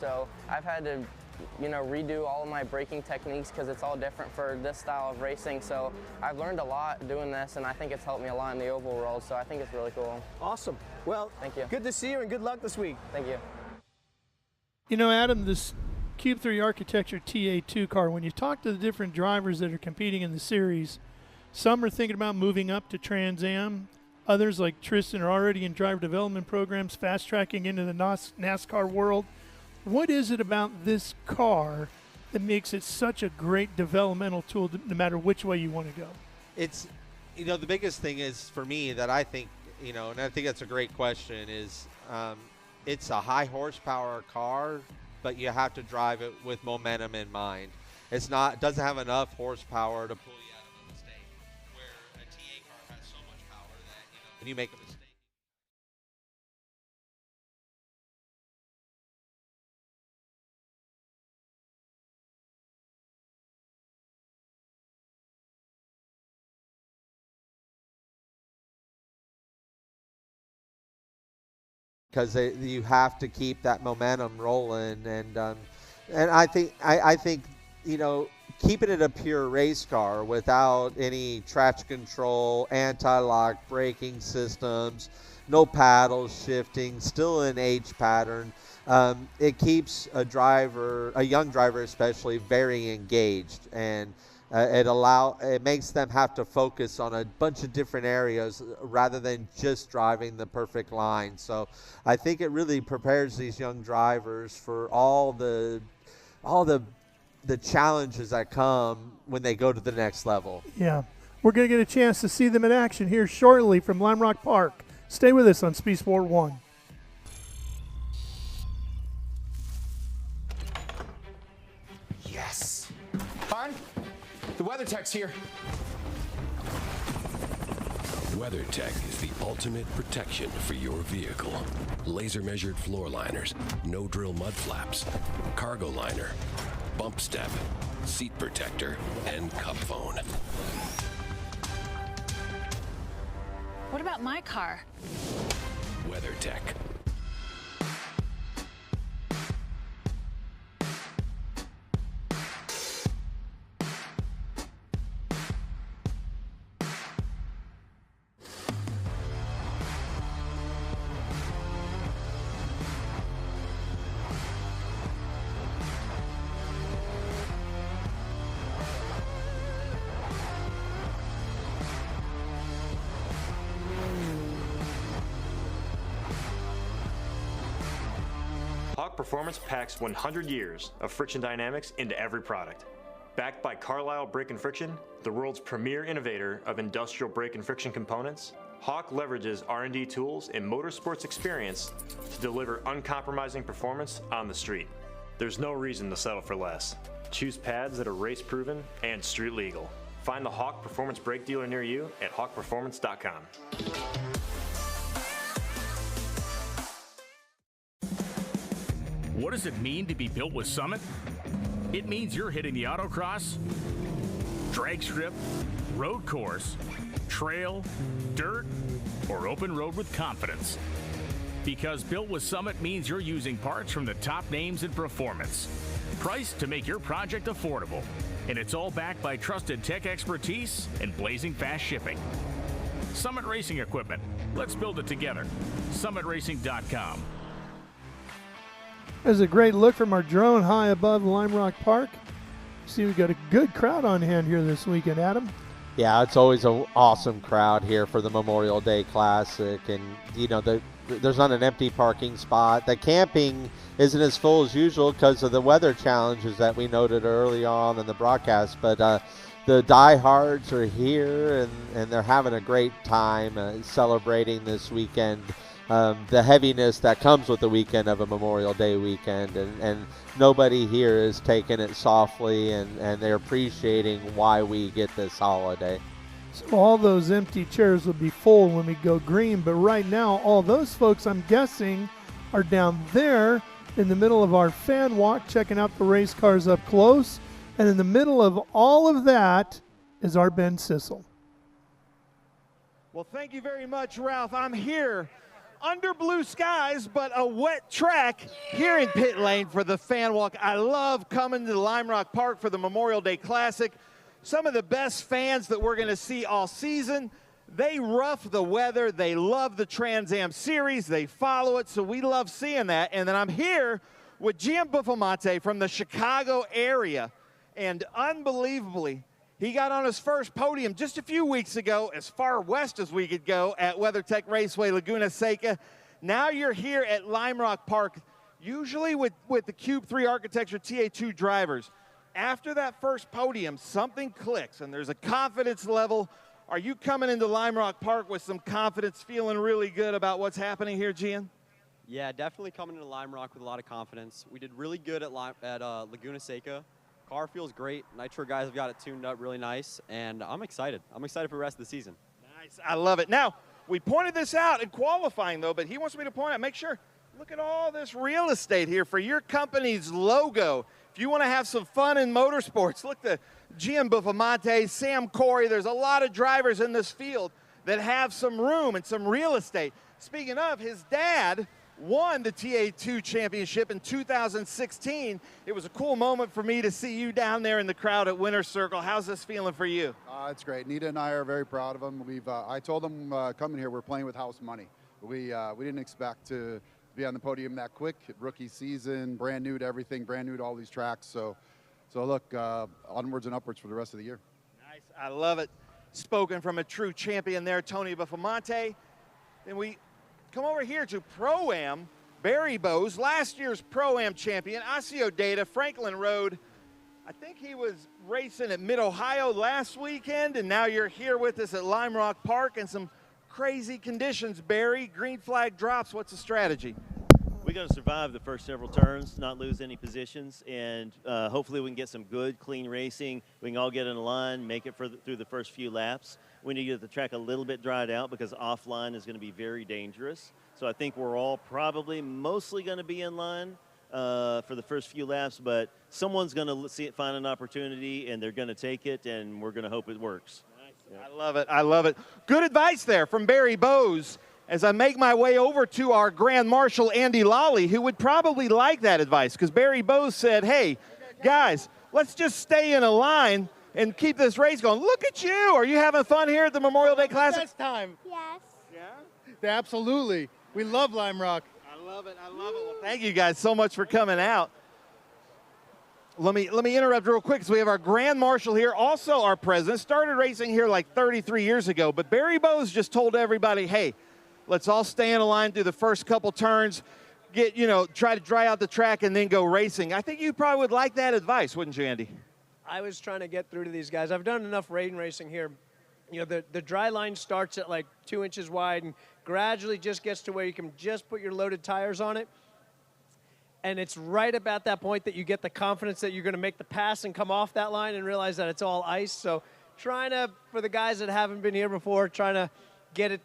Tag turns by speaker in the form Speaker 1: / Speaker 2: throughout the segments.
Speaker 1: So I've had to, redo all of my braking techniques because it's all different for this style of racing. So I've learned a lot doing this, and I think it's helped me a lot in the oval world. So I think it's really cool.
Speaker 2: Awesome. Well,
Speaker 1: thank you.
Speaker 2: Good to see you, and good luck this week.
Speaker 1: Thank you.
Speaker 3: You know, Adam, this Cube 3 Architecture TA2 car, when you talk to the different drivers that are competing in the series, some are thinking about moving up to Trans Am. Others, like Tristan, are already in driver development programs, fast-tracking into the NASCAR world. What is it about this car that makes it such a great developmental tool no matter which way you want to go?
Speaker 4: It's, the biggest thing is for me that I think, and I think that's a great question, is it's a high horsepower car, but you have to drive it with momentum in mind. It doesn't have enough horsepower to pull you out of a mistake, where a TA car has so much power that, when you make a mistake. Because you have to keep that momentum rolling, and I think keeping it a pure race car without any traction control, anti-lock braking systems, no paddles shifting, still an H pattern. It keeps a young driver especially, very engaged, and it makes them have to focus on a bunch of different areas rather than just driving the perfect line. So I think it really prepares these young drivers for all the challenges that come when they go to the next level.
Speaker 3: Yeah. We're going to get a chance to see them in action here shortly from Lime Rock Park. Stay with us on Speed Sport 1.
Speaker 5: Yes. On. The WeatherTech's here.
Speaker 6: WeatherTech is the ultimate protection for your vehicle. Laser measured floor liners, no drill mud flaps, cargo liner, bump step, seat protector, and cup phone.
Speaker 7: What about my car?
Speaker 6: WeatherTech.
Speaker 8: Hawk Performance packs 100 years of friction dynamics into every product. Backed by Carlisle Brake and Friction, the world's premier innovator of industrial brake and friction components, Hawk leverages R&D tools and motorsports experience to deliver uncompromising performance on the street. There's no reason to settle for less. Choose pads that are race proven and street legal. Find the Hawk Performance brake dealer near you at hawkperformance.com.
Speaker 9: What does it mean to be built with Summit? It means you're hitting the autocross, drag strip, road course, trail, dirt, or open road with confidence. Because built with Summit means you're using parts from the top names in performance. Priced to make your project affordable. And it's all backed by trusted tech expertise and blazing fast shipping. Summit Racing Equipment. Let's build it together. SummitRacing.com.
Speaker 3: There's a great look from our drone high above Lime Rock Park. See, we've got a good crowd on hand here this weekend, Adam.
Speaker 4: Yeah, it's always an awesome crowd here for the Memorial Day Classic, and there's not an empty parking spot. The camping isn't as full as usual because of the weather challenges that we noted early on in the broadcast, but the diehards are here, and they're having a great time celebrating this weekend. The heaviness that comes with the weekend of a Memorial Day weekend, and nobody here is taking it softly, and they're appreciating why we get this holiday.
Speaker 3: So all those empty chairs will be full when we go green, but right now all those folks, I'm guessing, are down there in the middle of our fan walk checking out the race cars up close, and in the middle of all of that is our Ben Sissel.
Speaker 2: Well, thank you very much, Ralph. I'm here
Speaker 10: under blue skies, but a wet track here in pit lane for the fan walk. I love coming to Lime Rock Park for the Memorial Day Classic. Some of the best fans that we're going to see all season. They rough the weather. They love the Trans Am Series. They follow it, so we love seeing that. And then I'm here with Gian Buffamonte from the Chicago area. And unbelievably, he got on his first podium just a few weeks ago, as far west as we could go at WeatherTech Raceway, Laguna Seca. Now you're here at Lime Rock Park, usually with the Cube 3 Architecture TA2 drivers. After that first podium, something clicks, and there's a confidence level. Are you coming into Lime Rock Park with some confidence, feeling really good about what's happening here, Gian?
Speaker 11: Yeah, definitely coming into Lime Rock with a lot of confidence. We did really good at Laguna Seca. Car feels great. Nitro guys have got it tuned up really nice, and I'm excited. I'm excited for the rest of the season.
Speaker 10: Nice. I love it. Now, we pointed this out in qualifying, though, but he wants me to point out, make sure, look at all this real estate here for your company's logo. If you want to have some fun in motorsports, look at Gian Buffamonte, Sam Corey. There's a lot of drivers in this field that have some room and some real estate. Speaking of, his dad won the TA2 championship in 2016. It was a cool moment for me to see you down there in the crowd at Winner's Circle. How's this feeling for you?
Speaker 12: It's great. Nita and I are very proud of him. I told him coming here, we're playing with house money. We didn't expect to be on the podium that quick. Rookie season, brand new to everything, brand new to all these tracks. So look, onwards and upwards for the rest of the year.
Speaker 10: Nice. I love it. Spoken from a true champion there, Tony Buffamonte. Then we come over here to Pro-Am, Barry Bowes, last year's Pro-Am champion, Osseo Data, Franklin Road. I think he was racing at Mid-Ohio last weekend, and now you're here with us at Lime Rock Park in some crazy conditions. Barry, green flag drops, what's the strategy?
Speaker 13: We got to survive the first several turns, not lose any positions, and hopefully we can get some good, clean racing. We can all get in a line, make it through the first few laps. We need to get the track a little bit dried out because offline is going to be very dangerous. So I think we're all probably mostly going to be in line for the first few laps, but someone's going to see it, find an opportunity, and they're going to take it, and we're going to hope it works.
Speaker 10: Nice. Yeah. I love it. I love it. Good advice there from Barry Bowes. As I make my way over to our Grand Marshal, Andy Lawley, who would probably like that advice, because Barry Bowes said, hey, guys, let's just stay in a line and keep this race going. Look at you. Are you having fun here at the Memorial Day Classic?
Speaker 14: Best time.
Speaker 15: Yes.
Speaker 14: Yeah? Absolutely. We love Lime Rock.
Speaker 10: I love it. I love it. Well, thank you guys so much for coming out. Let me interrupt real quick because we have our Grand Marshal here, also our president. Started racing here like 33 years ago, but Barry Bowes just told everybody, hey, let's all stay in a line through the first couple turns, try to dry out the track and then go racing. I think you probably would like that advice, wouldn't you, Andy?
Speaker 16: I was trying to get through to these guys. I've done enough rain racing here. The dry line starts at like 2 inches wide and gradually just gets to where you can just put your loaded tires on it. And it's right about that point that you get the confidence that you're going to make the pass and come off that line and realize that it's all ice. So trying to, for the guys that haven't been here before, trying to get it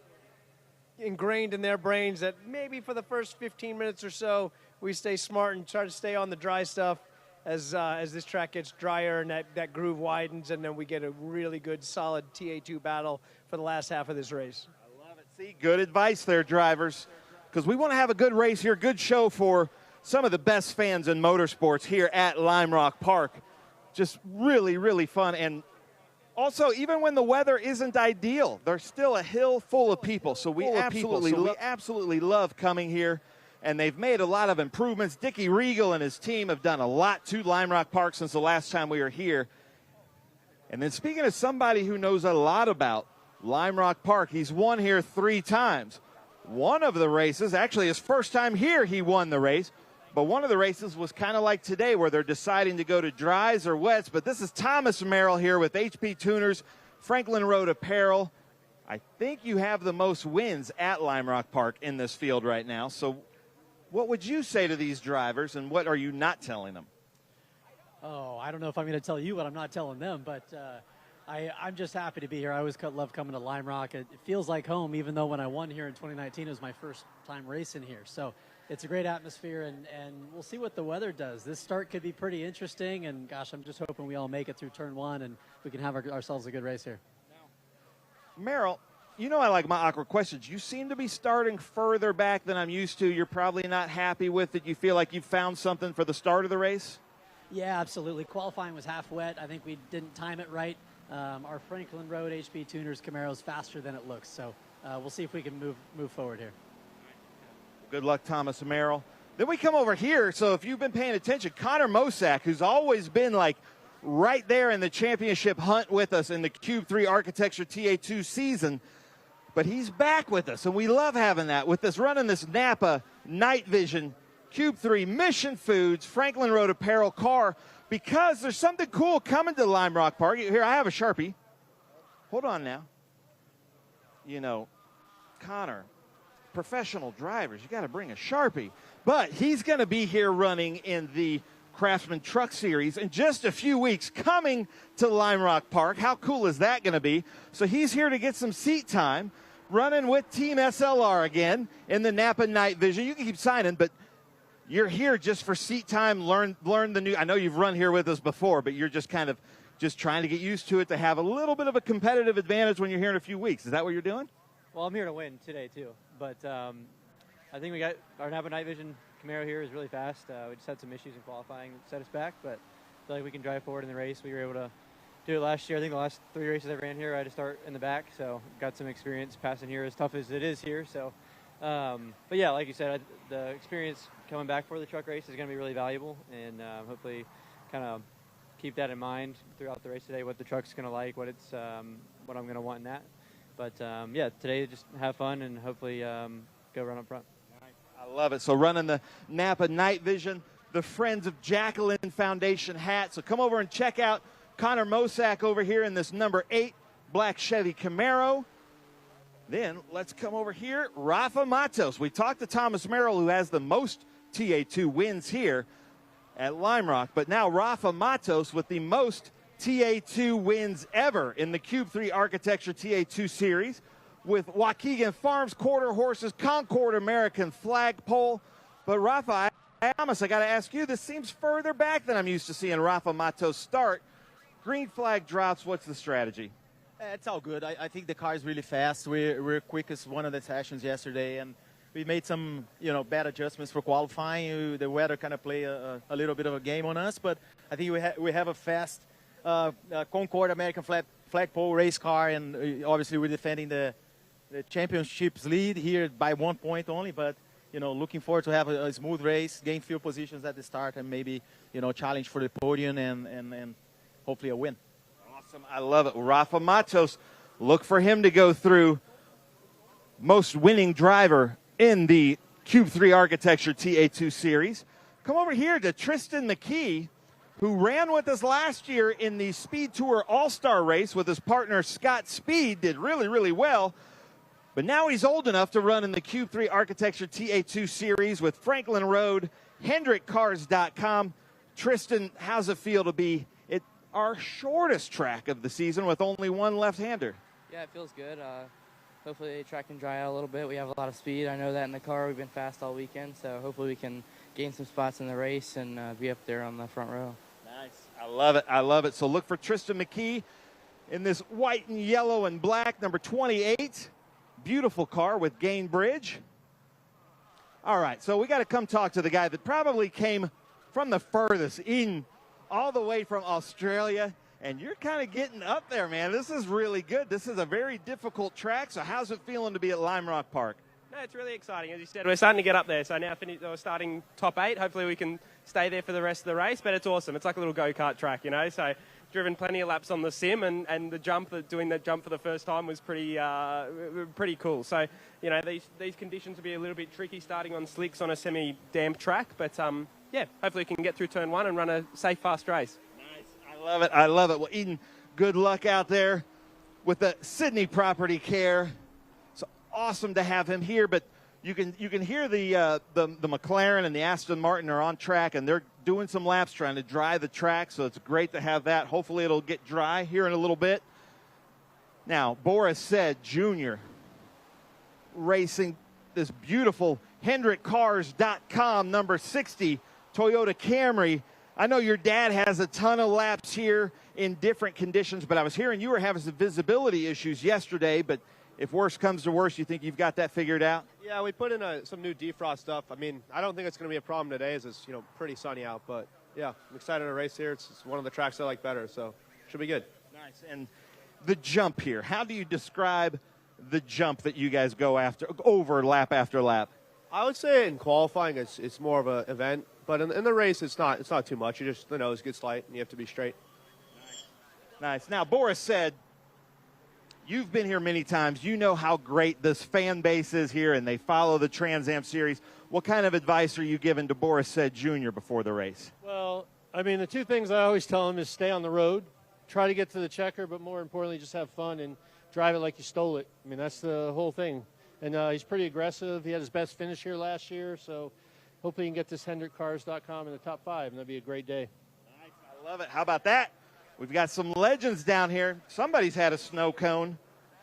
Speaker 16: ingrained in their brains that maybe for the first 15 minutes or so, we stay smart and try to stay on the dry stuff as this track gets drier and that groove widens, and then we get a really good, solid TA2 battle for the last half of this race.
Speaker 10: I love it. See, good advice there, drivers, because we want to have a good race here, good show for some of the best fans in motorsports here at Lime Rock Park. Just really, really fun. And also, even when the weather isn't ideal, there's still a hill full of people. So we absolutely love coming here. And they've made a lot of improvements. Dickie Regal and his team have done a lot to Lime Rock Park since the last time we were here. And then speaking of somebody who knows a lot about Lime Rock Park, he's won here 3 times. One of the races, actually his first time here, he won the race. But one of the races was kind of like today where they're deciding to go to dries or wets. But this is Thomas Merrill here with HP Tuners, Franklin Road Apparel. I think you have the most wins at Lime Rock Park in this field right now. So what would you say to these drivers, and what are you not telling them?
Speaker 17: Oh, I don't know if I'm going to tell you what I'm not telling them, but I'm just happy to be here. I always love coming to Lime Rock. It feels like home, even though when I won here in 2019, it was my first time racing here. So it's a great atmosphere, and we'll see what the weather does. This start could be pretty interesting, and gosh, I'm just hoping we all make it through turn 1 and we can have ourselves a good race here.
Speaker 10: Merrill, you know I like my awkward questions. You seem to be starting further back than I'm used to. You're probably not happy with it. You feel like you found something for the start of the race?
Speaker 17: Yeah, absolutely. Qualifying was half wet. I think we didn't time it right. Our Franklin Road HP Tuners Camaro is faster than it looks, so we'll see if we can move forward here.
Speaker 10: Good luck, Thomas and Merrill. Then we come over here, so if you've been paying attention, Connor Mosak, who's always been like right there in the championship hunt with us in the Cube 3 Architecture TA2 season, but he's back with us, and we love having that with us running this Napa Night Vision Cube 3 Mission Foods Franklin Road Apparel car, because there's something cool coming to Lime Rock Park. Here, I have a Sharpie. Hold on now. You know, Connor, professional drivers, you got to bring a Sharpie. But he's going to be here running in the Craftsman Truck Series in just a few weeks, coming to Lime Rock Park. How cool is that going to be? So he's here to get some seat time, running with Team SLR again in the Napa Night Vision. You can keep signing, but you're here just for seat time, learn the new. I know you've run here with us before, but you're just kind of just trying to get used to it, to have a little bit of a competitive advantage when you're here in a few weeks. Is that what you're doing?
Speaker 15: Well, I'm here to win today, too. But I think we got our Napa Night Vision Camaro here is really fast. We just had some issues in qualifying that set us back, but I feel like we can drive forward in the race. We were able to do it last year. I think the last 3 races I ran here, I had to start in the back, so got some experience passing here, as tough as it is here. So, but yeah, like you said, the experience coming back for the truck race is going to be really valuable, and hopefully kind of keep that in mind throughout the race today, what the truck's going to like, what I'm going to want in that. But yeah, today just have fun and hopefully go run up front.
Speaker 10: I love it. So running the Napa Night Vision, the Friends of Jacqueline Foundation hat. So come over and check out Connor Mosak over here in this number 8 black Chevy Camaro. Then let's come over here, Rafa Matos. We talked to Thomas Merrill, who has the most TA2 wins here at Lime Rock, but now Rafa Matos with the most TA2 wins ever in the Cube 3 Architecture TA2 series, with Waukegan Farms Quarter Horses, Concord American Flagpole. But Rafa, Thomas, I got to ask you, this seems further back than I'm used to seeing Rafa Matos start. Green flag drops, what's the strategy?
Speaker 18: It's all good. I think the car is really fast. We're quick as one of the sessions yesterday, and we made some, bad adjustments for qualifying. The weather kind of played a little bit of a game on us, but I think we have a fast Concord American Flagpole race car, and obviously we're defending the championship's lead here by 1 point only, but looking forward to have a smooth race, gain field positions at the start, and maybe challenge for the podium and hopefully a win.
Speaker 10: Awesome, I love it. Rafa Matos, look for him to go through most winning driver in the Cube 3 Architecture TA2 series. Come over here to Tristan McKee, who ran with us last year in the SpeedTour All-Star race with his partner Scott Speed, did really, really well. But now he's old enough to run in the Cube 3 Architecture TA2 series with Franklin Road, HendrickCars.com. Tristan, how's it feel to be at our shortest track of the season with only one left-hander?
Speaker 19: Yeah, it feels good. Hopefully the track can dry out a little bit. We have a lot of speed. I know that in the car. We've been fast all weekend, so hopefully we can gain some spots in the race and be up there on the front row.
Speaker 10: Nice. I love it. I love it. So look for Tristan McKee in this white and yellow and black, number 28. Beautiful car with Gain Bridge. All right, so we got to come talk to the guy that probably came from the furthest, all the way from Australia, and you're kind of getting up there, man. This is really good. This is a very difficult track, so how's it feeling to be at Lime Rock Park?
Speaker 20: No, it's really exciting. As you said, we're starting to get up there. So now we're starting top 8. Hopefully we can stay there for the rest of the race, but it's awesome. It's like a little go-kart track, So driven plenty of laps on the sim, and the jump, doing that jump for the first time was pretty cool. So, these conditions will be a little bit tricky starting on slicks on a semi-damp track, but yeah, hopefully we can get through turn 1 and run a safe, fast race.
Speaker 10: Nice. I love it. I love it. Well, Eden, good luck out there with the Sydney Property Care. It's awesome to have him here, but you can hear the McLaren and the Aston Martin are on track, and they're doing some laps trying to dry the track, so it's great to have that. Hopefully it'll get dry here in a little bit. Now, Boris said, Jr. racing this beautiful HendrickCars.com number 60 Toyota Camry. I know your dad has a ton of laps here in different conditions, but I was hearing you were having some visibility issues yesterday, but if worse comes to worse, you think you've got that figured out?
Speaker 21: Yeah, we put in some new defrost stuff. I mean, I don't think it's going to be a problem today as it's, pretty sunny out. But, yeah, I'm excited to race here. It's one of the tracks I like better, so should be good.
Speaker 10: Nice. And the jump here, how do you describe the jump that you guys go over lap after lap?
Speaker 21: I would say in qualifying it's more of an event. But in the race, it's not too much. You just, the nose gets light, and you have to be straight.
Speaker 10: Nice. Now, Boris said, you've been here many times. You know how great this fan base is here, and they follow the Trans Am series. What kind of advice are you giving to Boris Said Jr. before the race?
Speaker 22: Well, I mean, the two things I always tell him is stay on the road, try to get to the checker, but more importantly, just have fun and drive it like you stole it. I mean, that's the whole thing. And he's pretty aggressive. He had his best finish here last year, so hopefully he can get this HendrickCars.com in the top 5, and that'd be a great day.
Speaker 10: Nice. I love it. How about that? We've got some legends down here. Somebody's had a snow cone.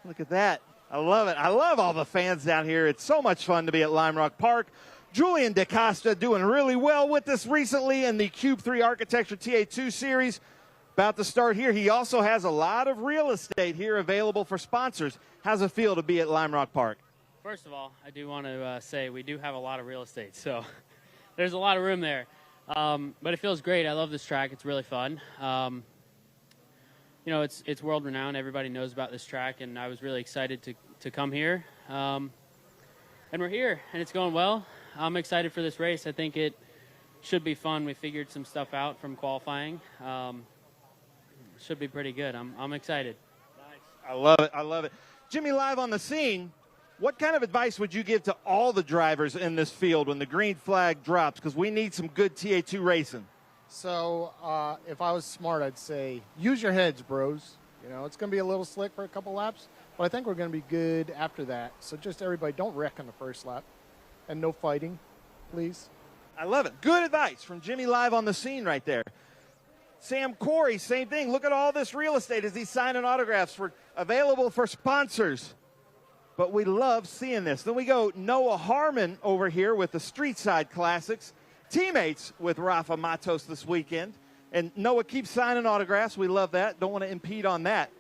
Speaker 10: Look at that. I love it. I love all the fans down here. It's so much fun to be at Lime Rock Park. Julian DaCosta doing really well with us recently in the Cube 3 Architecture TA2 series. About to start here. He also has a lot of real estate here available for sponsors. How's it feel to be at Lime Rock Park?
Speaker 23: First of all, I do want to say we do have a lot of real estate, so there's a lot of room there. But it feels great. I love this track. It's really fun. It's world-renowned. Everybody knows about this track, and I was really excited to come here. And we're here, and it's going well. I'm excited for this race. I think it should be fun. We figured some stuff out from qualifying. Should be pretty good. I'm excited.
Speaker 10: Nice. I love it. I love it. Jimmy, live on the scene, what kind of advice would you give to all the drivers in this field when the green flag drops? Because we need some good TA2 racing.
Speaker 14: So if I was smart, I'd say use your heads, bros. It's going to be a little slick for a couple laps, but I think we're going to be good after that. So just everybody, don't wreck on the first lap, and no fighting, please.
Speaker 10: I love it. Good advice from Jimmy live on the scene right there. Sam Corey, same thing. Look at all this real estate as he's signing autographs available for sponsors. But we love seeing this. Then we go Noah Harmon over here with the Street Side Classics. Teammates with Rafa Matos this weekend. And Noah keeps signing autographs. We love that. Don't want to impede on that.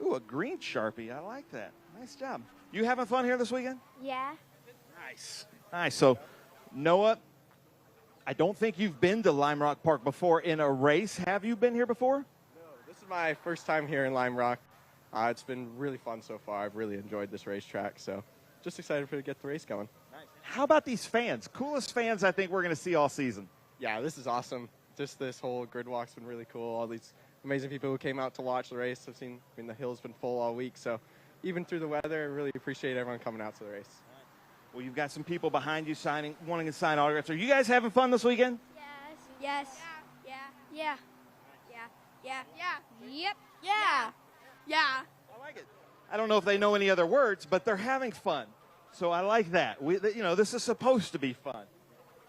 Speaker 10: Ooh, a green Sharpie. I like that. Nice job. You having fun here this weekend?
Speaker 24: Yeah.
Speaker 10: Nice. Nice. So, Noah, I don't think you've been to Lime Rock Park before in a race. Have you been here before?
Speaker 25: No, this is my first time here in Lime Rock. It's been really fun so far. I've really enjoyed this racetrack, so just excited to get the race going.
Speaker 10: Nice. How about these fans? Coolest fans I think we're going to see all season.
Speaker 25: Yeah, this is awesome. Just this whole grid walk's been really cool. All these amazing people who came out to watch the race. The hill's been full all week, so even through the weather, I really appreciate everyone coming out to the race.
Speaker 10: Well, you've got some people behind you wanting to sign autographs. Are you guys having fun this weekend?
Speaker 24: Yes. Yeah. Yeah. Yeah. Yeah. Yeah. Yep. Yeah. Yeah.
Speaker 10: I like it. I don't know if they know any other words, but they're having fun. So I like that. This is supposed to be fun.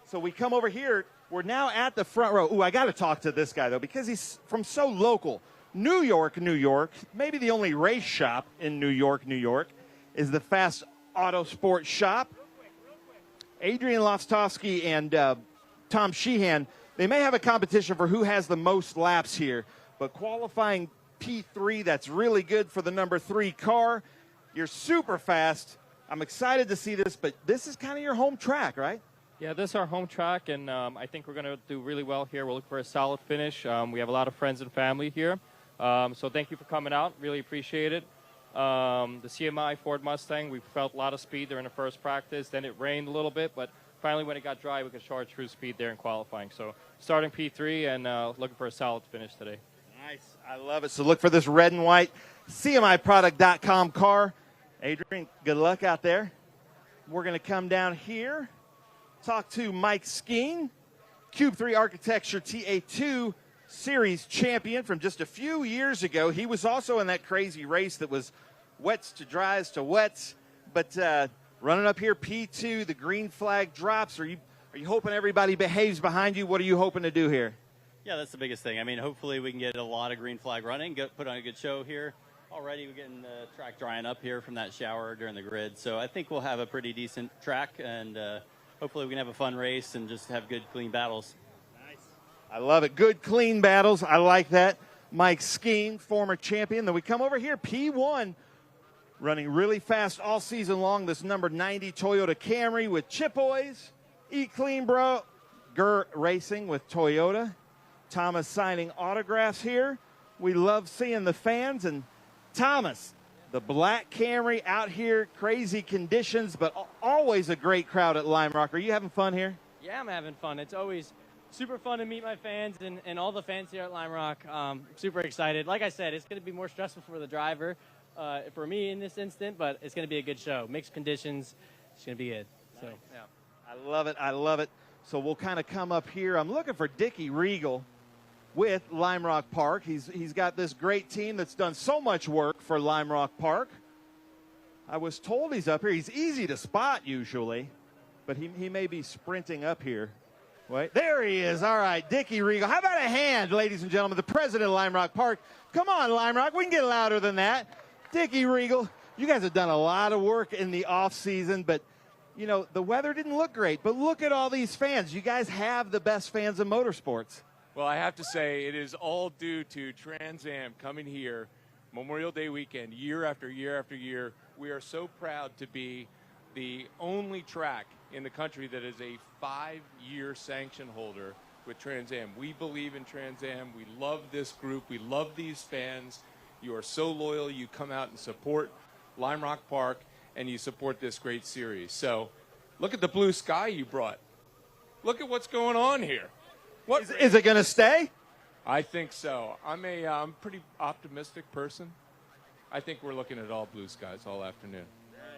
Speaker 10: So we come over here. We're now at the front row. Ooh, I got to talk to this guy, though, because he's from so local. New York, New York. Maybe the only race shop in New York, New York, is the Fast Auto Sports Shop. Adrian Loftovsky and Tom Sheehan, they may have a competition for who has the most laps here, but qualifying P3, that's really good for the number 3 car. You're super fast. I'm excited to see this, but this is kind of your home track, right?
Speaker 26: Yeah, this is our home track, and I think we're going to do really well here. We'll look for a solid finish. We have a lot of friends and family here, so thank you for coming out. Really appreciate it. The CMI Ford Mustang, we felt a lot of speed during the first practice. Then it rained a little bit, but finally when it got dry, we could charge true speed there in qualifying. So starting P3 and looking for a solid finish today.
Speaker 10: Nice. I love it. So look for this red and white CMIproduct.com car. Adrian, good luck out there. We're going to come down here, talk to Mike Skeen, Cube 3 Architecture TA2 Series champion from just a few years ago. He was also in that crazy race that was wets to dries to wets. But running up here, P2, the green flag drops. Are you hoping everybody behaves behind you? What are you hoping to do here?
Speaker 27: Yeah, that's the biggest thing. I mean, hopefully we can get a lot of green flag running, put on a good show here. Already we're getting the track drying up here from that shower during the grid. So I think we'll have a pretty decent track, and hopefully we can have a fun race and just have good, clean battles.
Speaker 10: I love it. Good, clean battles. I like that. Mike Skeen, former champion. Then we come over here, P1, running really fast all season long. This number 90 Toyota Camry with Chip Oys. Eat Clean Bro. Gert Racing with Toyota. Thomas signing autographs here. We love seeing the fans. And Thomas, the black Camry out here, crazy conditions, but always a great crowd at Lime Rock. Are you having fun here?
Speaker 1: Yeah, I'm having fun. It's always super fun to meet my fans and all the fans here at Lime Rock. Super excited. Like I said, it's going to be more stressful for the driver, for me in this instant, but it's going to be a good show. Mixed conditions, it's going to be good. So, yeah.
Speaker 10: I love it. I love it. So we'll kind of come up here. I'm looking for Dickie Regal with Lime Rock Park. He's got this great team that's done so much work for Lime Rock Park. I was told he's up here. He's easy to spot usually, but he may be sprinting up here. Wait, there he is. All right, Dickie Regal. How about a hand, ladies and gentlemen, the president of Lime Rock Park. Come on, Lime Rock. We can get louder than that. Dickie Regal, you guys have done a lot of work in the off season, but you know, the weather didn't look great, but look at all these fans. You guys have the best fans in motorsports.
Speaker 4: Well, I have to say it is all due to Trans Am coming here Memorial Day weekend, year after year after year. We are so proud to be the only track in the country that is a 5-year sanction holder with Trans Am. We believe in Trans Am. We love this group. We love these fans. You are so loyal. You come out and support Lime Rock Park, and you support this great series. So look at the blue sky you brought. Look at what's going on here. What
Speaker 10: is it going to stay?
Speaker 4: I think so. I'm a pretty optimistic person. I think we're looking at all blue skies all afternoon.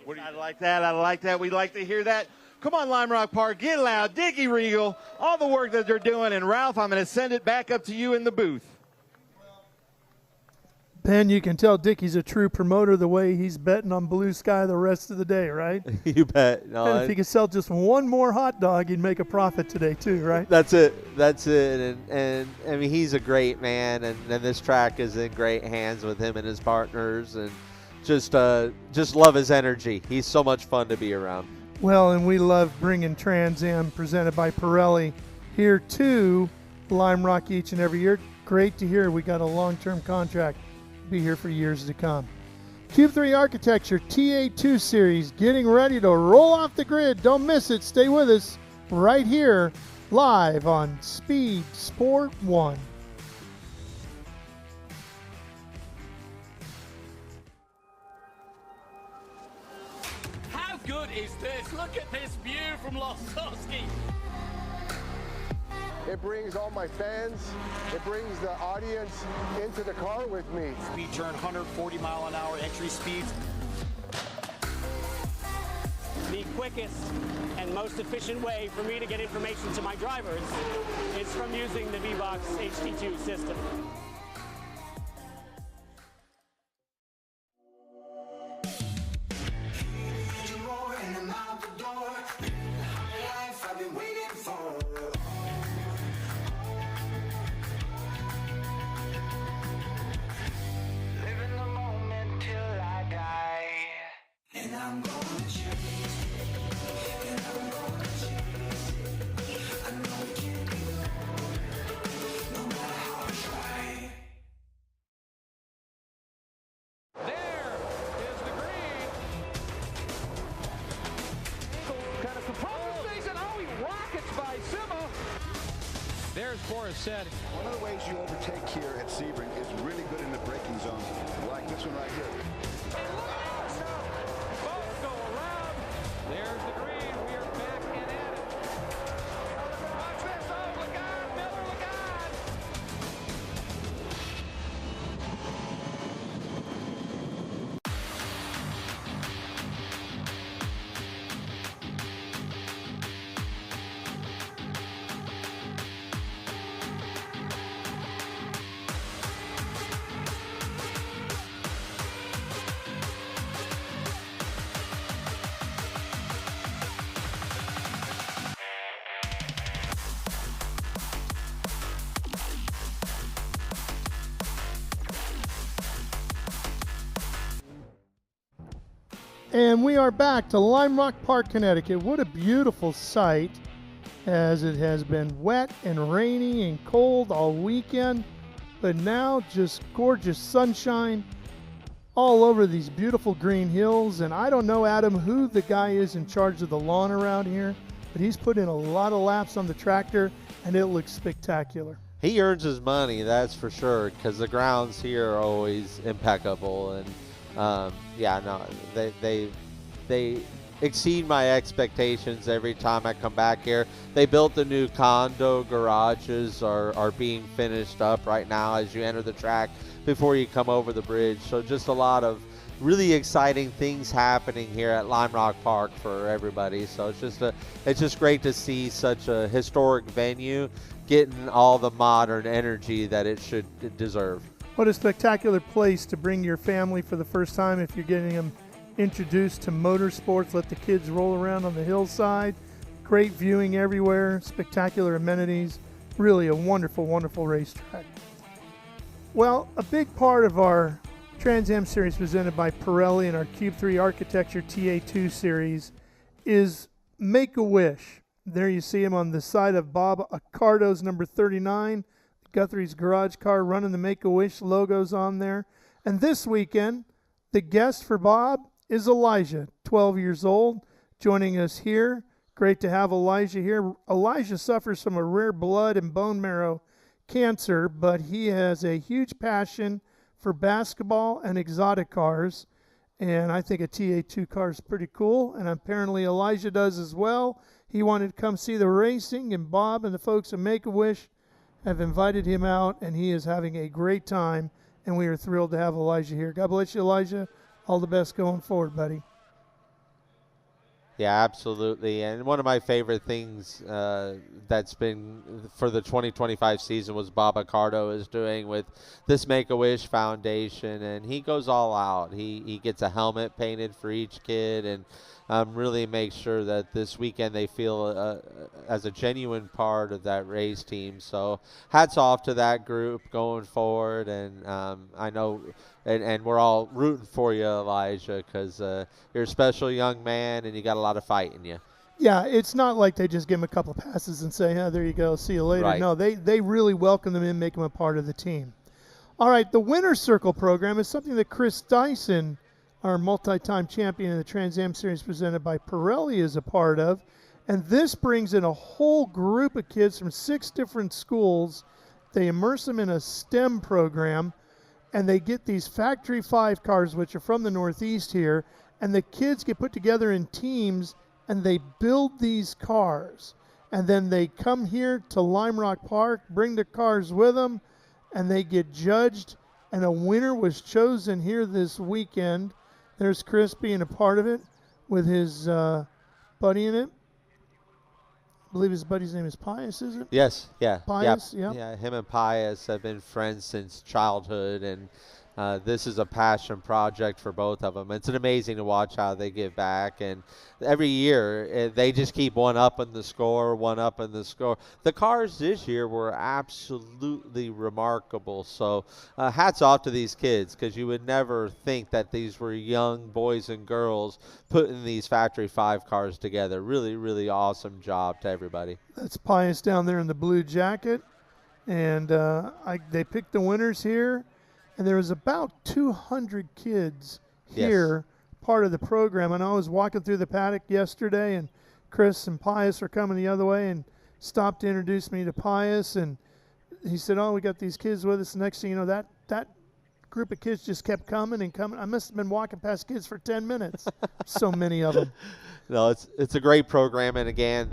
Speaker 10: I like that. I like that. We'd like to hear that. Come on, Lime Rock Park. Get loud. Dickie Regal, all the work that they're doing. And, Ralph, I'm going to send it back up to you in the booth.
Speaker 3: Ben, you can tell Dickie's a true promoter the way he's betting on blue sky the rest of the day, right?
Speaker 5: You bet. No,
Speaker 3: and if he could sell just one more hot dog, he'd make a profit today too, right?
Speaker 5: That's it. That's it. And I mean, he's a great man, and this track is in great hands with him and his partners, and just love his energy. He's so much fun to be around.
Speaker 3: Well, and we love bringing Trans Am presented by Pirelli here to Lime Rock each and every year. Great to hear we got a long-term contract. Be here for years to come. Cube 3 Architecture TA2 Series getting ready to roll off the grid. Don't miss it. Stay with us right here live on Speed Sport 1.
Speaker 6: How good is this? Look at this view from Losowski.
Speaker 7: It brings all my fans, it brings the audience into the car with me.
Speaker 8: Speed turn 140-mile-an-hour entry speeds.
Speaker 9: The quickest and most efficient way for me to get information to my drivers is from using the V-Box HT2 system.
Speaker 8: Said.
Speaker 28: One of the ways you overtake here at Sebring is really good in the braking zone, like this one right here.
Speaker 6: Both go around. There's the green. We are back and at it. Watch this. Oh, look out, Miller, look out.
Speaker 3: And we are back to Lime Rock Park, Connecticut. What a beautiful sight, as it has been wet and rainy and cold all weekend. but now just gorgeous sunshine all over these beautiful green hills. And I don't know, Adam, who the guy is in charge of the lawn around here, but he's put in a lot of laps on the tractor, and it looks spectacular.
Speaker 5: He earns his money, that's for sure, because the grounds here are always impeccable. And yeah, no, they exceed my expectations every time I come back here. They built the new condo garages are being finished up right now as you enter the track before you come over the bridge. So just a lot of really exciting things happening here at Lime Rock Park for everybody. So it's just great to see such a historic venue getting all the modern energy that it should deserve.
Speaker 3: What a spectacular place to bring your family for the first time if you're getting them introduced to motorsports. Let the kids roll around on the hillside. Great viewing everywhere, spectacular amenities. Really a wonderful, wonderful racetrack. Well, a big part of our Trans Am series presented by Pirelli and our Cube 3 Architecture TA2 series is Make-A-Wish. There you see him on the side of Bob Accardo's number 39. Guthrie's garage car running the Make-A-Wish logos on there. And this weekend, the guest for Bob is Elijah, 12 years old, joining us here. Great to have Elijah here. Elijah suffers from a rare blood and bone marrow cancer, but he has a huge passion for basketball and exotic cars. And I think a TA2 car is pretty cool, and apparently Elijah does as well. He wanted to come see the racing, and Bob and the folks at Make-A-Wish have invited him out, and he is having a great time, and we are thrilled to have Elijah here. God bless you, Elijah. All the best going forward, buddy.
Speaker 5: Yeah, absolutely. And one of my favorite things that's been for the 2025 season was Bob Accardo is doing with this Make-A-Wish Foundation, and he goes all out. He gets a helmet painted for each kid, and really makes sure that this weekend they feel as a genuine part of that race team. So hats off to that group going forward, and I know and we're all rooting for you, Elijah, because you're a special young man and you got a lot of fight in you.
Speaker 3: Yeah, it's not like they just give him a couple of passes and say, there you go, see you later.
Speaker 5: Right.
Speaker 3: No, they really welcome them in, make them a part of the team. All right, the Winner's Circle program is something that Chris Dyson, our multi-time champion in the Trans Am Series presented by Pirelli, is a part of. And this brings in a whole group of kids from 6 different schools. They immerse them in a STEM program, and they get these Factory 5 cars, which are from the Northeast here, and the kids get put together in teams, and they build these cars. And then they come here to Lime Rock Park, bring their cars with them, and they get judged, and a winner was chosen here this weekend. There's Chris being a part of it with his buddy in it. I believe his buddy's name is Pius, is it?
Speaker 5: Yes, yeah.
Speaker 3: Pius,
Speaker 5: yeah. Him and Pius have been friends since childhood, and this is a passion project for both of them. It's amazing to watch how they give back, and every year they just keep one up in the score. The cars this year were absolutely remarkable, so hats off to these kids, because you would never think that these were young boys and girls putting these Factory 5 cars together. Really, really awesome job to everybody.
Speaker 3: That's Pius down there in the blue jacket, and they picked the winners here. And there was about 200 kids here, part of the program. And I was walking through the paddock yesterday, and Chris and Pius were coming the other way and stopped to introduce me to Pius. And he said, we got these kids with us. Next thing you know, that group of kids just kept coming and coming. I must have been walking past kids for 10 minutes. So many of them.
Speaker 5: No, it's a great program. And, again,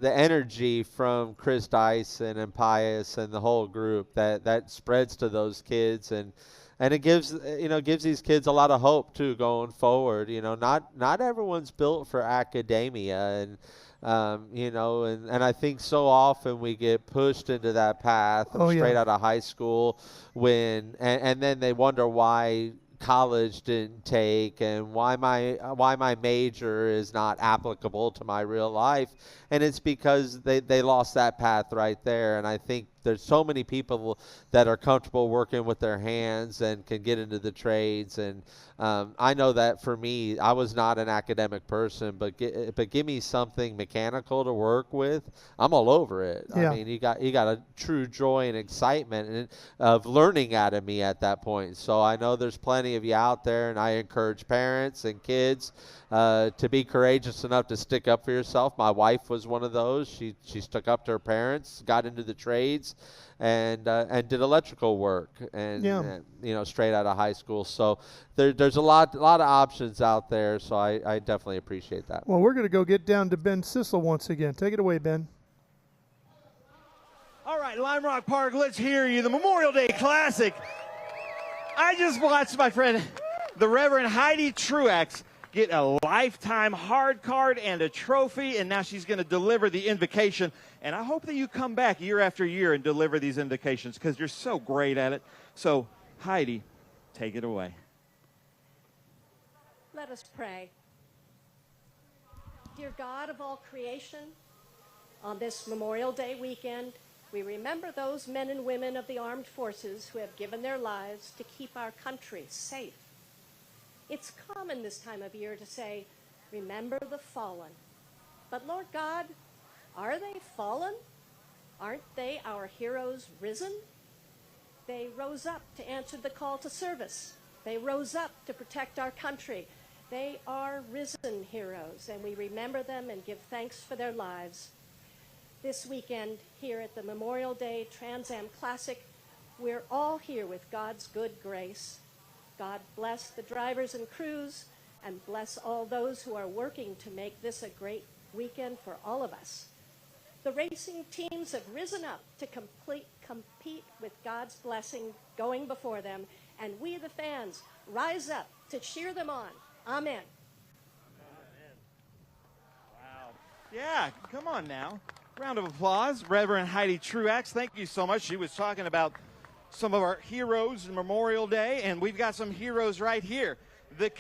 Speaker 5: the energy from Chris Dyson and Pius and the whole group that spreads to those kids, and it gives these kids a lot of hope too going forward. Not everyone's built for academia, and and I think so often we get pushed into that path straight out of high school and then they wonder why college didn't take and why my major is not applicable to my real life, and it's because they lost that path right there. And I think there's so many people that are comfortable working with their hands and can get into the trades. And I know that for me, I was not an academic person, but give me something mechanical to work with, I'm all over it.
Speaker 3: Yeah.
Speaker 5: I mean, you got a true joy and excitement of learning out of me at that point. So I know there's plenty of you out there, and I encourage parents and kids to be courageous enough to stick up for yourself. My wife was one of those. She stuck up to her parents, got into the trades, and did electrical work, and you know, straight out of high school. So there's a lot of options out there. So I definitely appreciate that.
Speaker 3: Well, we're going to go get down to Ben Sissel once again. Take it away, Ben.
Speaker 10: All right, Lime Rock Park, let's hear you. The Memorial Day Classic. I just watched my friend, the Reverend Heidi Truax, get a lifetime hard card and a trophy, and now she's going to deliver the invocation. And I hope that you come back year after year and deliver these invocations, because you're so great at it. So, Heidi, take it away.
Speaker 2: Let us pray. Dear God of all creation, on this Memorial Day weekend, we remember those men and women of the armed forces who have given their lives to keep our country safe. It's common this time of year to say, remember the fallen. But Lord God, are they fallen? Aren't they our heroes risen? They rose up to answer the call to service. They rose up to protect our country. They are risen heroes, and we remember them and give thanks for their lives. This weekend, here at the Memorial Day Trans Am Classic, we're all here with God's good grace. God bless the drivers and crews, and bless all those who are working to make this a great weekend for all of us. The racing teams have risen up to compete with God's blessing going before them, and we, the fans, rise up to cheer them on. Amen.
Speaker 10: Wow. Yeah, come on now. Round of applause. Reverend Heidi Truax, thank you so much. She was talking about some of our heroes in Memorial Day, and we've got some heroes right here. The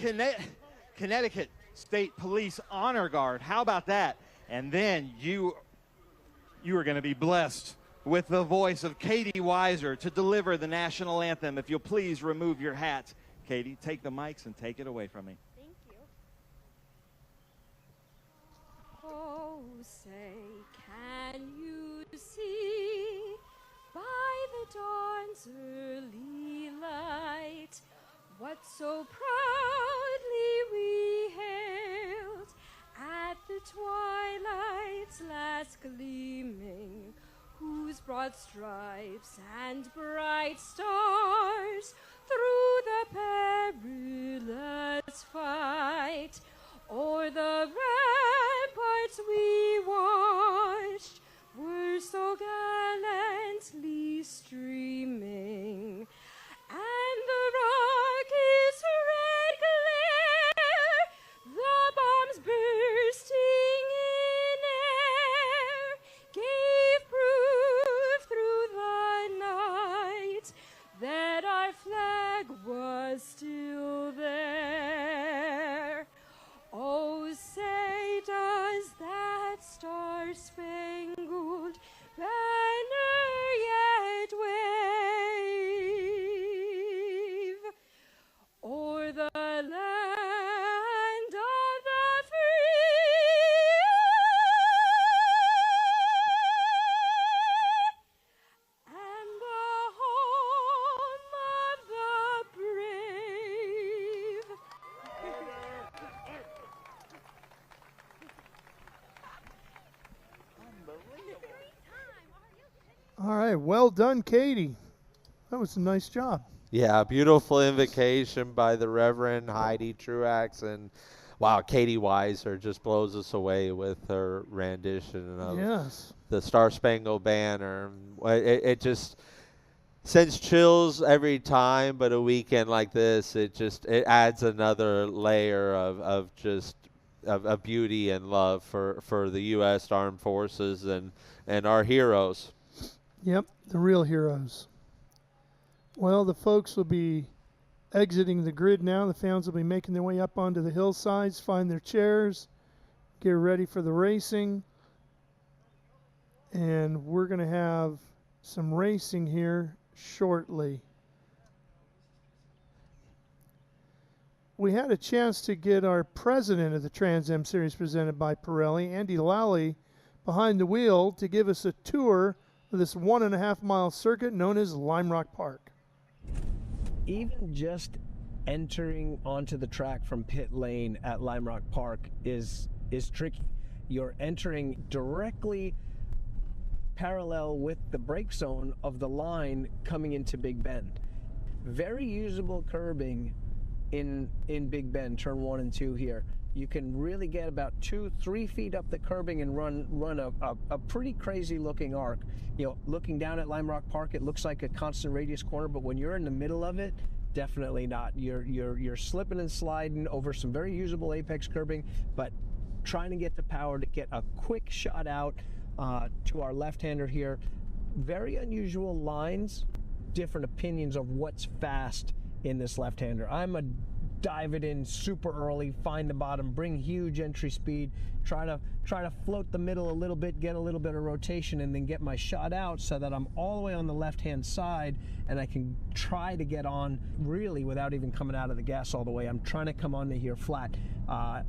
Speaker 10: Connecticut State Police Honor Guard. How about that? And then you are going to be blessed with the voice of Katie Weiser to deliver the national anthem. If you'll please remove your hat. Katie, take the mics and take it away from me.
Speaker 2: Thank you. Oh, say, can you see by the dawn's early light what so proudly we hailed at the twilight's last gleaming, whose broad stripes and bright stars through the perilous fight o'er the ramparts we watched were so gallantly streaming, and the rocket's red glare, the bombs bursting in air, gave proof through the night that our flag was still there. Oh, say, does that star-spangled banner yet wave o'er the land of the free and the home of the brave?
Speaker 3: All right, well done, Katie. That was a nice job.
Speaker 5: Yeah, beautiful invocation by the Reverend Heidi Truax, and wow, Katie Weiser just blows us away with her rendition of the Star Spangled Banner. It just sends chills every time, but a weekend like this, it adds another layer of beauty and love for the U.S. Armed Forces and our heroes.
Speaker 3: Yep, the real heroes. Well, the folks will be exiting the grid now. The fans will be making their way up onto the hillsides, find their chairs, get ready for the racing. And we're going to have some racing here shortly. We had a chance to get our president of the Trans Am Series presented by Pirelli, Andy Lally, behind the wheel to give us a tour of this 1.5 mile circuit known as Lime Rock Park.
Speaker 11: Even just entering onto the track from pit lane at Lime Rock Park is tricky. You're entering directly parallel with the brake zone of the line coming into Big Bend. Very usable curbing in Big Bend, turn 1 and 2 here. You can really get about 2-3 feet up the curbing and run a pretty crazy looking arc. You know, looking down at Lime Rock Park, it looks like a constant radius corner, but when you're in the middle of it, definitely not. You're slipping and sliding over some very usable apex curbing, but trying to get the power to get a quick shot out to our left-hander here. Very unusual lines, different opinions of what's fast in this left-hander. I'm a dive it in super early, find the bottom, bring huge entry speed, try to float the middle a little bit, get a little bit of rotation, and then get my shot out so that I'm all the way on the left-hand side and I can try to get on really without even coming out of the gas all the way. I'm trying to come onto here flat.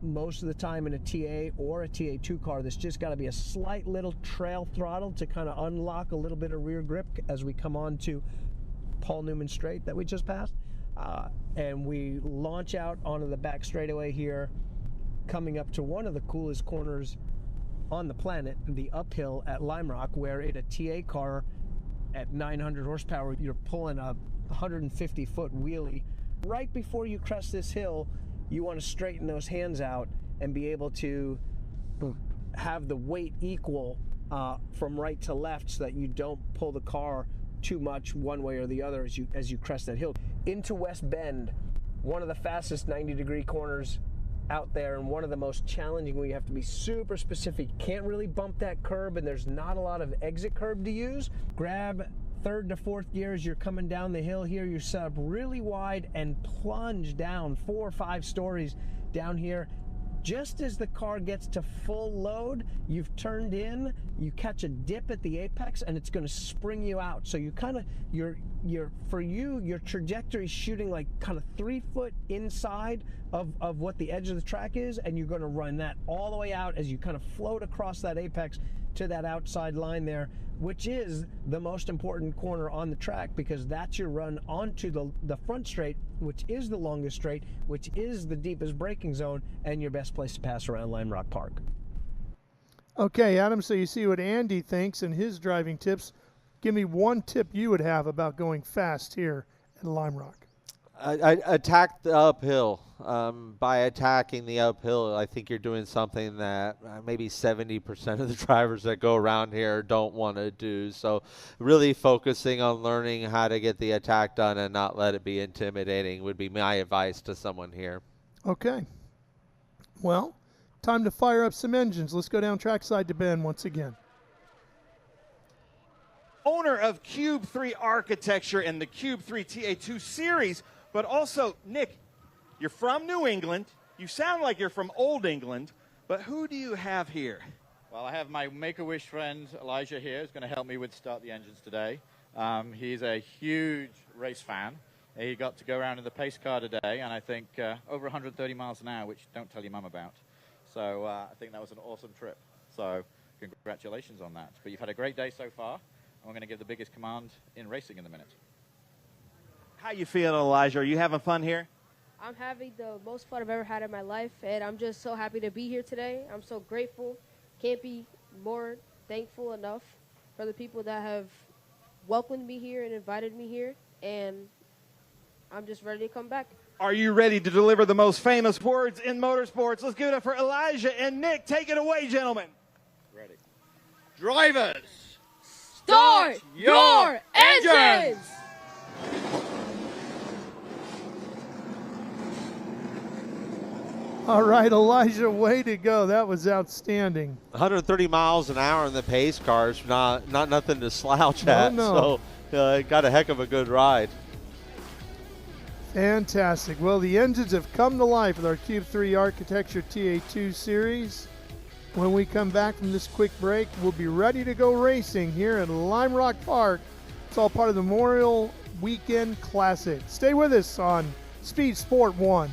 Speaker 11: Most of the time in a TA or a TA2 car, there's just got to be a slight little trail throttle to kind of unlock a little bit of rear grip as we come on to Paul Newman Straight that we just passed. And we launch out onto the back straightaway here, coming up to one of the coolest corners on the planet, the uphill at Lime Rock, where in a TA car at 900 horsepower, you're pulling a 150-foot wheelie. Right before you crest this hill, you want to straighten those hands out and be able to have the weight equal from right to left so that you don't pull the car too much one way or the other as you crest that hill. Into West Bend, one of the fastest 90-degree corners out there and one of the most challenging where you have to be super specific. You can't really bump that curb and there's not a lot of exit curb to use. Grab third to fourth gear as you're coming down the hill here. You're set up really wide and plunge down 4 or 5 stories down here. Just as the car gets to full load, you've turned in, you catch a dip at the apex, and it's going to spring you out. So you kind of, your trajectory is shooting like kind of 3 foot inside of what the edge of the track is, and you're going to run that all the way out as you kind of float across that apex to that outside line there, which is the most important corner on the track because that's your run onto the front straight, which is the longest straight, which is the deepest braking zone, and your best place to pass around Lime Rock Park.
Speaker 3: Okay, Adam, so you see what Andy thinks and his driving tips. Give me one tip you would have about going fast here at Lime Rock.
Speaker 5: I attack the uphill. By attacking the uphill, I think you're doing something that maybe 70% of the drivers that go around here don't want to do. So really focusing on learning how to get the attack done and not let it be intimidating would be my advice to someone here.
Speaker 3: Okay. Well, time to fire up some engines. Let's go down trackside to Ben once again.
Speaker 10: Owner of Cube 3 Architecture and the Cube 3 TA2 series, but also, Nick, you're from New England. You sound like you're from Old England, but who do you have here?
Speaker 12: Well, I have my Make-A-Wish friend, Elijah, here, who's going to help me with start the engines today. He's a huge race fan. He got to go around in the pace car today, and I think over 130 miles an hour, which don't tell your mum about. So I think that was an awesome trip. So congratulations on that. But you've had a great day so far. I'm going to give the biggest command in racing in a minute.
Speaker 10: How you feeling, Elijah? Are you having fun here?
Speaker 13: I'm having the most fun I've ever had in my life, and I'm just so happy to be here today. I'm so grateful. Can't be more thankful enough for the people that have welcomed me here and invited me here, and I'm just ready to come back.
Speaker 10: Are you ready to deliver the most famous words in motorsports? Let's give it up for Elijah and Nick. Take it away, gentlemen.
Speaker 12: Ready. Drivers,
Speaker 13: start your engines!
Speaker 3: All right, Elijah, way to go. That was outstanding.
Speaker 5: 130 miles an hour in the pace cars, not nothing to slouch at.
Speaker 3: No.
Speaker 5: So got a heck of a good ride.
Speaker 3: Fantastic. Well, the engines have come to life with our Cube 3 Architecture TA2 series. When we come back from this quick break, we'll be ready to go racing here at Lime Rock Park. It's all part of the Memorial Weekend Classic. Stay with us on Speed Sport 1.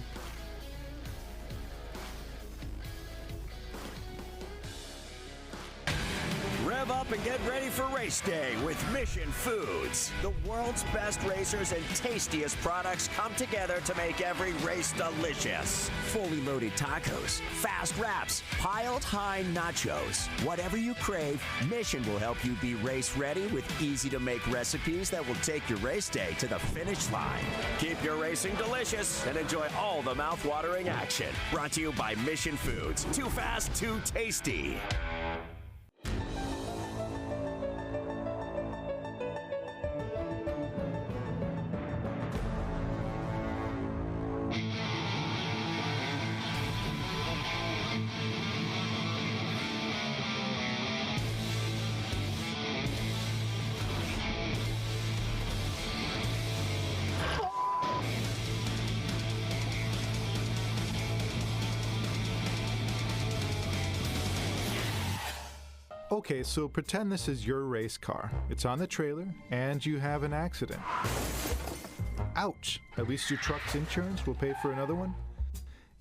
Speaker 15: Rev up and get ready for race day with Mission Foods. The world's best racers and tastiest products come together to make every race delicious. Fully loaded tacos, fast wraps, piled high nachos. Whatever you crave, Mission will help you be race ready with easy to make recipes that will take your race day to the finish line. Keep your racing delicious and enjoy all the mouth-watering action. Brought to you by Mission Foods. Too fast, too tasty.
Speaker 16: Okay, so pretend this is your race car. It's on the trailer, and you have an accident. Ouch! At least your truck's insurance will pay for another one?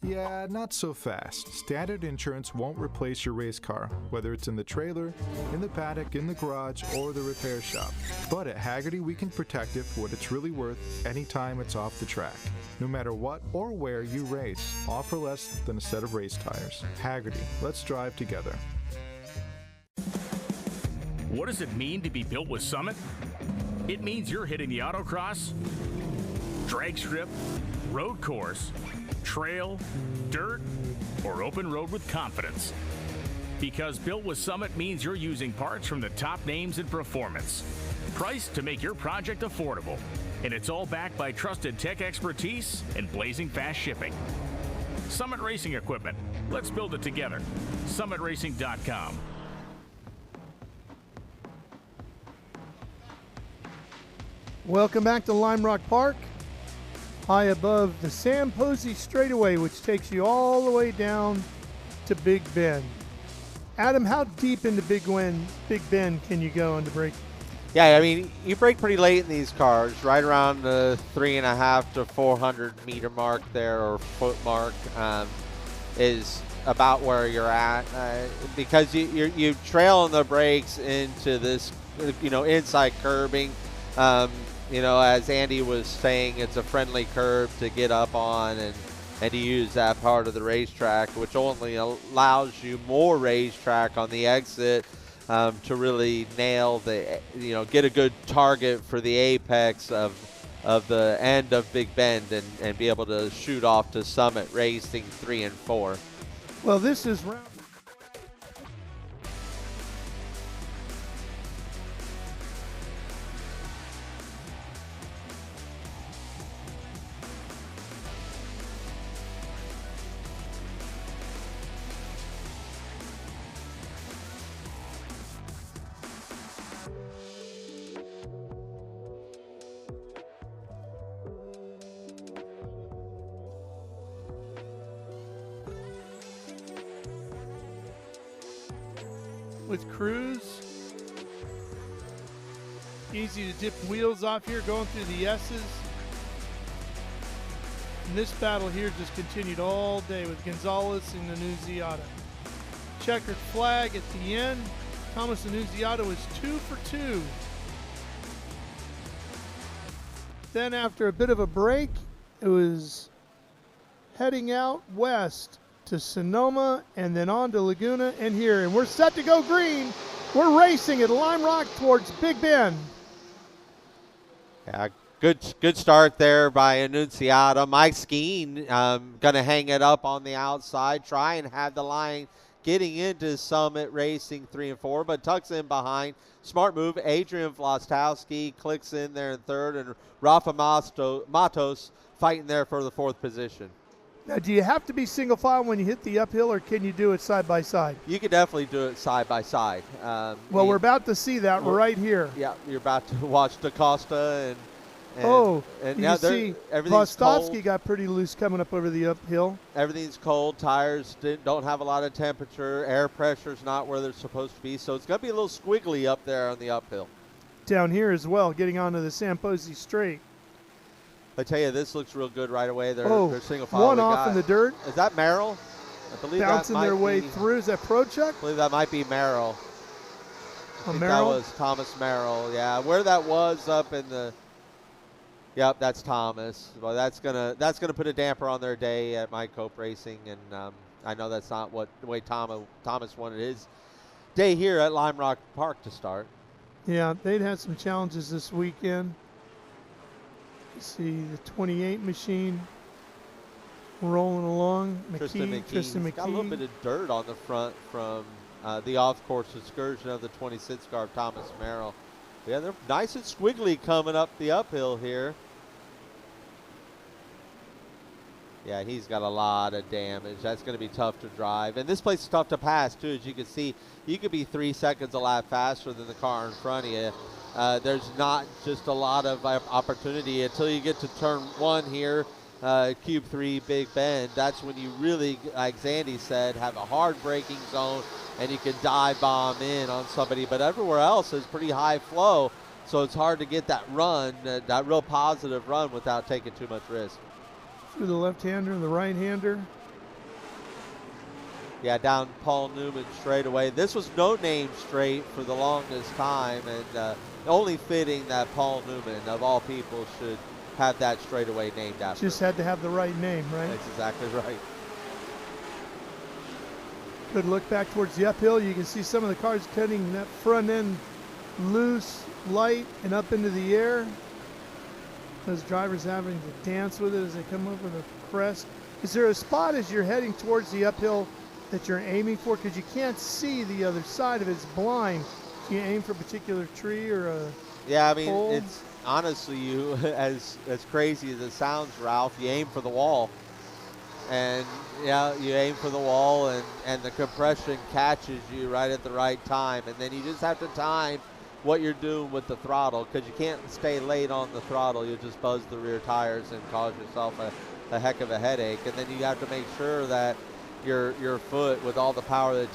Speaker 16: Yeah, not so fast. Standard insurance won't replace your race car, whether it's in the trailer, in the paddock, in the garage, or the repair shop. But at Hagerty, we can protect it for what it's really worth anytime it's off the track. No matter what or where you race, offer less than a set of race tires. Hagerty, let's drive together.
Speaker 17: What does it mean to be built with Summit? It means you're hitting the autocross, drag strip, road course, trail, dirt, or open road with confidence. Because built with Summit means you're using parts from the top names in performance. Priced to make your project affordable. And it's all backed by trusted tech expertise and blazing fast shipping. Summit Racing Equipment. Let's build it together. SummitRacing.com.
Speaker 3: Welcome back to Lime Rock Park, high above the Sam Posey Straightaway, which takes you all the way down to Big Bend. Adam, how deep into Big Bend can you go into brake?
Speaker 5: Yeah, I mean, you brake pretty late in these cars, right around the 3.5 to 400 meter mark there, or foot mark, is about where you're at, because you trail on the brakes into this, inside curbing. As Andy was saying, it's a friendly curve to get up on and to use that part of the racetrack, which only allows you more racetrack on the exit to really nail get a good target for the apex of the end of Big Bend and be able to shoot off to Summit Racing 3 and 4.
Speaker 3: Well, this is round. With Cruz. Easy to dip wheels off here, going through the S's. And this battle here just continued all day with Gonzalez and Annunziata. Checkered flag at the end. Thomas Annunziata was 2 for 2. Then after a bit of a break, it was heading out west to Sonoma, and then on to Laguna and here. And we're set to go green. We're racing at Lime Rock towards Big Bend.
Speaker 5: Yeah, good start there by Annunziata. Mike Skeen going to hang it up on the outside, try and have the line getting into Summit Racing 3 and 4, but tucks in behind. Smart move. Adrian Vlastowski clicks in there in third, and Rafa Matos fighting there for the fourth position.
Speaker 3: Now, do you have to be single file when you hit the uphill, or can you do it side by side?
Speaker 5: You could definitely do it side by side.
Speaker 3: Well, we're about to see that right here.
Speaker 5: Yeah, you're about to watch DaCosta and
Speaker 3: you
Speaker 5: now
Speaker 3: can see
Speaker 5: everything's
Speaker 3: Vostovsky
Speaker 5: cold.
Speaker 3: got pretty loose coming up over the uphill.
Speaker 5: Everything's cold. Tires don't have a lot of temperature. Air pressure's not where they're supposed to be. So it's going to be a little squiggly up there on the uphill.
Speaker 3: Down here as well, getting onto the Samposi straight.
Speaker 5: I tell you, this looks real good right away. They're single file.
Speaker 3: One off in the dirt.
Speaker 5: Is that Merrill? I believe
Speaker 3: bouncing
Speaker 5: that might
Speaker 3: their way
Speaker 5: be,
Speaker 3: through. Is that Prochuk?
Speaker 5: I believe that might be Merrill. I think
Speaker 3: Merrill?
Speaker 5: that was Thomas Merrill. Yeah, where that was up in the. Yep, that's Thomas. Well, that's gonna put a damper on their day at My Cope Racing, and I know that's not the way Thomas wanted his day here at Lime Rock Park to start.
Speaker 3: Yeah, they'd had some challenges this weekend. Let's see, the 28 machine rolling along.
Speaker 5: Tristan McKee. Got a little bit of dirt on the front from the off-course excursion of the 26 car of Thomas Merrill. Yeah, they're nice and squiggly coming up the uphill here. Yeah, he's got a lot of damage. That's going to be tough to drive. And this place is tough to pass, too. As you can see, you could be 3 seconds a lap faster than the car in front of you. There's not just a lot of opportunity until you get to turn 1 here, Cube 3, Big Bend. That's when you really, like Zandy said, have a hard braking zone and you can dive bomb in on somebody. But everywhere else is pretty high flow, so it's hard to get that run, that real positive run without taking too much risk.
Speaker 3: Through the left-hander and the right-hander.
Speaker 5: Yeah, down Paul Newman straight away. This was no name straight for the longest time, and only fitting that Paul Newman, of all people, should have that straightaway named after
Speaker 3: Just
Speaker 5: him.
Speaker 3: had to have the right name, right?
Speaker 5: That's exactly right.
Speaker 3: Good look back towards the uphill. You can see some of the cars cutting that front end loose, light, and up into the air. Those drivers having to dance with it as they come over the crest. Is there a spot as you're heading towards the uphill that you're aiming for? Because you can't see the other side of it. It's blind. Do you aim for a particular tree or a
Speaker 5: Yeah, I mean,
Speaker 3: pole?
Speaker 5: it's honestly, you as crazy as it sounds, Ralph, you aim for the wall. And, yeah, you aim for the wall, and the compression catches you right at the right time. And then you just have to time what you're doing with the throttle, because you can't stay late on the throttle. You'll just buzz the rear tires and cause yourself a heck of a headache. And then you have to make sure that your foot, with all the power that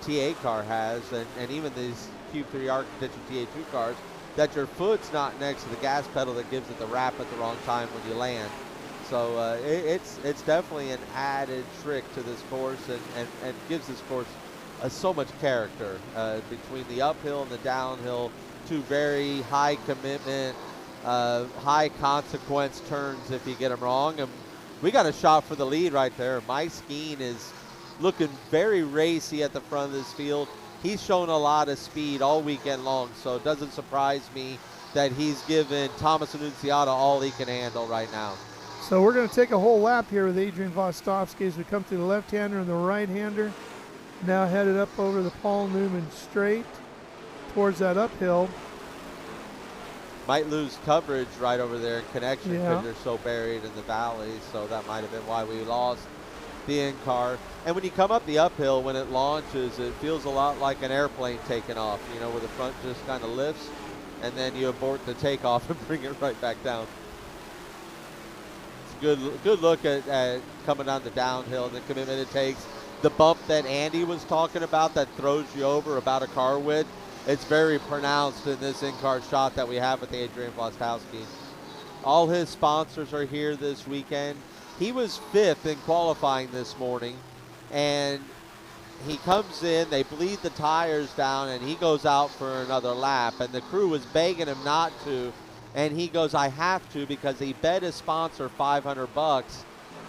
Speaker 5: TA car has, and even these Cube 3 architecture TA2 cars, that your foot's not next to the gas pedal that gives it the rap at the wrong time when you land. So it's definitely an added trick to this course, and gives this course so much character between the uphill and the downhill. Two very high commitment, high consequence turns if you get them wrong. And we got a shot for the lead right there. Mike Skeen is looking very racy at the front of this field. He's shown a lot of speed all weekend long, so it doesn't surprise me that he's given Thomas Annunziata all he can handle right now.
Speaker 3: So we're going to take a whole lap here with Adrian Vostovsky as we come through the left-hander and the right-hander. Now headed up over the Paul Newman straight towards that uphill.
Speaker 5: Might lose coverage right over there in connection because
Speaker 3: Yeah.
Speaker 5: they're so buried in the valley, so that might have been why we lost the in-car. And when you come up the uphill, when it launches, it feels a lot like an airplane taking off, you know, where the front just kind of lifts, and then you abort the takeoff and bring it right back down. It's a good look at coming down the downhill, the commitment it takes. The bump that Andy was talking about that throws you over about a car width, it's very pronounced in this in-car shot that we have with Adrian Vostowski. All his sponsors are here this weekend. He was 5th in qualifying this morning, and he comes in, they bleed the tires down, and he goes out for another lap, and the crew was begging him not to, and he goes, I have to, because he bet his sponsor $500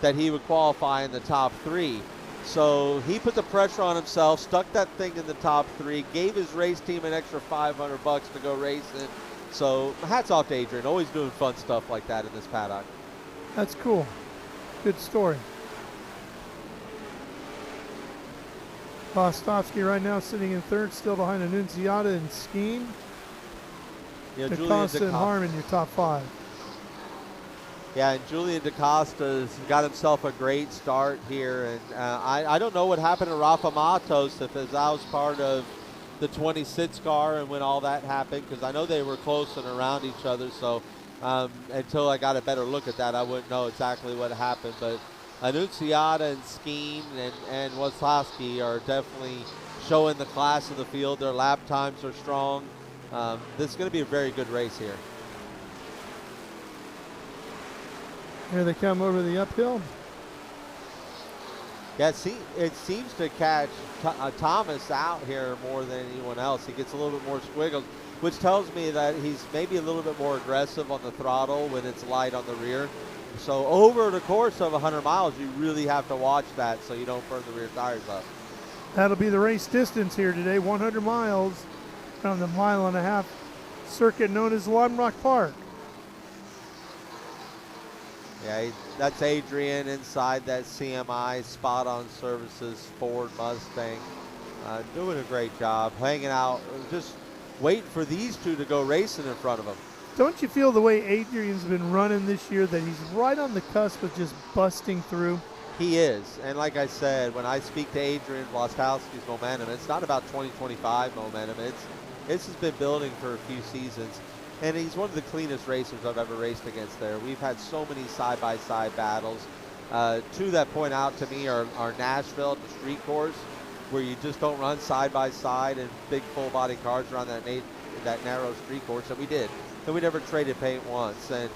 Speaker 5: that he would qualify in the top 3. So he put the pressure on himself, stuck that thing in the top 3, gave his race team an extra $500 to go racing. So hats off to Adrian, always doing fun stuff like that in this paddock.
Speaker 3: That's cool. Good story. Vostovsky right now sitting in 3rd, still behind Annunziata and Skeen.
Speaker 5: Yeah,
Speaker 3: DaCosta and Harmon, your top 5.
Speaker 5: Yeah, and Julian DaCosta's got himself a great start here. And I don't know what happened to Rafa Matos, if that was part of the 26 car and when all that happened, because I know they were close and around each other. So Until I got a better look at that, I wouldn't know exactly what happened. But Annunziata and Skeen and Wasowski are definitely showing the class of the field. Their lap times are strong. This is going to be a very good race here.
Speaker 3: Here they come over the uphill.
Speaker 5: Yeah, it seems to catch Thomas out here more than anyone else. He gets a little bit more squiggles, which tells me that he's maybe a little bit more aggressive on the throttle when it's light on the rear. So over the course of 100 miles, you really have to watch that so you don't burn the rear tires up.
Speaker 3: That'll be the race distance here today, 100 miles on the 1.5-mile circuit known as Lime Rock Park.
Speaker 5: Yeah, that's Adrian inside that CMI Spot On Services Ford Mustang. Doing a great job, hanging out, just waiting for these two to go racing in front of him.
Speaker 3: Don't you feel the way Adrian's been running this year that he's right on the cusp of just busting through?
Speaker 5: He is, and like I said, when I speak to Adrian Blastowski's momentum, it's not about 2025 momentum. This has been building for a few seasons. And he's one of the cleanest racers I've ever raced against there. We've had so many side-by-side battles. Two that point out to me are Nashville at the street course, where you just don't run side-by-side and big full-body cars around that narrow street course, and we did. And we never traded paint once. And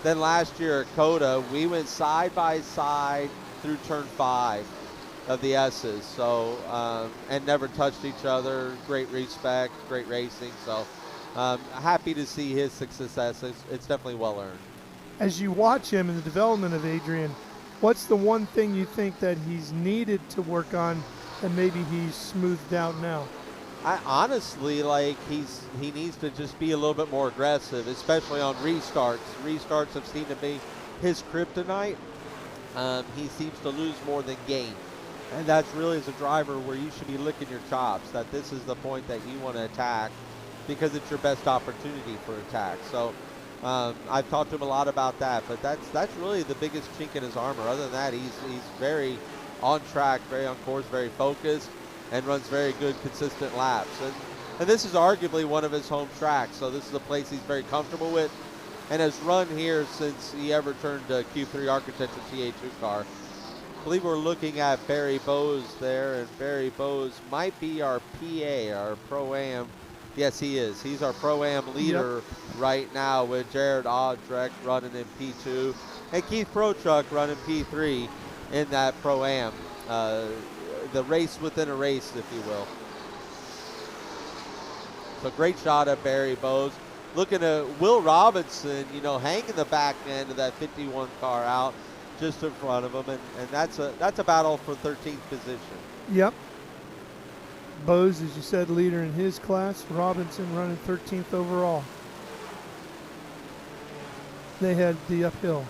Speaker 5: then last year at COTA, we went side-by-side through turn 5 of the S's, so, and never touched each other. Great respect, great racing, so. Happy to see his success. It's definitely well earned.
Speaker 3: As you watch him in the development of Adrian, what's the one thing you think that he's needed to work on and maybe he's smoothed out now?
Speaker 5: I honestly, he needs to just be a little bit more aggressive, especially on restarts. Restarts have seemed to be his kryptonite. He seems to lose more than gain. And that's really, as a driver, where you should be licking your chops, that this is the point that you want to attack, because it's your best opportunity for attack. So I've talked to him a lot about that, but that's really the biggest chink in his armor. Other than that, he's very on track, very on course, very focused, and runs very good, consistent laps. And this is arguably one of his home tracks, so this is a place he's very comfortable with, and has run here since he ever turned to Q3 Architecture TA2 car. I believe we're looking at Barry Bowes there, and Barry Bowes might be our PA, our Pro-Am. Yes, he is. He's our Pro-Am leader right now, with Jared Audrek running in P2 and Keith Protruck running P3 in that Pro-Am. The race within a race, if you will. So great shot at Barry Bowes. Looking at Will Robinson, hanging the back end of that 51 car out just in front of him, and that's a battle for 13th position.
Speaker 3: Yep. Bowes, as you said, leader in his class. Robinson running 13th overall. They had the uphill.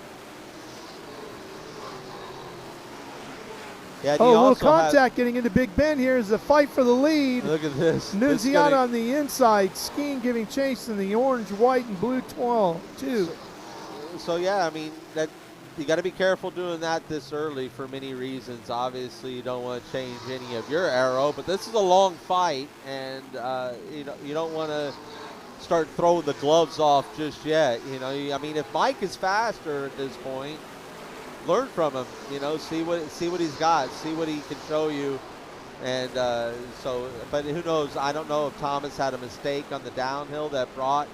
Speaker 5: Yeah,
Speaker 3: a little contact getting into Big Ben here is a fight for the lead.
Speaker 5: Look at this.
Speaker 3: Nunziata on the inside. Skeen giving chase in the orange, white, and blue 2.
Speaker 5: So yeah, I mean, you got to be careful doing that this early for many reasons. Obviously, you don't want to change any of your aero, but this is a long fight, and you don't want to start throwing the gloves off just yet. I mean, if Mike is faster at this point, learn from him. See what he's got, see what he can show you, and but who knows? I don't know if Thomas had a mistake on the downhill that brought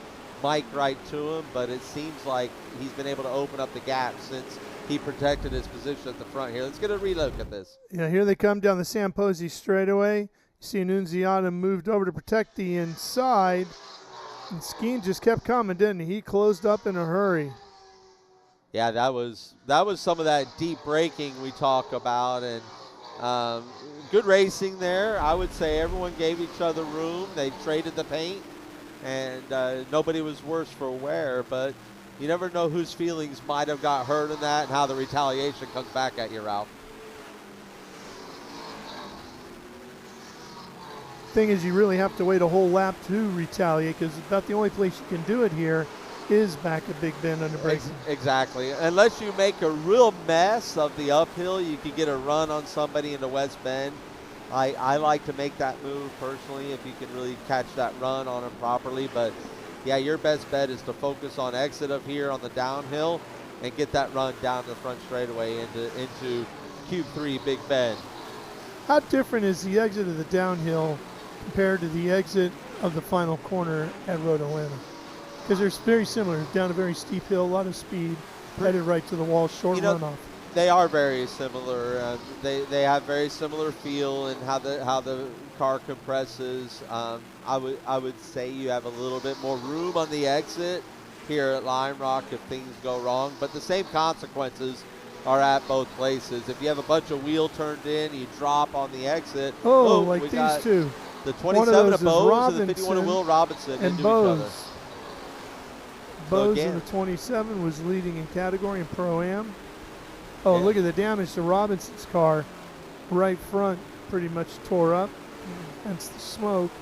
Speaker 5: Mike right to him, but it seems like he's been able to open up the gap since he protected his position at the front here. Let's get a relook at this.
Speaker 3: Yeah, here they come down the San Posi straightaway. You see Nunziata moved over to protect the inside, and Skeen just kept coming, didn't he? He closed up in a hurry.
Speaker 5: Yeah, that was some of that deep braking we talk about, and good racing there. I would say everyone gave each other room. They traded the paint, and nobody was worse for wear, but you never know whose feelings might have got hurt in that and how the retaliation comes back at you, Ralph.
Speaker 3: Thing is, you really have to wait a whole lap to retaliate, because about the only place you can do it here is back at Big Ben under braking.
Speaker 5: Exactly. Unless you make a real mess of the uphill, you can get a run on somebody into West Bend. I like to make that move personally if you can really catch that run on him properly, but yeah, your best bet is to focus on exit of here on the downhill and get that run down the front straightaway into Cube 3 Big Bend.
Speaker 3: How different is the exit of the downhill compared to the exit of the final corner at Road Atlanta? Because they're very similar, down a very steep hill, a lot of speed, headed right to the wall, short runoff.
Speaker 5: They are very similar. They have very similar feel and how the car compresses. I would say you have a little bit more room on the exit here at Lime Rock if things go wrong, but the same consequences are at both places. If you have a bunch of wheel turned in, you drop on the exit.
Speaker 3: Like
Speaker 5: we
Speaker 3: these
Speaker 5: got
Speaker 3: two.
Speaker 5: The 27 of Bose
Speaker 3: Robinson
Speaker 5: and the 51 of Will Robinson
Speaker 3: and
Speaker 5: into
Speaker 3: Bose.
Speaker 5: each other.
Speaker 3: Bose
Speaker 5: again,
Speaker 3: in the 27 was leading in category in Pro-Am. Oh, look at the damage to Robinson's car. Right front pretty much tore up. Hence the smoke.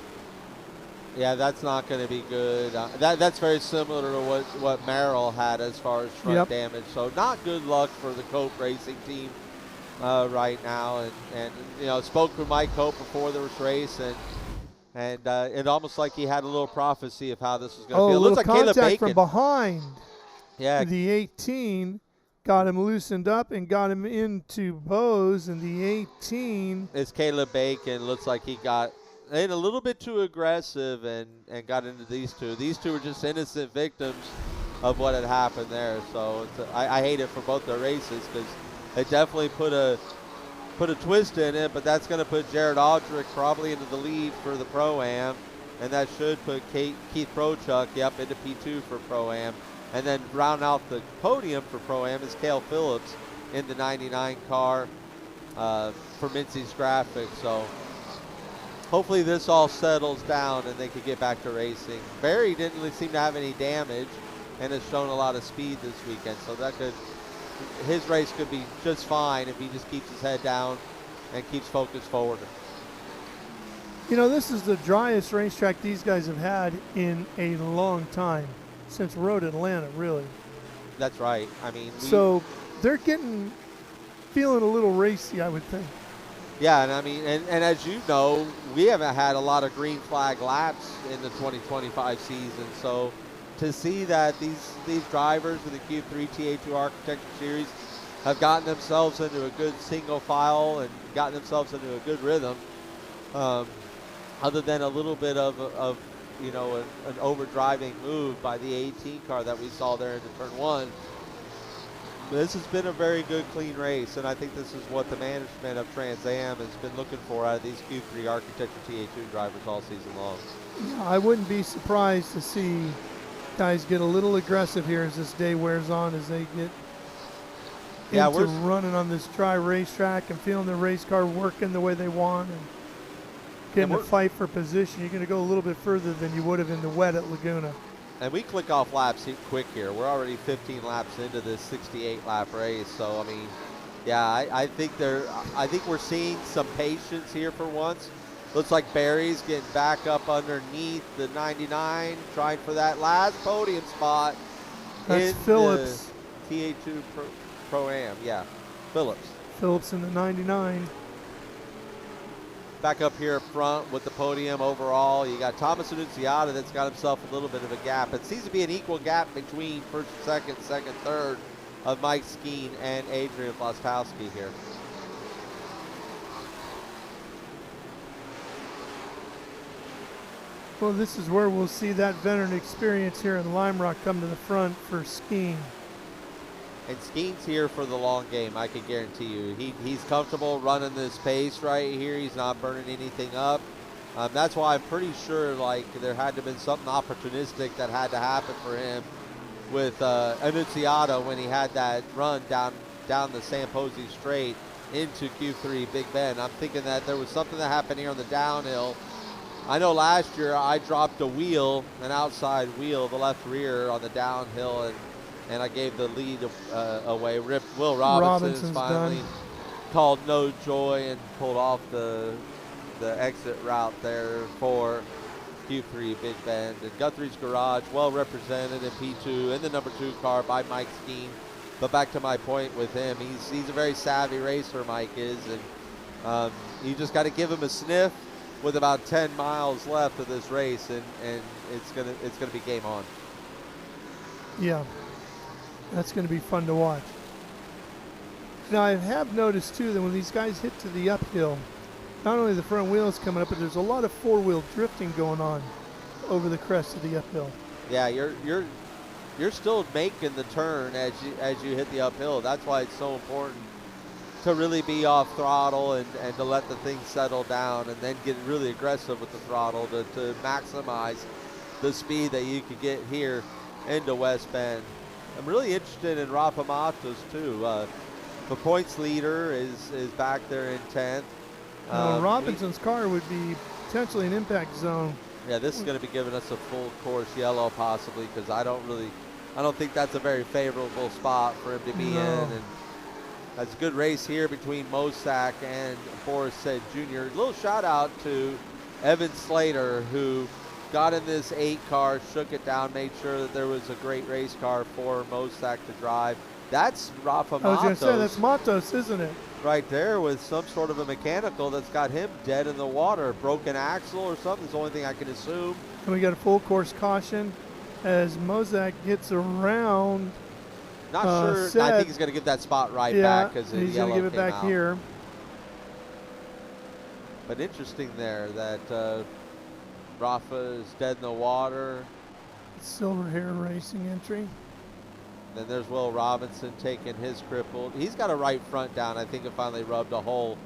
Speaker 5: Yeah, that's not going to be good. That's very similar to what Merrill had as far as front damage. So not good luck for the Cope Racing team right now. And you know, spoke with Mike Cope before this race, and it almost like he had a little prophecy of how this was going to feel. It looks like Caleb
Speaker 3: contact
Speaker 5: Bacon
Speaker 3: from behind.
Speaker 5: Yeah,
Speaker 3: the 18 got him loosened up and got him into Bose, and the 18.
Speaker 5: It's Caleb Bacon. Looks like he got a little bit too aggressive and got into these two. These two were just innocent victims of what had happened there. So I hate it for both their races because it definitely put a twist in it, but that's going to put Jared Aldrich probably into the lead for the Pro-Am, and that should put Keith Prochuk, into P2 for Pro-Am. And then round out the podium for Pro-Am is Cale Phillips in the 99 car for Mincy's Graphics. So hopefully this all settles down and they could get back to racing. Barry didn't really seem to have any damage and has shown a lot of speed this weekend, so his race could be just fine if he just keeps his head down and keeps focused forward.
Speaker 3: You know, this is the driest racetrack these guys have had in a long time, since Road Atlanta, really.
Speaker 5: That's right. I mean,
Speaker 3: so they're feeling a little racy, I would think.
Speaker 5: Yeah, and I mean, and as you know, we haven't had a lot of green flag laps in the 2025 season. So to see that these drivers in the Q3 TA2 Architecture Series have gotten themselves into a good single file and gotten themselves into a good rhythm, other than a little bit of you know, an overdriving move by the 18 car that we saw there into turn one. This has been a very good, clean race, and I think this is what the management of Trans Am has been looking for out of these Q3 Architecture TA2 drivers all season long.
Speaker 3: Yeah, I wouldn't be surprised to see guys get a little aggressive here as this day wears on, as they get into running on this dry racetrack and feeling the race car working the way they want and getting to fight for position. You're going to go a little bit further than you would have in the wet at Laguna.
Speaker 5: And we click off laps quick here. We're already 15 laps into this 68-lap race. So I mean, yeah, I think we're seeing some patience here for once. Looks like Barry's getting back up underneath the 99, trying for that last podium spot.
Speaker 3: That's Phillips.
Speaker 5: TA2 Pro-Am, yeah, Phillips.
Speaker 3: Phillips in the 99.
Speaker 5: Back up here front with the podium overall, you got Thomas Annunziata that's got himself a little bit of a gap. It seems to be an equal gap between first, second, third of Mike Skeen and Adrian Flostowski here.
Speaker 3: Well, this is where we'll see that veteran experience here in Lime Rock come to the front for Skeen.
Speaker 5: And Skeen's here for the long game, I can guarantee you. He's comfortable running this pace right here. He's not burning anything up. That's why I'm pretty sure there had to have been something opportunistic that had to happen for him with Annunziata when he had that run down the San Posey straight into Q3 Big Bend. I'm thinking that there was something that happened here on the downhill. I know last year I dropped an outside wheel, the left rear on the downhill, and I gave the lead away. Will Robinson's finally called no joy and pulled off the exit route there for Q3 Big Bend. And Guthrie's Garage, well represented in P2 in the number 2 car by Mike Skeen. But back to my point with him, he's a very savvy racer, Mike is, and you just got to give him a sniff with about 10 miles left of this race, and it's gonna be game on.
Speaker 3: Yeah, that's going to be fun to watch. Now, I have noticed, too, that when these guys hit to the uphill, not only the front wheels coming up, but there's a lot of four-wheel drifting going on over the crest of the uphill.
Speaker 5: Yeah, you're still making the turn as you hit the uphill. That's why it's so important to really be off throttle and to let the thing settle down, and then get really aggressive with the throttle to maximize the speed that you could get here into West Bend. I'm really interested in Rafa Matos too. The points leader is back there in 10th.
Speaker 3: Robinson's car would be potentially an impact zone.
Speaker 5: Yeah, this is going to be giving us a full course yellow possibly, because I don't think that's a very favorable spot for him to be in. And that's a good race here between Mosak and Forrest Said Jr. A little shout out to Evan Slater, who got in this 8 car, shook it down, made sure that there was a great race car for Mosak to drive. That's Rafa Matos.
Speaker 3: I was going to say, that's Matos, isn't it?
Speaker 5: Right there with some sort of a mechanical that's got him dead in the water. Broken axle or something is the only thing I can assume.
Speaker 3: And we got a full course caution as Mosak gets around.
Speaker 5: Not sure. I think he's going to give that spot right back because
Speaker 3: he's going to give it back
Speaker 5: out
Speaker 3: here.
Speaker 5: But interesting there that Rafa is dead in the water.
Speaker 3: Silver Hair Racing entry.
Speaker 5: Then there's Will Robinson taking his crippled. He's got a right front down. I think it finally rubbed a hole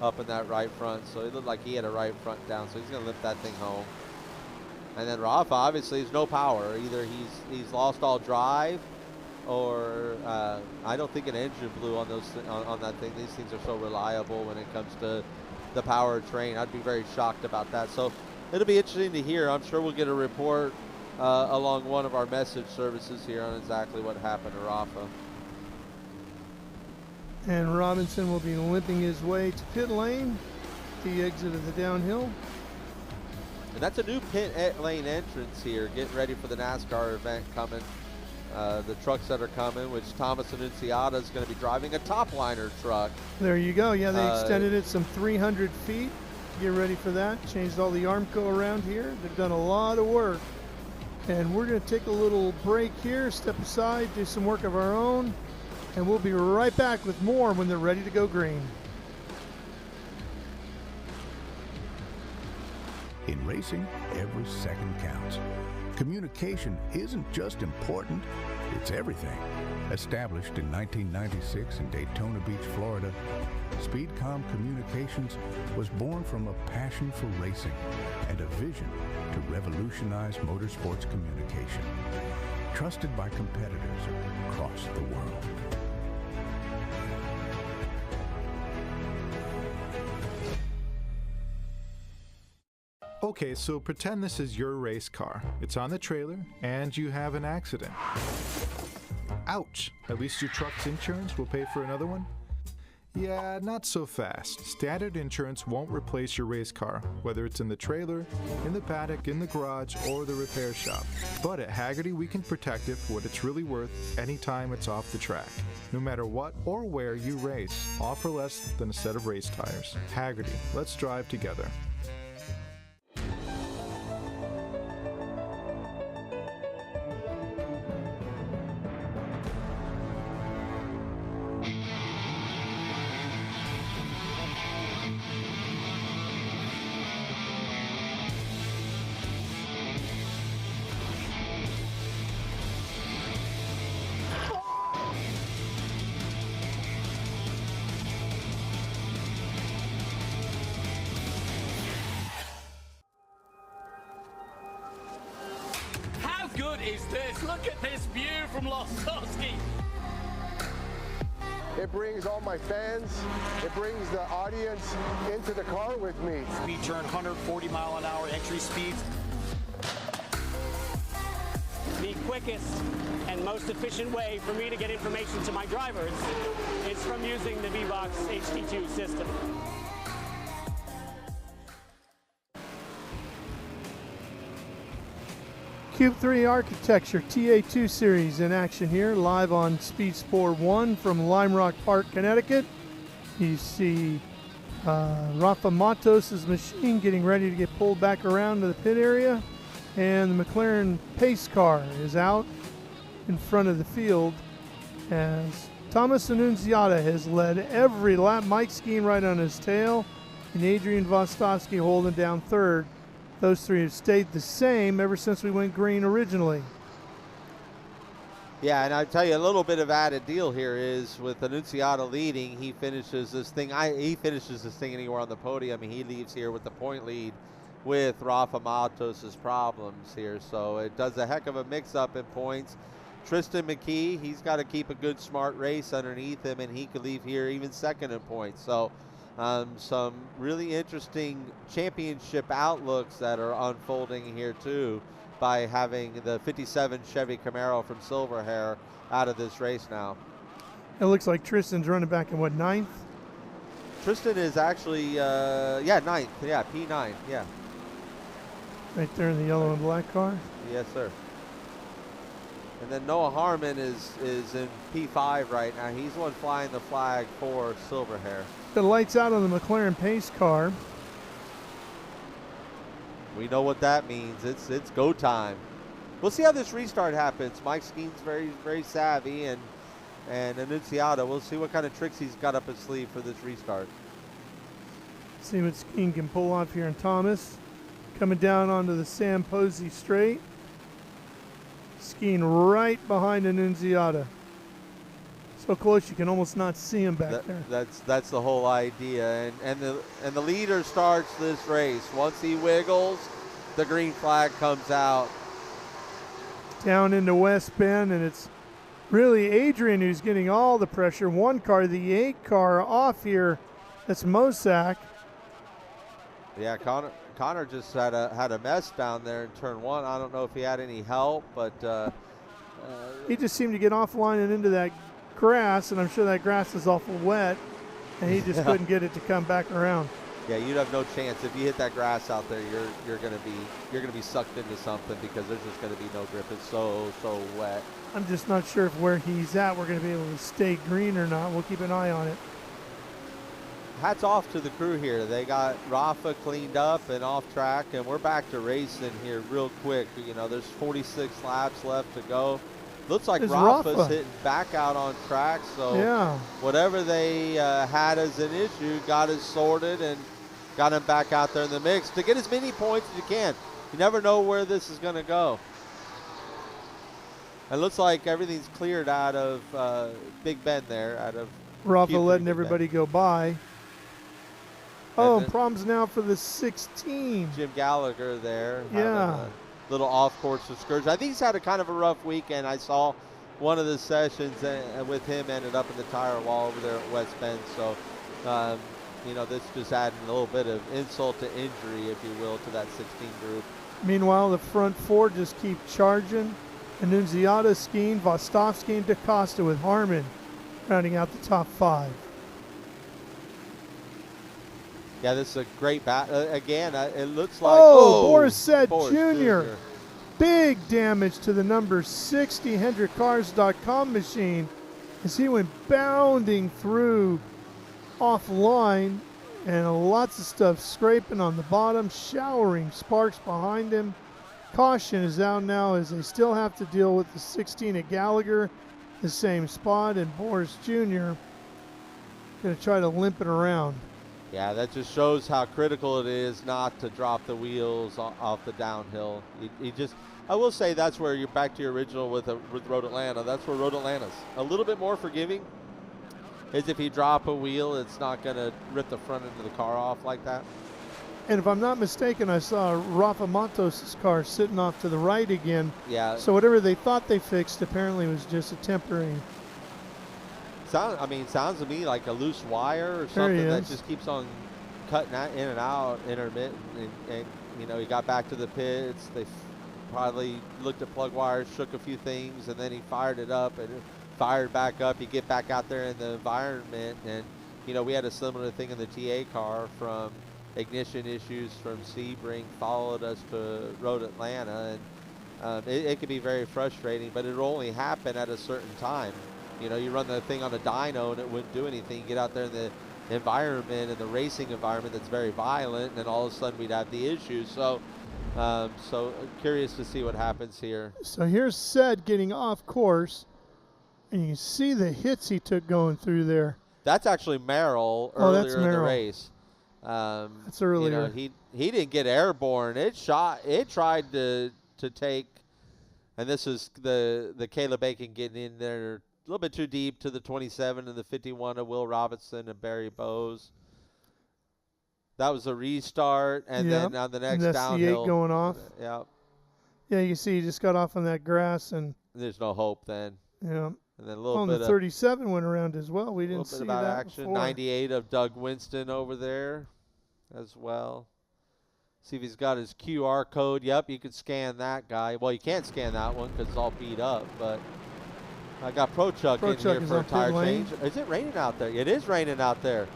Speaker 5: up in that right front. So it looked like he had a right front down. So he's going to lift that thing home. And then Rafa, obviously, has no power. Either he's lost all drive, or I don't think an engine blew on on that thing. These things are so reliable when it comes to the powertrain. I'd be very shocked about that. So it'll be interesting to hear. I'm sure we'll get a report along one of our message services here on exactly what happened to Rafa.
Speaker 3: And Robinson will be limping his way to pit lane, the exit of the downhill.
Speaker 5: And that's a new pit lane entrance here, getting ready for the NASCAR event coming. The trucks that are coming, which Thomas Annunziata is going to be driving a top liner truck.
Speaker 3: There you go. Yeah, they extended it some 300 feet. Get ready for that. Changed all the Armco around here. They've done a lot of work. And we're going to take a little break here, step aside, do some work of our own, and we'll be right back with more when they're ready to go green.
Speaker 16: In racing, every second counts. Communication isn't just important, it's everything. Established in 1996 in Daytona Beach, Florida, SpeedCom Communications was born from a passion for racing and a vision to revolutionize motorsports communication. Trusted by competitors across the world. Okay, so pretend this is your race car. It's on the trailer, and you have an accident. Ouch! At least your truck's insurance will pay for another one? Yeah, not so fast. Standard insurance won't replace your race car, whether it's in the trailer, in the paddock, in the garage, or the repair shop. But at Hagerty, we can protect it for what it's really worth anytime it's off the track. No matter what or where you race, all for less than a set of race tires. Hagerty, let's drive together.
Speaker 6: is this? Look at this view from Lostowski.
Speaker 7: It brings all my fans, it brings the audience into the car with me.
Speaker 8: Speed turn 140-mile-an-hour entry speeds.
Speaker 9: The quickest and most efficient way for me to get information to my drivers is from using the V-Box HT2 system.
Speaker 3: Cube 3 Architecture TA2 series in action here, live on SpeedTour 1 from Lime Rock Park, Connecticut. You see Rafa Matos' machine getting ready to get pulled back around to the pit area. And the McLaren pace car is out in front of the field as Thomas Annunziata has led every lap. Mike Skeen right on his tail, and Adrian Vostovsky holding down third. Those three have stayed the same ever since we went green originally.
Speaker 5: Yeah, and I tell you, a little bit of added deal here is with Annunziata leading, he finishes this thing. He finishes this thing anywhere on the podium. I mean, he leaves here with the point lead with Rafa Matos' problems here. So it does a heck of a mix-up in points. Tristan McKee, he's got to keep a good, smart race underneath him, and he could leave here even second in points. So some really interesting championship outlooks that are unfolding here, too, by having the 57 Chevy Camaro from Silverhair out of this race now.
Speaker 3: It looks like Tristan's running back in, what, 9th?
Speaker 5: Tristan is actually, 9th. Yeah, P9, yeah.
Speaker 3: Right there in the yellow and black car?
Speaker 5: Yes, sir. And then Noah Harmon is in P5 right now. He's the one flying the flag for Silverhair.
Speaker 3: The lights out on the McLaren pace car.
Speaker 5: We know what that means. It's go time. We'll see how this restart happens. Mike Skeen's very savvy, and Annunziata. We'll see what kind of tricks he's got up his sleeve for this restart.
Speaker 3: See what Skeen can pull off here in Thomas. Coming down onto the Sam Posey straight. Skeen right behind Annunziata. So close you can almost not see him back there.
Speaker 5: That's the whole idea. And the leader starts this race. Once he wiggles, the green flag comes out.
Speaker 3: Down into West Bend, and it's really Adrian who's getting all the pressure. One car, the 8 car off here. That's Mosak.
Speaker 5: Yeah, Connor just had a mess down there in turn 1. I don't know if he had any help, but
Speaker 3: he just seemed to get offline and into that grass, and I'm sure that grass is awful wet, and he just couldn't get it to come back around.
Speaker 5: Yeah, you'd have no chance if you hit that grass out there. You're gonna be sucked into something because there's just gonna be no grip. It's so wet.
Speaker 3: I'm just not sure if where he's at we're gonna be able to stay green or not. We'll keep an eye on it.
Speaker 5: Hats off to the crew here. They got Rafa cleaned up and off track, and we're back to racing here real quick. You know, there's 46 laps left to go. Looks like Rafa's hitting back out on track, so
Speaker 3: yeah,
Speaker 5: whatever they had as an issue got it sorted and got him back out there in the mix to get as many points as you can. You never know where this is going to go. It looks like everything's cleared out of Big Bend there, out of
Speaker 3: Rafa letting everybody go by. Oh, problems now for the 16.
Speaker 5: Jim Gallagher there.
Speaker 3: Yeah.
Speaker 5: Little off-course excursion. I think he's had a kind of a rough weekend. I saw one of the sessions with him ended up in the tire wall over there at West Bend. So, you know, this just adding a little bit of insult to injury, if you will, to that 16 group.
Speaker 3: Meanwhile, the front 4 just keep charging. Annunziata, Skeen, Vostovsky, and DaCosta with Harmon rounding out the top 5.
Speaker 5: Yeah, this is a great battle. Again, it looks like...
Speaker 3: Borisset Jr. Big damage to the number 60 HendrickCars.com machine as he went bounding through offline, and lots of stuff scraping on the bottom, showering sparks behind him. Caution is out now as they still have to deal with the 16 at Gallagher, the same spot, and Boris Jr. going to try to limp it around.
Speaker 5: Yeah, that just shows how critical it is not to drop the wheels off the downhill. You just, I will say that's where you're back to your original with Road Atlanta. That's where Road Atlanta's a little bit more forgiving. Is if you drop a wheel, it's not going to rip the front end of the car off like that.
Speaker 3: And if I'm not mistaken, I saw Rafa Matos' car sitting off to the right again.
Speaker 5: Yeah.
Speaker 3: So whatever they thought they fixed apparently was just a temporary.
Speaker 5: Sounds to me like a loose wire or something that just keeps on cutting that in and out intermittent. And you know, he got back to the pits. They probably looked at plug wires, shook a few things, and then he fired it up and it fired back up. You get back out there in the environment, and you know, we had a similar thing in the TA car from ignition issues from Sebring, followed us to Road Atlanta, and it can be very frustrating, but it'll only happen at a certain time. You know, you run the thing on a dyno and it wouldn't do anything. You get out there in the environment and the racing environment that's very violent, and then all of a sudden we'd have the issue. So, so curious to see what happens here.
Speaker 3: So here's Sed getting off course, and you can see the hits he took going through there.
Speaker 5: That's actually Merrill
Speaker 3: that's
Speaker 5: earlier in the
Speaker 3: Merrill.
Speaker 5: race.
Speaker 3: That's earlier.
Speaker 5: You know, he didn't get airborne. It tried to take, and this is the Caleb Bacon getting in there a little bit too deep to the 27 and the 51 of Will Robinson and Barry Bowes. That was a restart, and then on the next
Speaker 3: that's
Speaker 5: downhill.
Speaker 3: C8 going off.
Speaker 5: Yeah.
Speaker 3: Yeah, you can see he just got off on that grass, and
Speaker 5: there's no hope then.
Speaker 3: Yeah.
Speaker 5: And then a little bit
Speaker 3: the 37 went around as well. We didn't see
Speaker 5: about
Speaker 3: that
Speaker 5: action.
Speaker 3: before.
Speaker 5: 98 of Doug Winston over there as well. See if he's got his QR code. Yep, you can scan that guy. Well, you can't scan that one because it's all beat up, but I got Pro Chuck in here for a tire change. Is it raining out there? It is raining out there.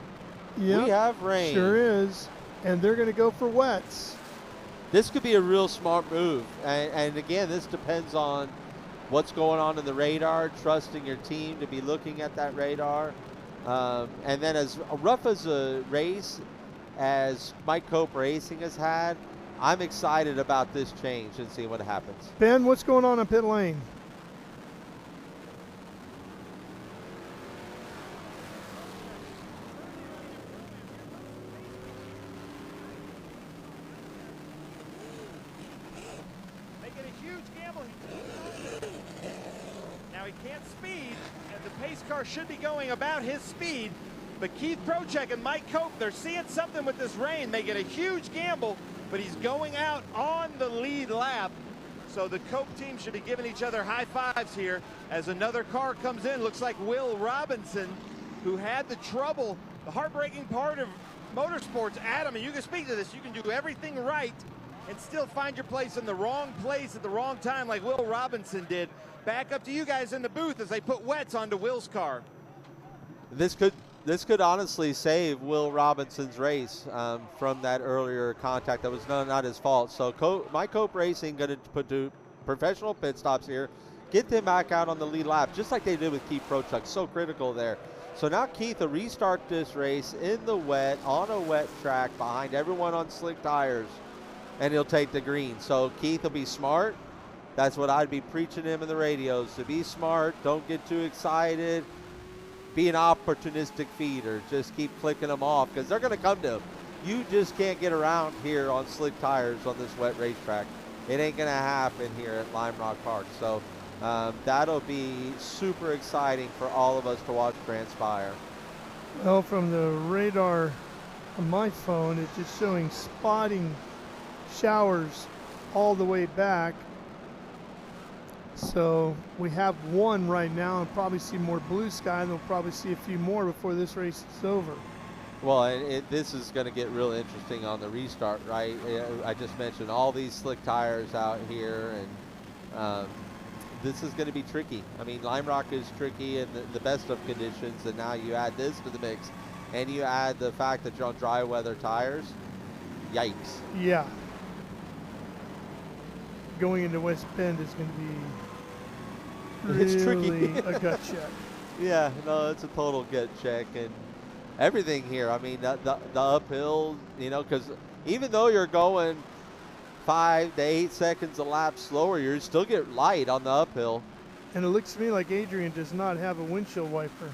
Speaker 3: Yep,
Speaker 5: we have rain.
Speaker 3: Sure is. And they're going to go for wets.
Speaker 5: This could be a real smart move. And again, this depends on what's going on in the radar, trusting your team to be looking at that radar. And then as rough as a race as Mike Cope Racing has had, I'm excited about this change and see what happens.
Speaker 3: Ben, what's going on in pit lane?
Speaker 10: Now he can't speed, and the pace car should be going about his speed. But Keith Prochek and Mike Cope, they're seeing something with this rain. They get a huge gamble, but he's going out on the lead lap. So the Cope team should be giving each other high fives here as another car comes in. Looks like Will Robinson, who had the trouble, the heartbreaking part of motorsports. Adam, and you can speak to this, you can do everything right and still find your place in the wrong place at the wrong time like Will Robinson did. Back up to you guys in the booth as they put wets onto Will's car.
Speaker 5: This could honestly save Will Robinson's race from that earlier contact that was not his fault. So Mike Cope Racing going to do professional pit stops here, get them back out on the lead lap, just like they did with Keith Prochuk. So critical there. So now Keith will restart this race in the wet, on a wet track, behind everyone on slick tires, and he'll take the green. So Keith will be smart. That's what I'd be preaching him in the radios, to be smart, don't get too excited, be an opportunistic feeder, just keep clicking them off because they're going to come to him. You just can't get around here on slick tires on this wet racetrack. It ain't going to happen here at Lime Rock Park. So that'll be super exciting for all of us to watch transpire.
Speaker 3: Well, from the radar on my phone, it's just showing spotting showers all the way back. So we have one right now and probably see more blue sky, and we'll probably see a few more before this race is over.
Speaker 5: Well, this is going to get real interesting on the restart, right? I just mentioned all these slick tires out here, and this is going to be tricky. I mean, Lime Rock is tricky in the best of conditions, and now you add this to the mix, and you add the fact that you're on dry weather tires. Yikes.
Speaker 3: Yeah. Going into West Bend is going to be
Speaker 5: it's
Speaker 3: really
Speaker 5: tricky.
Speaker 3: a gut check.
Speaker 5: Yeah, no, it's a total gut check, and everything here. I mean, the uphill, you know, because even though you're going 5 to 8 seconds a lap slower, you still get light on the uphill.
Speaker 3: And it looks to me like Adrian does not have a windshield wiper.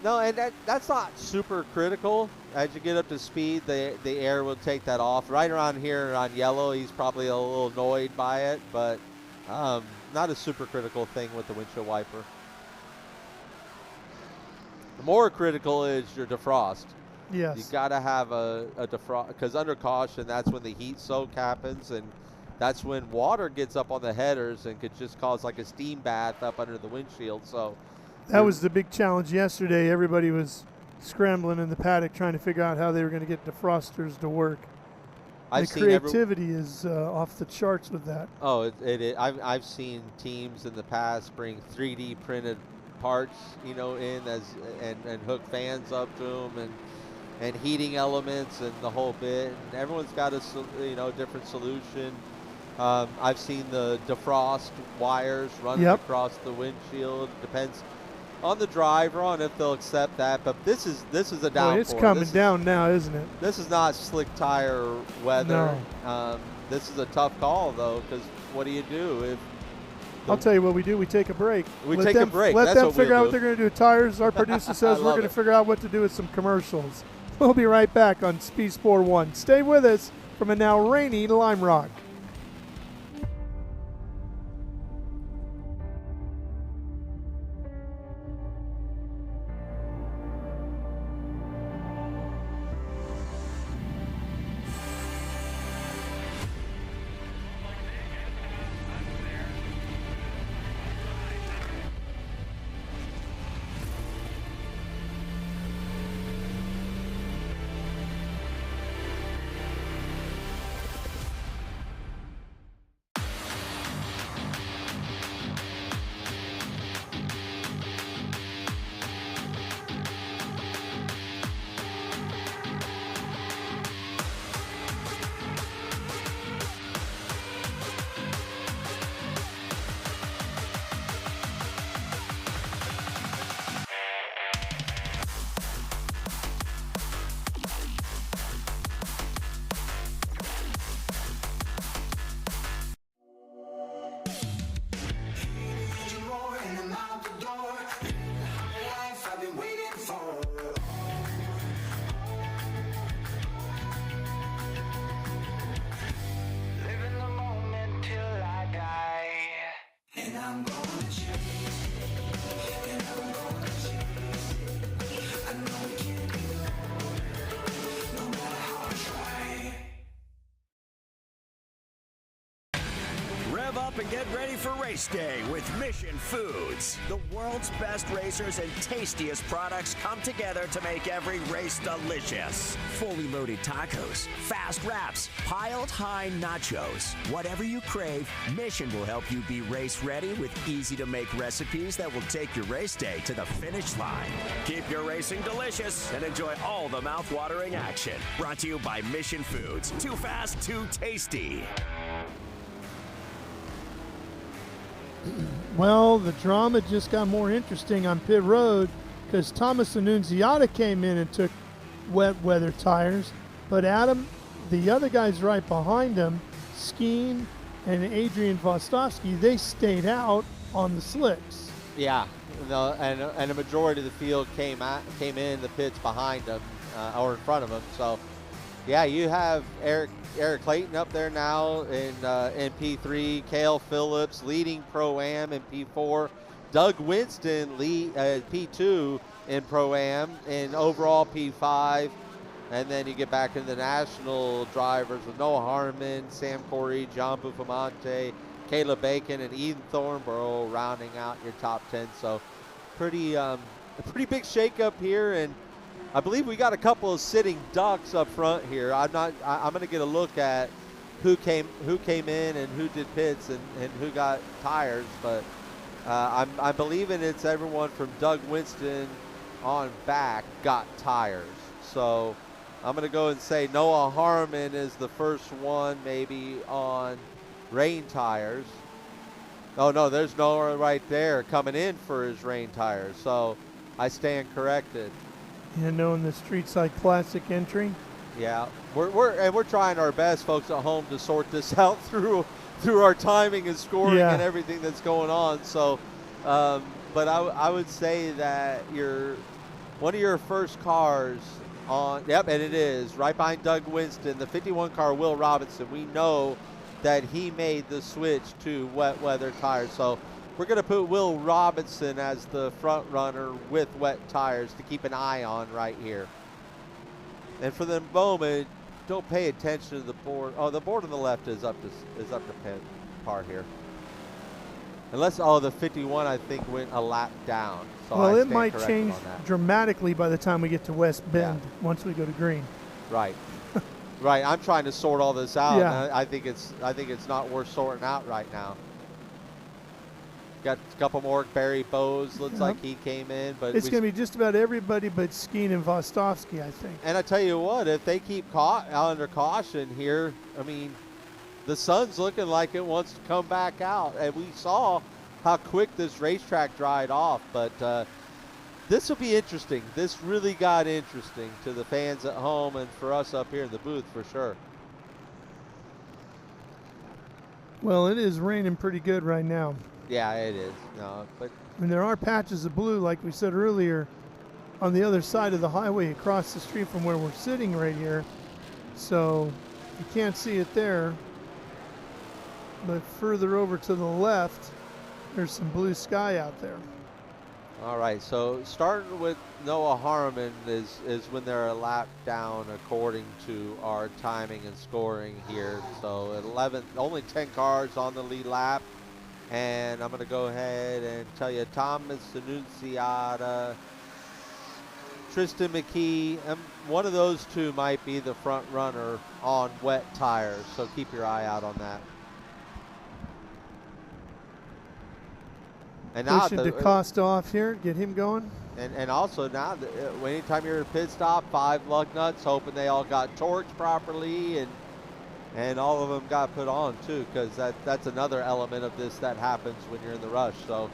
Speaker 5: No, and that's not super critical. As you get up to speed, the air will take that off. Right around here on yellow, he's probably a little annoyed by it, but not a super critical thing with the windshield wiper. The more critical is your defrost.
Speaker 3: Yes.
Speaker 5: You got to have a defrost, because under caution, that's when the heat soak happens, and that's when water gets up on the headers and could just cause like a steam bath up under the windshield. So
Speaker 3: that was the big challenge yesterday. Everybody was scrambling in the paddock trying to figure out how they were going to get defrosters to work. The creativity is off the charts with that.
Speaker 5: Oh, it is. I've seen teams in the past bring 3D printed parts, you know, in and hook fans up to them and heating elements and the whole bit. And everyone's got a different solution. I've seen the defrost wires running across the windshield. Depends. on the driver on if they'll accept that. But this is a downpour.
Speaker 3: It's coming down now, isn't it?
Speaker 5: This is not slick tire weather.
Speaker 3: No.
Speaker 5: This is a tough call though, because what do you do if?
Speaker 3: I'll tell you what we do. We take a break.
Speaker 5: We take a break.
Speaker 3: Let
Speaker 5: That's
Speaker 3: them
Speaker 5: what
Speaker 3: figure
Speaker 5: we'll
Speaker 3: out
Speaker 5: do.
Speaker 3: what they're going to do with tires. Our producer says we're
Speaker 5: love
Speaker 3: going to
Speaker 5: it.
Speaker 3: figure out what to do with some commercials. We'll be right back on Speed Sport 1. Stay with us from a now rainy Lime Rock.
Speaker 15: Rev up and get ready for race day with Mission Foods. The world's best racers and tastiest products come together to make every race delicious. Fully loaded tacos, fast wraps, piled high nachos. Whatever you crave, Mission will help you be race ready with easy to make recipes that will take your race day to the finish line. Keep your racing delicious and enjoy all the mouth-watering action. Brought to you by Mission Foods. Too fast, too tasty.
Speaker 3: Well, the drama just got more interesting on pit road because Thomas Annunziata came in and took wet weather tires. But Adam, the other guys right behind him, Skeen and Adrian Vostovsky, they stayed out on the slicks.
Speaker 5: Yeah, and a majority of the field came in the pits behind him or in front of him. So, yeah, you have Eric Clayton up there now in P3, Cale Phillips leading Pro-Am in P4, Doug Winston lead P2 in Pro-Am, in overall P5, and then you get back into the national drivers with Noah Harmon, Sam Corey, John Buffamante, Caleb Bacon, and Ethan Thornborough rounding out your top 10. So pretty big shakeup here, and I believe we got a couple of sitting ducks up front here. I'm going to get a look at who came in and who did pits and who got tires, but I'm believing it's everyone from Doug Winston on back got tires. So I'm going to go and say Noah Harmon is the first one maybe on rain tires. Oh no, there's Noah right there coming in for his rain tires. So I stand corrected.
Speaker 3: You know, in the Street Side Classic entry.
Speaker 5: Yeah, we're trying our best, folks at home, to sort this out through our timing and scoring and everything that's going on. So, but I would say that one of your first cars on, yep, and it is right behind Doug Winston, the 51 car, Will Robinson. We know that he made the switch to wet weather tires. So we're going to put Will Robinson as the front runner with wet tires to keep an eye on right here. And for the moment, don't pay attention to the board. Oh, the board on the left is up to par here. Unless, the 51 I think went a lap down. So
Speaker 3: well, it might change dramatically by the time we get to West Bend once we go to green.
Speaker 5: Right. Right. I'm trying to sort all this out.
Speaker 3: Yeah.
Speaker 5: And I think it's not worth sorting out right now. Got a couple more. Barry Bowes looks like he came in, but
Speaker 3: it's going to be just about everybody but Skeen and Vostovsky, I think.
Speaker 5: And I tell you what, if they keep under caution here, I mean, the sun's looking like it wants to come back out, and we saw how quick this racetrack dried off. But this will be interesting. This really got interesting to the fans at home and for us up here in the booth for sure.
Speaker 3: Well, it is raining pretty good right now.
Speaker 5: Yeah, it is. No, but
Speaker 3: I mean, there are patches of blue, like we said earlier, on the other side of the highway across the street from where we're sitting right here. So you can't see it there. But further over to the left, there's some blue sky out there.
Speaker 5: all right, so starting with Noah Harmon is when they're a lap down according to our timing and scoring here. So at 11, only 10 cars on the lead lap. And I'm going to go ahead and tell you Thomas Annunziata, Tristan McKee, one of those two might be the front runner on wet tires. So keep your eye out on that. And now
Speaker 3: Pushing DeCosta off here, get him going.
Speaker 5: And also now, anytime you're at a pit stop, 5 lug nuts, hoping they all got torqued properly and all of them got put on too, because that's another element of this that happens when you're in the rush. So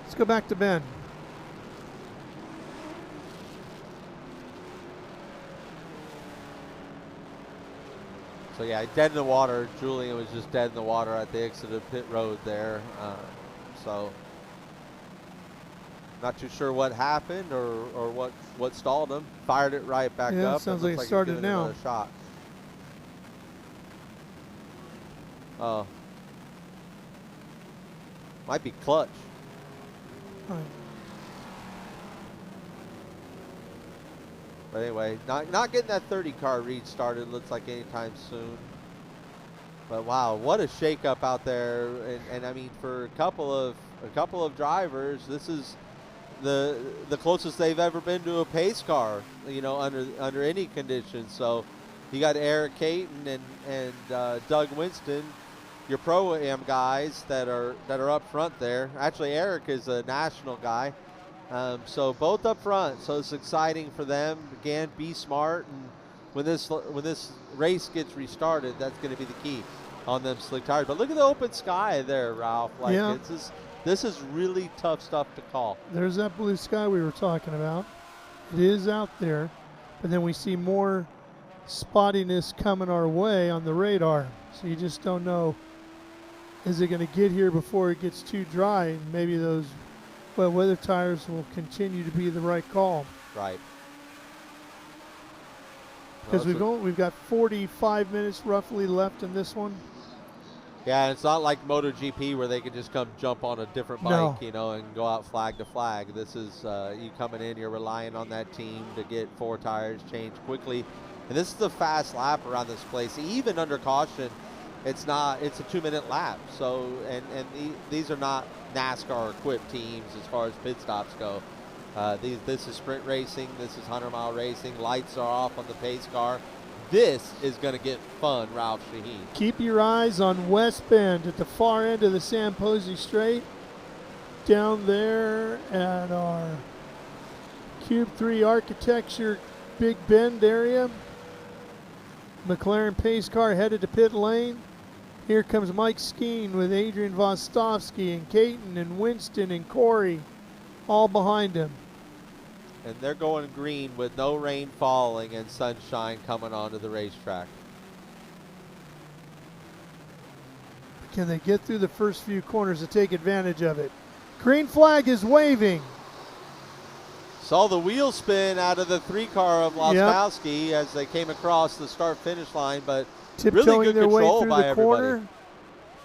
Speaker 3: let's go back to Ben.
Speaker 5: So yeah, dead in the water. Julian was just dead in the water at the exit of pit road there. So not too sure what happened or what stalled him. Fired it right back
Speaker 3: Yeah,
Speaker 5: up.
Speaker 3: sounds like it started
Speaker 5: he's giving it
Speaker 3: now.
Speaker 5: another shot. Oh, might be clutch.
Speaker 3: Right.
Speaker 5: But anyway, not getting that 30 car restarted looks like anytime soon. But wow, what a shakeup out there! And I mean, for a couple of drivers, this is the closest they've ever been to a pace car, you know, under any conditions. So you got Eric Caton and Doug Winston, your Pro-Am guys that are up front there. Actually, Eric is a national guy. So both up front, so it's exciting for them. Again, be smart, and when this race gets restarted, that's going to be the key on them slick tires. But look at the open sky there, Ralph. Like
Speaker 3: Yeah.
Speaker 5: this is really tough stuff to call.
Speaker 3: There's that blue sky we were talking about. It is out there, but then we see more spottiness coming our way on the radar. So you just don't know, is it going to get here before it gets too dry? And maybe those wet weather tires will continue to be the right call.
Speaker 5: Right.
Speaker 3: Because we've got 45 minutes roughly left in this one.
Speaker 5: Yeah, and it's not like MotoGP where they can just come jump on a different bike,
Speaker 3: No.
Speaker 5: you know, and go out flag to flag. This is you coming in, you're relying on that team to get 4 tires changed quickly. And this is a fast lap around this place. Even under caution, it's a 2-minute lap. So, and these are not NASCAR equipped teams as far as pit stops go. This is sprint racing. This is 100-mile racing. Lights are off on the pace car. This is going to get fun, Ralph Shaheen.
Speaker 3: Keep your eyes on West Bend at the far end of the San Posey Straight. Down there at our Cube 3 Architecture Big Bend area. McLaren pace car headed to pit lane. Here comes Mike Skeen with Adrian Vostovsky and Caton and Winston and Corey all behind him.
Speaker 5: And they're going green with no rain falling and sunshine coming onto the racetrack.
Speaker 3: Can they get through the first few corners to take advantage of it? Green flag is waving.
Speaker 5: Saw the wheel spin out of the 3 car of Laskowski as they came across the start-finish line, but
Speaker 3: Tiptoeing
Speaker 5: really good
Speaker 3: their way
Speaker 5: control
Speaker 3: through
Speaker 5: by
Speaker 3: the
Speaker 5: everybody.
Speaker 3: corner.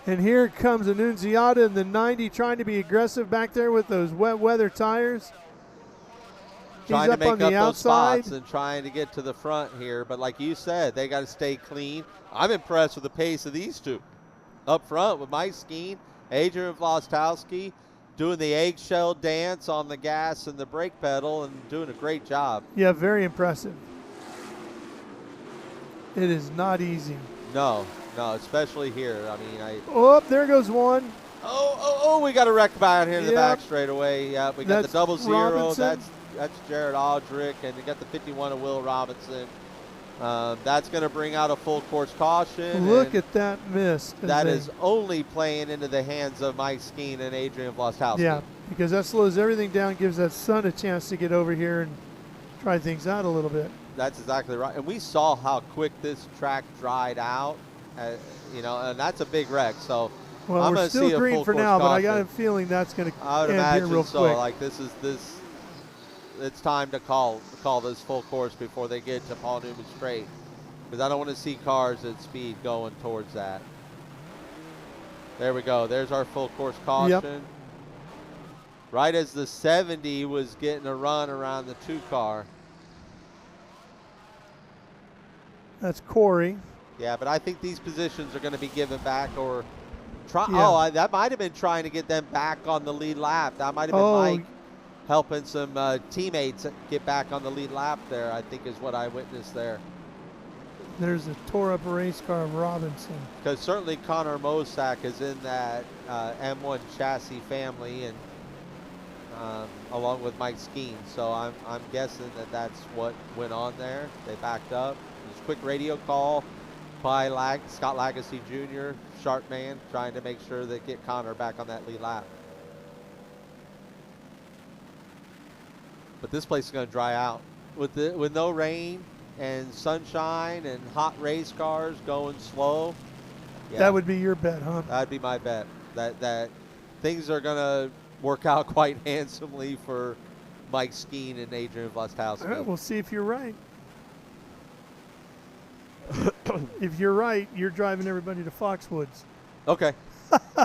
Speaker 3: And here comes Annunziata in the 90 trying to be aggressive back there with those wet weather tires.
Speaker 5: Trying to make
Speaker 3: on the
Speaker 5: up those
Speaker 3: outside.
Speaker 5: spots and trying to get to the front here. But like you said, they got to stay clean. I'm impressed with the pace of these two. Up front with Mike Skeen, Adrian Vlastowski doing the eggshell dance on the gas and the brake pedal and doing a great job.
Speaker 3: Yeah, very impressive. It is not easy.
Speaker 5: No, especially here. I mean,
Speaker 3: Oh, there goes one.
Speaker 5: Oh, we got a wreck back here in the
Speaker 3: Yep.
Speaker 5: back straightaway. Yeah, we got
Speaker 3: That's
Speaker 5: the 00.
Speaker 3: Robinson.
Speaker 5: That's Jared Aldrich, and you got the 51 of Will Robinson. That's going to bring out a full course caution.
Speaker 3: Look at that miss.
Speaker 5: That is only playing into the hands of Mike Skeen and Adrian Vlastowski.
Speaker 3: Yeah, because that slows everything down, gives that son a chance to get over here and try things out a little bit.
Speaker 5: That's exactly right. And we saw how quick this track dried out, you know, and that's a big wreck. So
Speaker 3: well,
Speaker 5: I'm
Speaker 3: we're still green for now, but I got a feeling that's going to end here real quick.
Speaker 5: Like it's time to call this full course before they get to Paul Newman Straight, because I don't want to see cars at speed going towards that. There we go. There's our full course caution.
Speaker 3: Yep.
Speaker 5: Right as the 70 was getting a run around the 2 car.
Speaker 3: That's Corey.
Speaker 5: Yeah, but I think these positions are going to be given back or try.
Speaker 3: Yeah.
Speaker 5: Oh, that might have been trying to get them back on the lead lap. That might have been Mike helping some teammates get back on the lead lap there, I think is what I witnessed there.
Speaker 3: There's a tore up race car of Robinson.
Speaker 5: Because certainly Connor Mosack is in that M1 chassis family, and along with Mike Skeen. So I'm guessing that that's what went on there. They backed up. There's a quick radio call by Scott Lagasse Jr., sharp man, trying to make sure they get Connor back on that lead lap. But this place is going to dry out with no rain and sunshine and hot race cars going slow. Yeah,
Speaker 3: that would be your bet, huh?
Speaker 5: That'd be my bet. That things are going to work out quite handsomely for Mike Skeen and Adrian Vlastowski.
Speaker 3: All right, we'll see if you're right. If you're right, you're driving everybody to Foxwoods.
Speaker 5: Okay,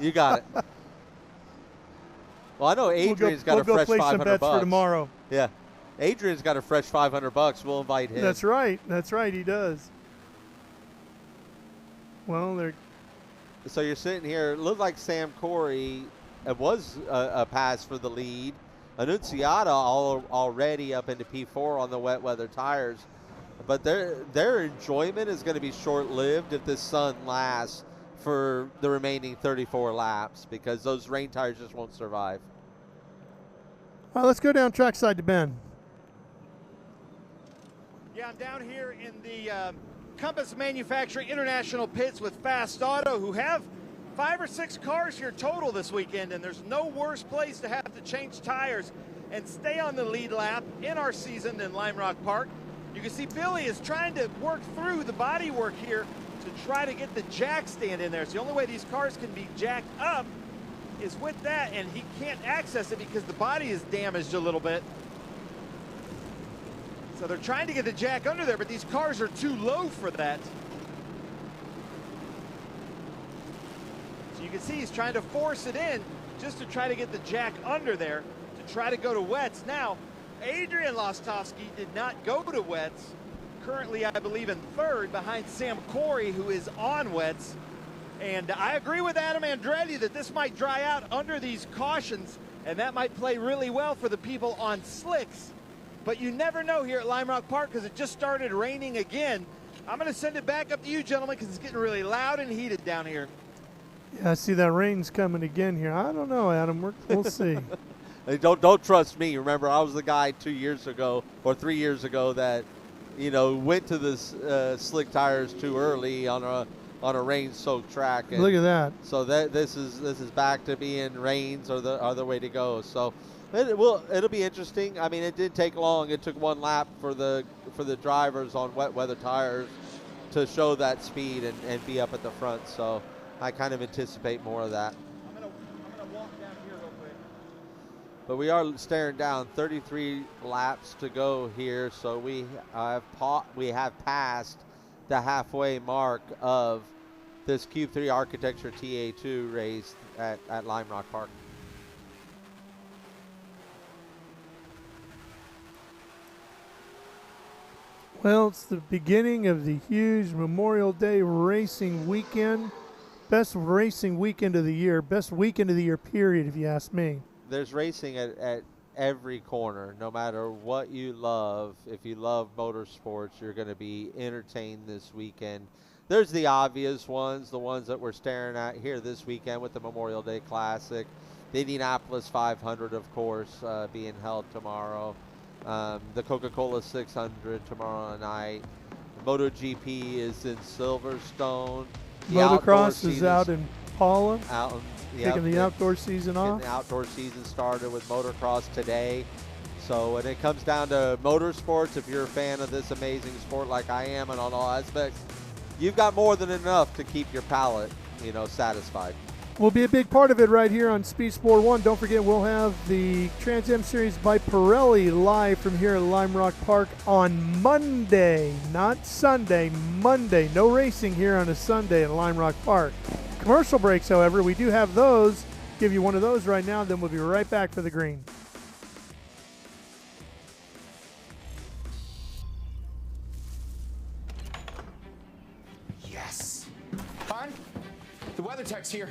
Speaker 5: you got it. Well, I know Adrian's got a fresh $500.
Speaker 3: We'll go play some bets for tomorrow.
Speaker 5: Yeah, Adrian's got a fresh $500. We'll invite him.
Speaker 3: That's right. That's right. He does. Well,
Speaker 5: so you're sitting here. It looked like Sam Corey. It was a pass for the lead. Annunziata already up into P4 on the wet weather tires. But their enjoyment is going to be short-lived if this sun lasts for the remaining 34 laps, because those rain tires just won't survive.
Speaker 3: All right, let's go down trackside to Ben.
Speaker 10: Yeah, I'm down here in the Compass Manufacturing International pits with Fast Auto, who have 5 or 6 cars here total this weekend, and there's no worse place to have to change tires and stay on the lead lap in our season than Lime Rock Park. You can see Billy is trying to work through the body work here to try to get the jack stand in there. It's the only way these cars can be jacked up is with that, and he can't access it because the body is damaged a little bit. So they're trying to get the jack under there, but these cars are too low for that. So you can see he's trying to force it in just to try to get the jack under there to try to go to wets. Now, Adrian Vlastowski did not go to wets. Currently, I believe, in 3rd behind Sam Corey, who is on wets. And I agree with Adam Andretti that this might dry out under these cautions, and that might play really well for the people on slicks. But you never know here at Lime Rock Park because it just started raining again. I'm going to send it back up to you, gentlemen, because it's getting really loud and heated down here.
Speaker 3: Yeah, I see that rain's coming again here. I don't know, Adam. We'll see.
Speaker 5: Don't trust me. Remember, I was the guy 2 years ago or 3 years ago that, went to the slick tires too early on a rain-soaked track. And
Speaker 3: look at that.
Speaker 5: So this is back to being rains are the way to go. So it'll be interesting. I mean, it did take long. It took 1 lap for the drivers on wet weather tires to show that speed and be up at the front. So I kind of anticipate more of that. But we are staring down 33 laps to go here, so we have passed the halfway mark of this Cube 3 Architecture TA2 race at Lime Rock Park.
Speaker 3: Well, it's the beginning of the huge Memorial Day racing weekend. Best racing weekend of the year. Best weekend of the year, period, if you ask me.
Speaker 5: There's racing at every corner, no matter what you love. If you love motorsports, you're going to be entertained this weekend. There's the obvious ones, the ones that we're staring at here this weekend with the Memorial Day Classic. The Indianapolis 500, of course, being held tomorrow. The Coca-Cola 600 tomorrow night. MotoGP is in Silverstone. The outdoor
Speaker 3: Motocross is out in Holland. Taking the outdoor season off.
Speaker 5: The outdoor season started with motocross today. So when it comes down to motorsports, if you're a fan of this amazing sport like I am and on all aspects, you've got more than enough to keep your palate, satisfied.
Speaker 3: We'll be a big part of it right here on Speed Sport 1. Don't forget, we'll have the Trans Am Series by Pirelli live from here at Lime Rock Park on Monday, not Sunday, Monday. No racing here on a Sunday at Lime Rock Park. Commercial breaks, however, we do have those. Give you one of those right now, then we'll be right back for the green.
Speaker 8: Yes. Hon, the weather tech's here.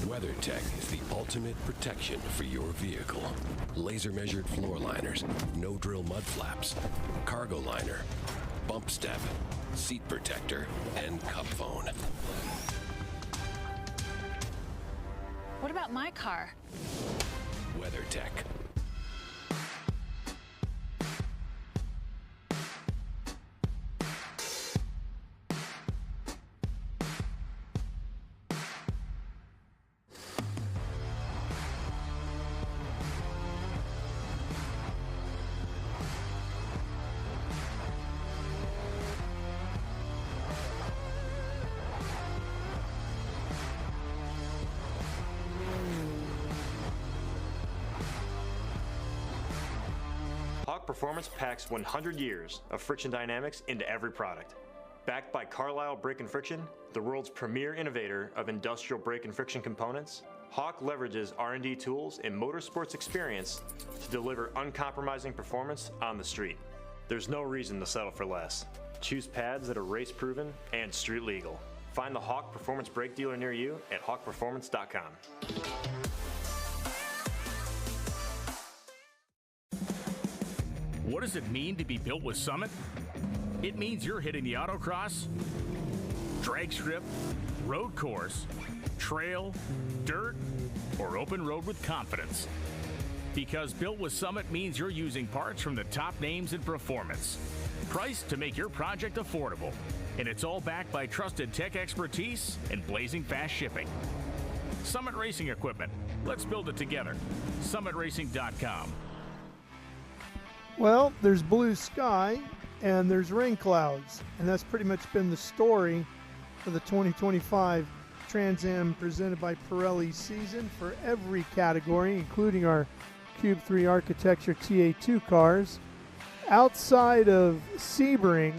Speaker 14: WeatherTech is the ultimate protection for your vehicle. Laser measured floor liners, no drill mud flaps, cargo liner, bump step, seat protector, and cup phone.
Speaker 18: What about my car?
Speaker 14: WeatherTech.
Speaker 19: Hawk Performance packs 100 years of friction dynamics into every product. Backed by Carlisle Brake and Friction, the world's premier innovator of industrial brake and friction components, Hawk leverages R&D tools and motorsports experience to deliver uncompromising performance on the street. There's no reason to settle for less. Choose pads that are race-proven and street-legal. Find the Hawk Performance brake dealer near you at hawkperformance.com.
Speaker 17: What does it mean to be built with Summit? It means you're hitting the autocross, drag strip, road course, trail, dirt, or open road with confidence. Because built with Summit means you're using parts from the top names in performance. Priced to make your project affordable. And it's all backed by trusted tech expertise and blazing fast shipping. Summit Racing Equipment. Let's build it together. SummitRacing.com.
Speaker 3: Well, there's blue sky and there's rain clouds, and that's pretty much been the story for the 2025 Trans Am presented by Pirelli season for every category, including our Cube 3 Architecture TA2 cars. Outside of Sebring,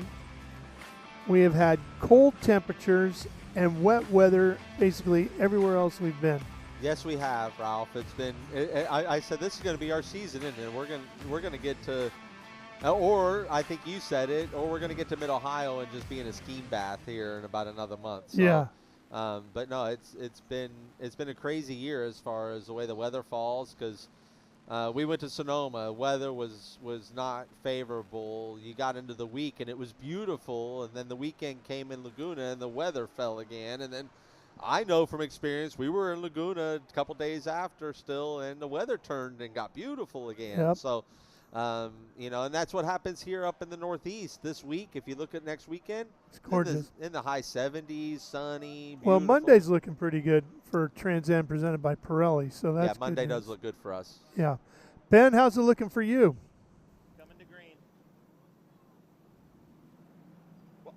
Speaker 3: we have had cold temperatures and wet weather basically everywhere else we've been.
Speaker 5: Yes, we have, Ralph. It's been. I said this is going to be our season, and we're going to get to, or I think you said it, or we're going to get to Mid Ohio and just be in a steam bath here in about another month. So,
Speaker 3: yeah.
Speaker 5: But no, it's been a crazy year as far as the way the weather falls, because we went to Sonoma. Weather was not favorable. You got into the week and it was beautiful, and then the weekend came in Laguna and the weather fell again, and then. I know from experience, we were in Laguna a couple days after still, and the weather turned and got beautiful again.
Speaker 3: Yep.
Speaker 5: So, and that's what happens here up in the Northeast this week. If you look at next weekend,
Speaker 3: it's gorgeous.
Speaker 5: In the high 70s, sunny, beautiful.
Speaker 3: Well, Monday's looking pretty good for Trans Am presented by Pirelli, so that's
Speaker 5: Monday
Speaker 3: good
Speaker 5: does
Speaker 3: news.
Speaker 5: look good for us.
Speaker 3: Yeah. Ben, how's it looking for you?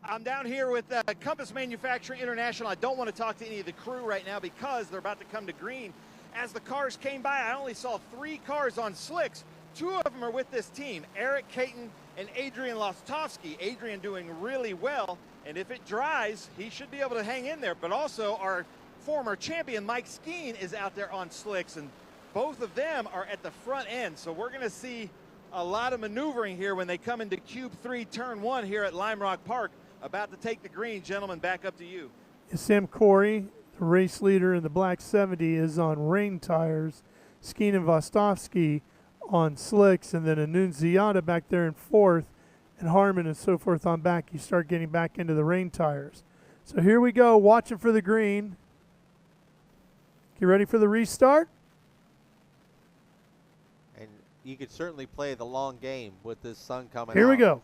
Speaker 10: I'm down here with Compass Manufacturing International. I don't want to talk to any of the crew right now because they're about to come to green. As the cars came by, I only saw 3 cars on slicks. 2 of them are with this team, Eric Caton and Adrian Lostovsky. Adrian doing really well, and if it dries, he should be able to hang in there. But also our former champion, Mike Skeen, is out there on slicks, and both of them are at the front end. So we're going to see a lot of maneuvering here when they come into Cube 3, Turn 1 here at Lime Rock Park. About to take the green. Gentlemen, back up to you.
Speaker 3: Sam Corey, the race leader in the Black 70, is on rain tires. Skeen and Vostovsky on slicks, and then Annunziata back there in 4th, and Harmon and so forth on back. You start getting back into the rain tires. So here we go, watching for the green. Get ready for the restart.
Speaker 5: And you could certainly play the long game with this sun coming
Speaker 3: Here
Speaker 5: out.
Speaker 3: we go.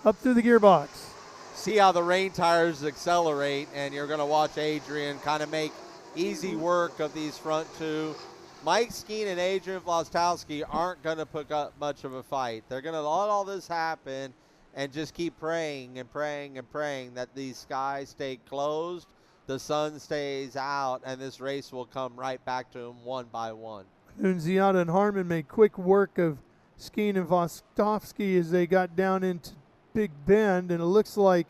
Speaker 3: Up through the gearbox.
Speaker 5: See how the rain tires accelerate, and you're going to watch Adrian kind of make easy work of these front two. Mike Skeen and Adrian Vlastowski aren't going to put up much of a fight. They're going to let all this happen and just keep praying and praying and praying that these skies stay closed, the sun stays out, and this race will come right back to them one by one.
Speaker 3: Nunziata and Harmon made quick work of Skeen and Vostovsky as they got down into Big Bend, and it looks like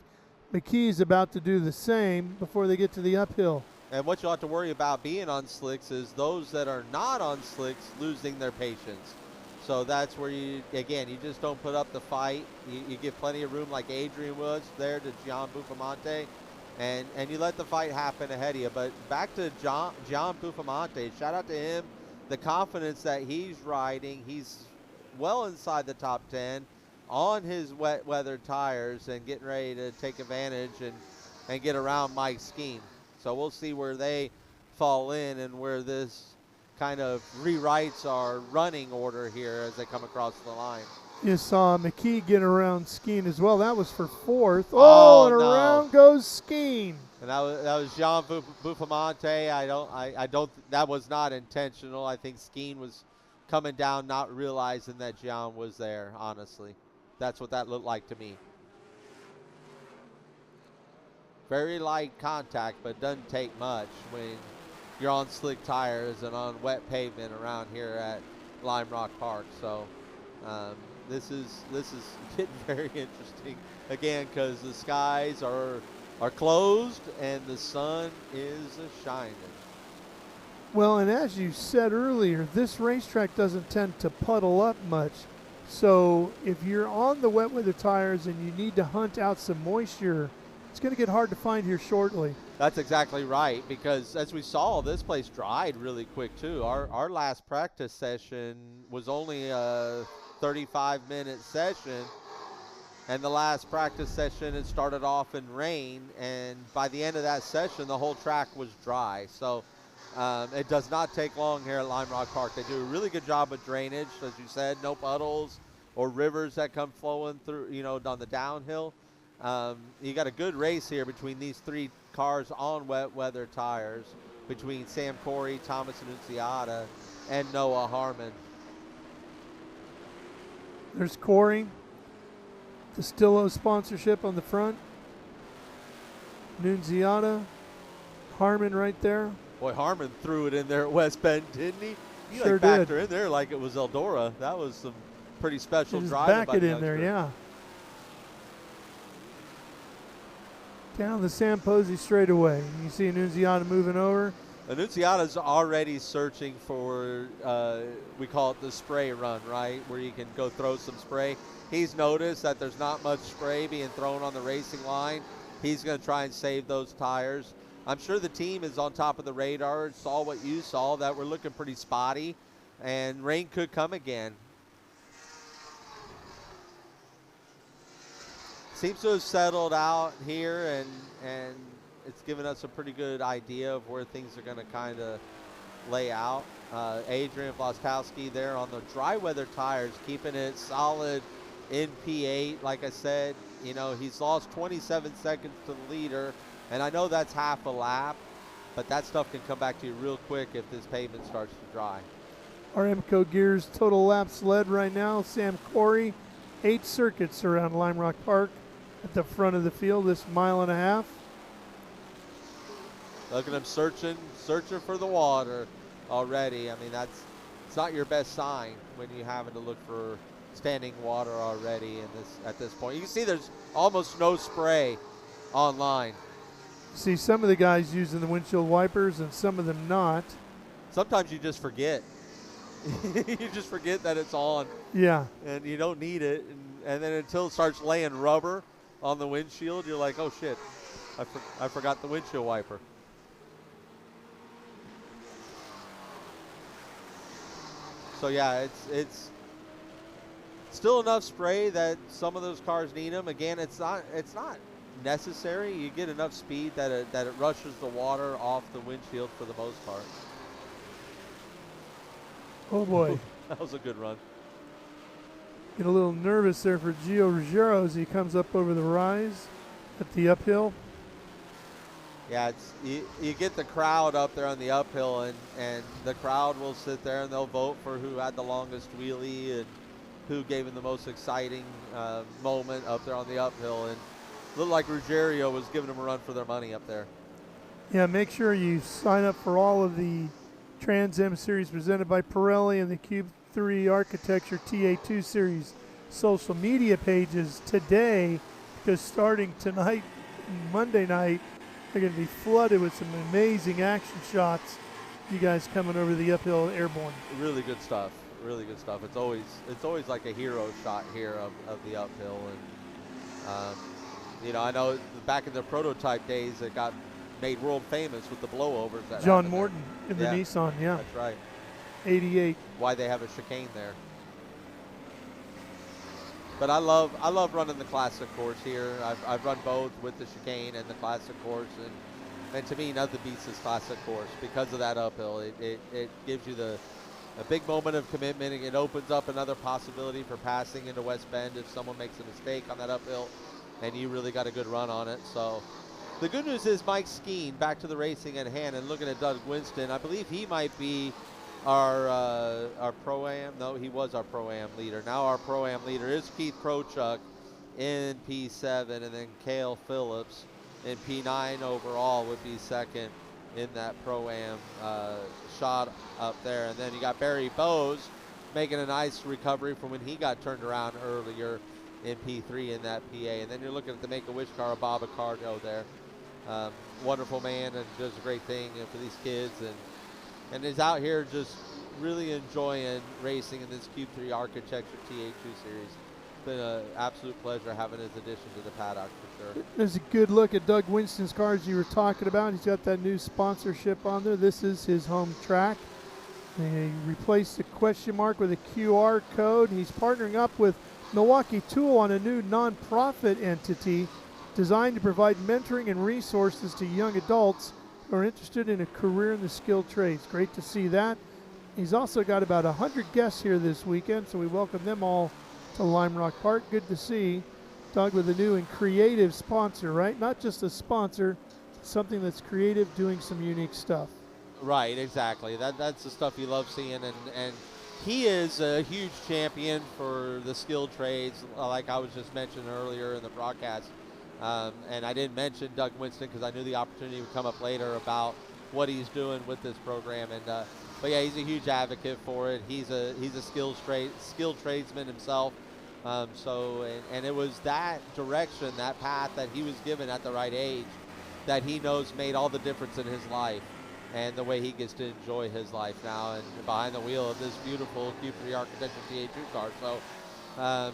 Speaker 3: McKee's about to do the same before they get to the uphill.
Speaker 5: And what you'll have to worry about being on slicks is those that are not on slicks losing their patience. So that's where you just don't put up the fight. You give plenty of room like Adrian was there to Gian Buffamante, and you let the fight happen ahead of you. But back to Gian Buffamante, shout out to him, the confidence that he's riding. He's well inside the top 10 on his wet weather tires and getting ready to take advantage and get around Mike Skeen. So we'll see where they fall in and where this kind of rewrites our running order here as they come across the line.
Speaker 3: You saw McKee get around Skeen as well. That was for fourth. Oh, and around goes Skeen.
Speaker 5: And that was Gian Buffamante. I don't. That was not intentional. I think Skeen was coming down, not realizing that Gian was there. Honestly, that's what that looked like to me. Very light contact, but doesn't take much when you're on slick tires and on wet pavement around here at Lime Rock Park. So this is getting very interesting again because the skies are closed and the sun is shining.
Speaker 3: Well, and as you said earlier, this racetrack doesn't tend to puddle up much. So if you're on the wet weather tires and you need to hunt out some moisture, it's going to get hard to find here shortly.
Speaker 5: That's exactly right, because as we saw, this place dried really quick too. Our last practice session was only a 35-minute session, and the last practice session it started off in rain, and by the end of that session, the whole track was dry. So it does not take long here at Lime Rock Park. They do a really good job with drainage, as you said, no puddles or rivers that come flowing through, on the downhill. You got a good race here between these three cars on wet weather tires, between Sam Corey, Thomas Annunziata, and Noah Harmon.
Speaker 3: There's Corey, the Stillo sponsorship on the front. Annunziata, Harmon right there.
Speaker 5: Boy, Harmon threw it in there at West Bend, didn't he? He
Speaker 3: Sure
Speaker 5: backed
Speaker 3: did.
Speaker 5: her in there like it was Eldora. That was some pretty special
Speaker 3: Just
Speaker 5: driving.
Speaker 3: back
Speaker 5: by
Speaker 3: it
Speaker 5: the
Speaker 3: in there,
Speaker 5: youngster.
Speaker 3: yeah. Down the Sam Posey straightaway. You see Annunziata moving over.
Speaker 5: Annunziata's already searching for, we call it the spray run, right? Where you can go throw some spray. He's noticed that there's not much spray being thrown on the racing line. He's going to try and save those tires. I'm sure the team is on top of the radar, saw what you saw, that we're looking pretty spotty, and rain could come again. Seems to have settled out here, and it's given us a pretty good idea of where things are going to kind of lay out. Adrian Vlastowski there on the dry weather tires, keeping it solid in P8. Like I said, he's lost 27 seconds to the leader, and I know that's half a lap, but that stuff can come back to you real quick if this pavement starts to dry.
Speaker 3: RMCO Gears total laps led right now. Sam Corey, 8 circuits around Lime Rock Park at the front of the field, this 1.5 miles.
Speaker 5: Look at him searching for the water already. I mean, it's not your best sign when you're having to look for standing water already at this point. You can see there's almost no spray online.
Speaker 3: See some of the guys using the windshield wipers and some of them not.
Speaker 5: Sometimes you just forget. You just forget that it's on.
Speaker 3: Yeah.
Speaker 5: And you don't need it. And then until it starts laying rubber on the windshield, you're like, oh shit, I forgot the windshield wiper. So yeah, it's still enough spray that some of those cars need them. Again, it's not necessary. You get enough speed that it rushes the water off the windshield for the most part.
Speaker 3: Oh, boy.
Speaker 5: That was a good run.
Speaker 3: Get a little nervous there for Gio Ruggiero as he comes up over the rise at the uphill.
Speaker 5: Yeah, you get the crowd up there on the uphill, and the crowd will sit there and they'll vote for who had the longest wheelie and who gave him the most exciting moment up there on the uphill. And it looked like Ruggiero was giving them a run for their money up there.
Speaker 3: Yeah, make sure you sign up for all of the Trans Am series presented by Pirelli and the Cube 3 Architecture TA2 series social media pages today, because starting tonight, Monday night, they're going to be flooded with some amazing action shots. You guys coming over the uphill airborne.
Speaker 5: Really good stuff. Really good stuff. It's always like a hero shot here of the uphill. And you know, I know back in the prototype days, it got made world famous with the blowovers. That
Speaker 3: John Morton in the
Speaker 5: yeah,
Speaker 3: Nissan, yeah.
Speaker 5: That's right.
Speaker 3: 88.
Speaker 5: Why they have a chicane there. But I love running the classic course here. I've run both with the chicane and the classic course, and to me nothing beats this classic course because of that uphill. It gives you a big moment of commitment. It opens up another possibility for passing into West Bend if someone makes a mistake on that uphill, and you really got a good run on it. So the good news is Mike Skeen back to the racing at hand, and looking at Doug Winston, I believe he might be our Pro-Am. No, he was our Pro-Am leader. Now our Pro-Am leader is Keith Krochuk in P7, and then Cale Phillips in P9 overall would be second in that Pro-Am shot up there. And then you got Barry Bowes making a nice recovery from when he got turned around earlier in P3 in that PA. And then you're looking at the Make-A-Wish car of Bob Accardo there. Wonderful man, and does a great thing for these kids, and is out here just really enjoying racing in this Cube 3 Architecture TA2 series. It's been an absolute pleasure having his addition to the paddock for sure.
Speaker 3: There's a good look at Doug Winston's cars you were talking about. He's got that new sponsorship on there. This is his home track. He replaced the question mark with a QR code. He's partnering up with Milwaukee Tool on a new nonprofit entity designed to provide mentoring and resources to young adults who are interested in a career in the skilled trades. Great to see that. He's also got about 100 guests here this weekend, so we welcome them all to Lime Rock Park. Good to see Doug with a new and creative sponsor, right? Not just a sponsor, something that's creative, doing some unique stuff.
Speaker 5: Right, exactly. That's the stuff you love seeing, and he is a huge champion for the skilled trades, like I was just mentioning earlier in the broadcast. And I didn't mention Doug Winston because I knew the opportunity would come up later about what he's doing with this program. And but yeah, he's a huge advocate for it. He's a skilled tradesman himself. And it was that direction, that path that he was given at the right age, that he knows made all the difference in his life, and the way he gets to enjoy his life now and behind the wheel of this beautiful Cube 3 Architecture TA2 car.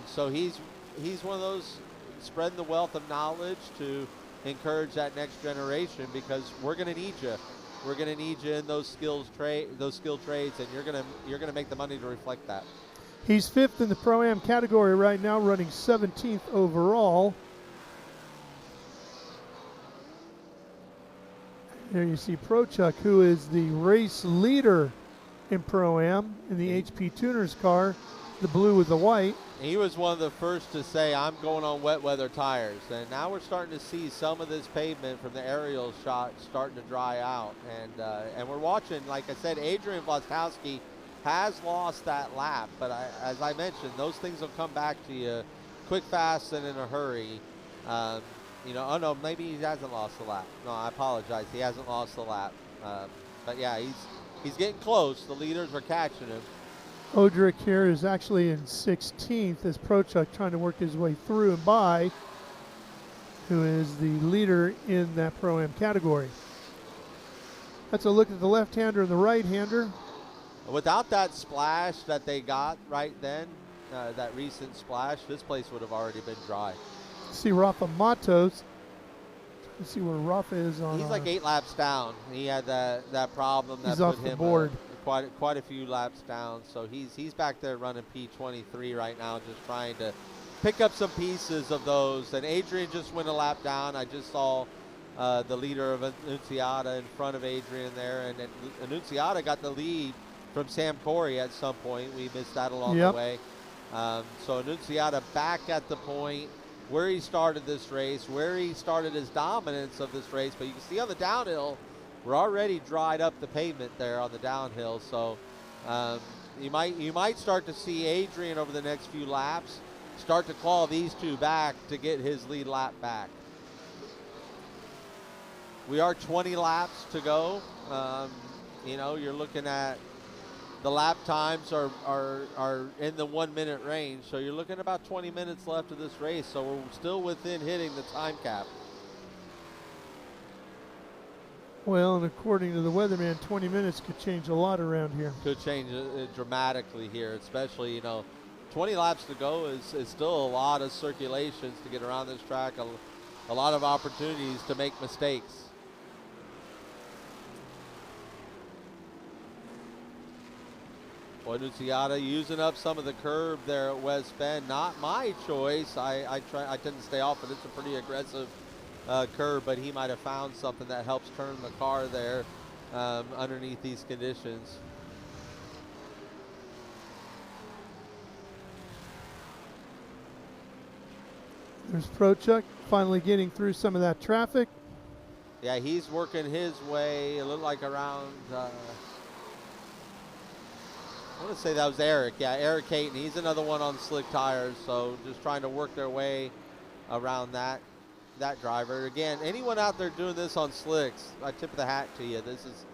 Speaker 5: So he's one of those spreading the wealth of knowledge to encourage that next generation, because we're going to need you. We're going to need you in those skilled trades, and you're going to make the money to reflect that.
Speaker 3: He's fifth in the Pro-Am category right now, running 17th overall. There you see Krochuk, who is the race leader in Pro-Am in the HP Tuners car, the blue with the white.
Speaker 5: He was one of the first to say, I'm going on wet weather tires. And now we're starting to see some of this pavement from the aerial shot starting to dry out. And we're watching, like I said, Adrian Vlaskowski has lost that lap. But as I mentioned, those things will come back to you quick, fast, and in a hurry. You know, oh no, maybe he hasn't lost the lap. No, I apologize. He hasn't lost the lap. But yeah, he's getting close. The leaders are catching him.
Speaker 3: Odrick here is actually in 16th as Krochuk trying to work his way through and by, who is the leader in that Pro-Am category. That's a look at the left-hander and the right-hander.
Speaker 5: Without that splash that they got right then, that recent splash, this place would have already been dry.
Speaker 3: See Rafa Matos. Let's see where Rafa is on.
Speaker 5: He's like 8 laps down. He had that problem that
Speaker 3: he's
Speaker 5: put
Speaker 3: off the
Speaker 5: him
Speaker 3: board.
Speaker 5: Quite a few laps down. So he's back there running P23 right now, just trying to pick up some pieces of those. And Adrian just went a lap down. I just saw the leader of Annunziata in front of Adrian there, and Annunziata got the lead from Sam Corey at some point. We missed that along
Speaker 3: Yep.
Speaker 5: the way. So Annunziata back at the point where he started this race, where he started his dominance of this race. But you can see on the downhill, we're already dried up the pavement there on the downhill. So you might start to see Adrian over the next few laps start to claw these two back to get his lead lap back. We are 20 laps to go. You know, you're looking at the lap times are in the 1 minute range. So you're looking at about 20 minutes left of this race. So we're still within hitting the time cap.
Speaker 3: Well, and according to the weatherman, 20 minutes could change a lot around here.
Speaker 5: Could change it dramatically here, especially, you know, 20 laps to go is still a lot of circulations to get around this track, a lot of opportunities to make mistakes. Boy, Annunziata using up some of the curb there at West Bend. Not my choice. I tend to stay off, but it's a pretty aggressive curb, but he might have found something that helps turn the car there underneath these conditions.
Speaker 3: There's Prochuk finally getting through some of that traffic.
Speaker 5: Yeah, he's working his way, it looked like around, I want to say that was Eric. Yeah, Eric Hayton. He's another one on slick tires, so just trying to work their way around that driver. Again, anyone out there doing this on slicks, I tip the hat to you. This is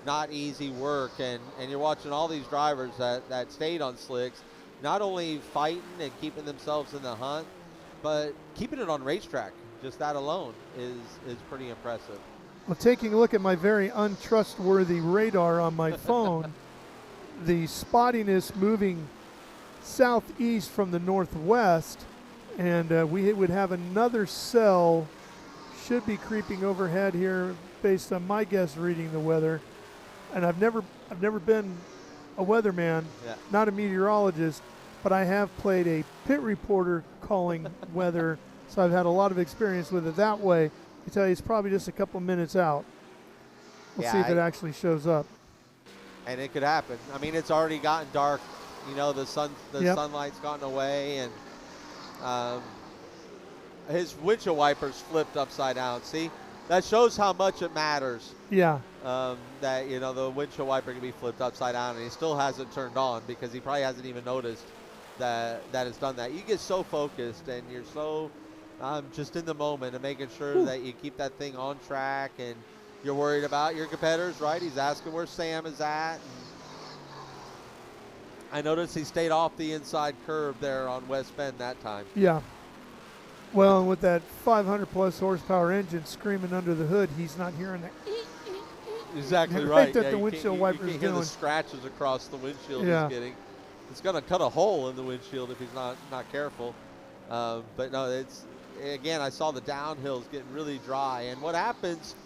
Speaker 5: not easy work, and you're watching all these drivers that stayed on slicks, not only fighting and keeping themselves in the hunt, but keeping it on racetrack. Just that alone is pretty impressive.
Speaker 3: Well, taking a look at my very untrustworthy radar on my phone, the spottiness moving southeast from the northwest, and we would have another cell should be creeping overhead here based on my guess reading the weather. And I've never been a weatherman, not a meteorologist, but I have played a pit reporter calling weather, so I've had a lot of experience with it that way. I tell you, it's probably just a couple minutes out. We'll see if it actually shows up.
Speaker 5: And it could happen. I mean, it's already gotten dark. You know, the sunlight's gotten away, and his windshield wipers flipped upside down. See, that shows how much it matters.
Speaker 3: Yeah.
Speaker 5: That, you know, the windshield wiper can be flipped upside down, and he still hasn't turned on because he probably hasn't even noticed that it's done that. You get so focused, and you're so just in the moment and making sure that you keep that thing on track, and you're worried about your competitors, right? He's asking where Sam is at. I noticed he stayed off the inside curve there on West Bend that time.
Speaker 3: Yeah. Well, and with that 500-plus horsepower engine screaming under the hood, he's not hearing that.
Speaker 5: Exactly right.
Speaker 3: That the windshield wiper's
Speaker 5: you can't hear the scratches across the windshield he's getting. It's going to cut a hole in the windshield if he's not careful. But no, it's, again, I saw the downhills getting really dry. And what happens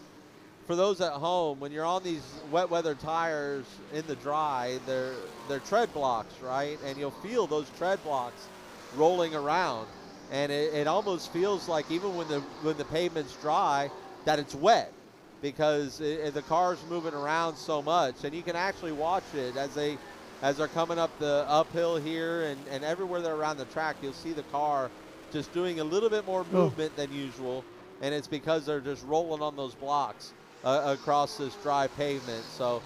Speaker 5: for those at home, when you're on these wet weather tires in the dry, they're tread blocks, right? And you'll feel those tread blocks rolling around. And it almost feels like even when the pavement's dry, that it's wet because the car's moving around so much. And you can actually watch it as they're coming up the uphill here and everywhere they're around the track, you'll see the car just doing a little bit more movement than usual. And it's because they're just rolling on those blocks across this dry pavement. So,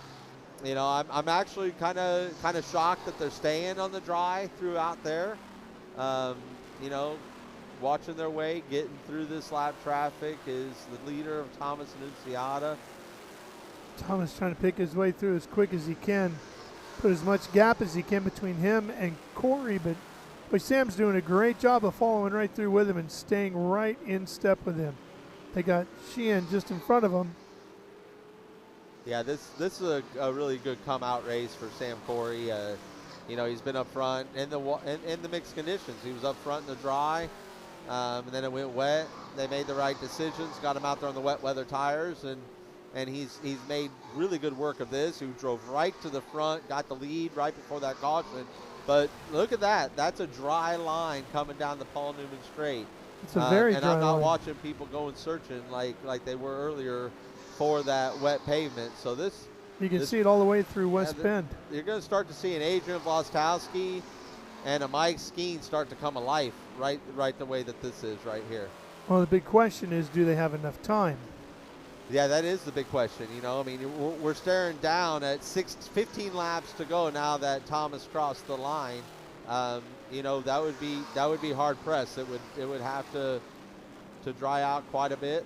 Speaker 5: you know, I'm actually kind of shocked that they're staying on the dry throughout there. You know, watching their way, getting through this lap traffic is the leader of Thomas Annunziata.
Speaker 3: Thomas trying to pick his way through as quick as he can, put as much gap as he can between him and Corey, but Sam's doing a great job of following right through with him and staying right in step with him. They got Sheehan just in front of him.
Speaker 5: Yeah, this is a really good come-out race for Sam Corey. You know, he's been up front in the mixed conditions. He was up front in the dry, and then it went wet. They made the right decisions, got him out there on the wet weather tires, and he's made really good work of this. He drove right to the front, got the lead right before that caution. But look at that. That's a dry line coming down the Paul Newman Straight.
Speaker 3: It's a very dry
Speaker 5: And I'm not
Speaker 3: line.
Speaker 5: watching people going searching like they were earlier for that wet pavement. So this
Speaker 3: You can see it all the way through West Bend.
Speaker 5: You're going to start to see an Adrian Vlastowski and a Mike Skeen start to come alive right the way that this is right here.
Speaker 3: Well, the big question is, do they have enough time?
Speaker 5: Yeah, that is the big question. You know, I mean, we're staring down at 15 laps to go now that Thomas crossed the line. You know, that would be hard pressed. It would have to dry out quite a bit,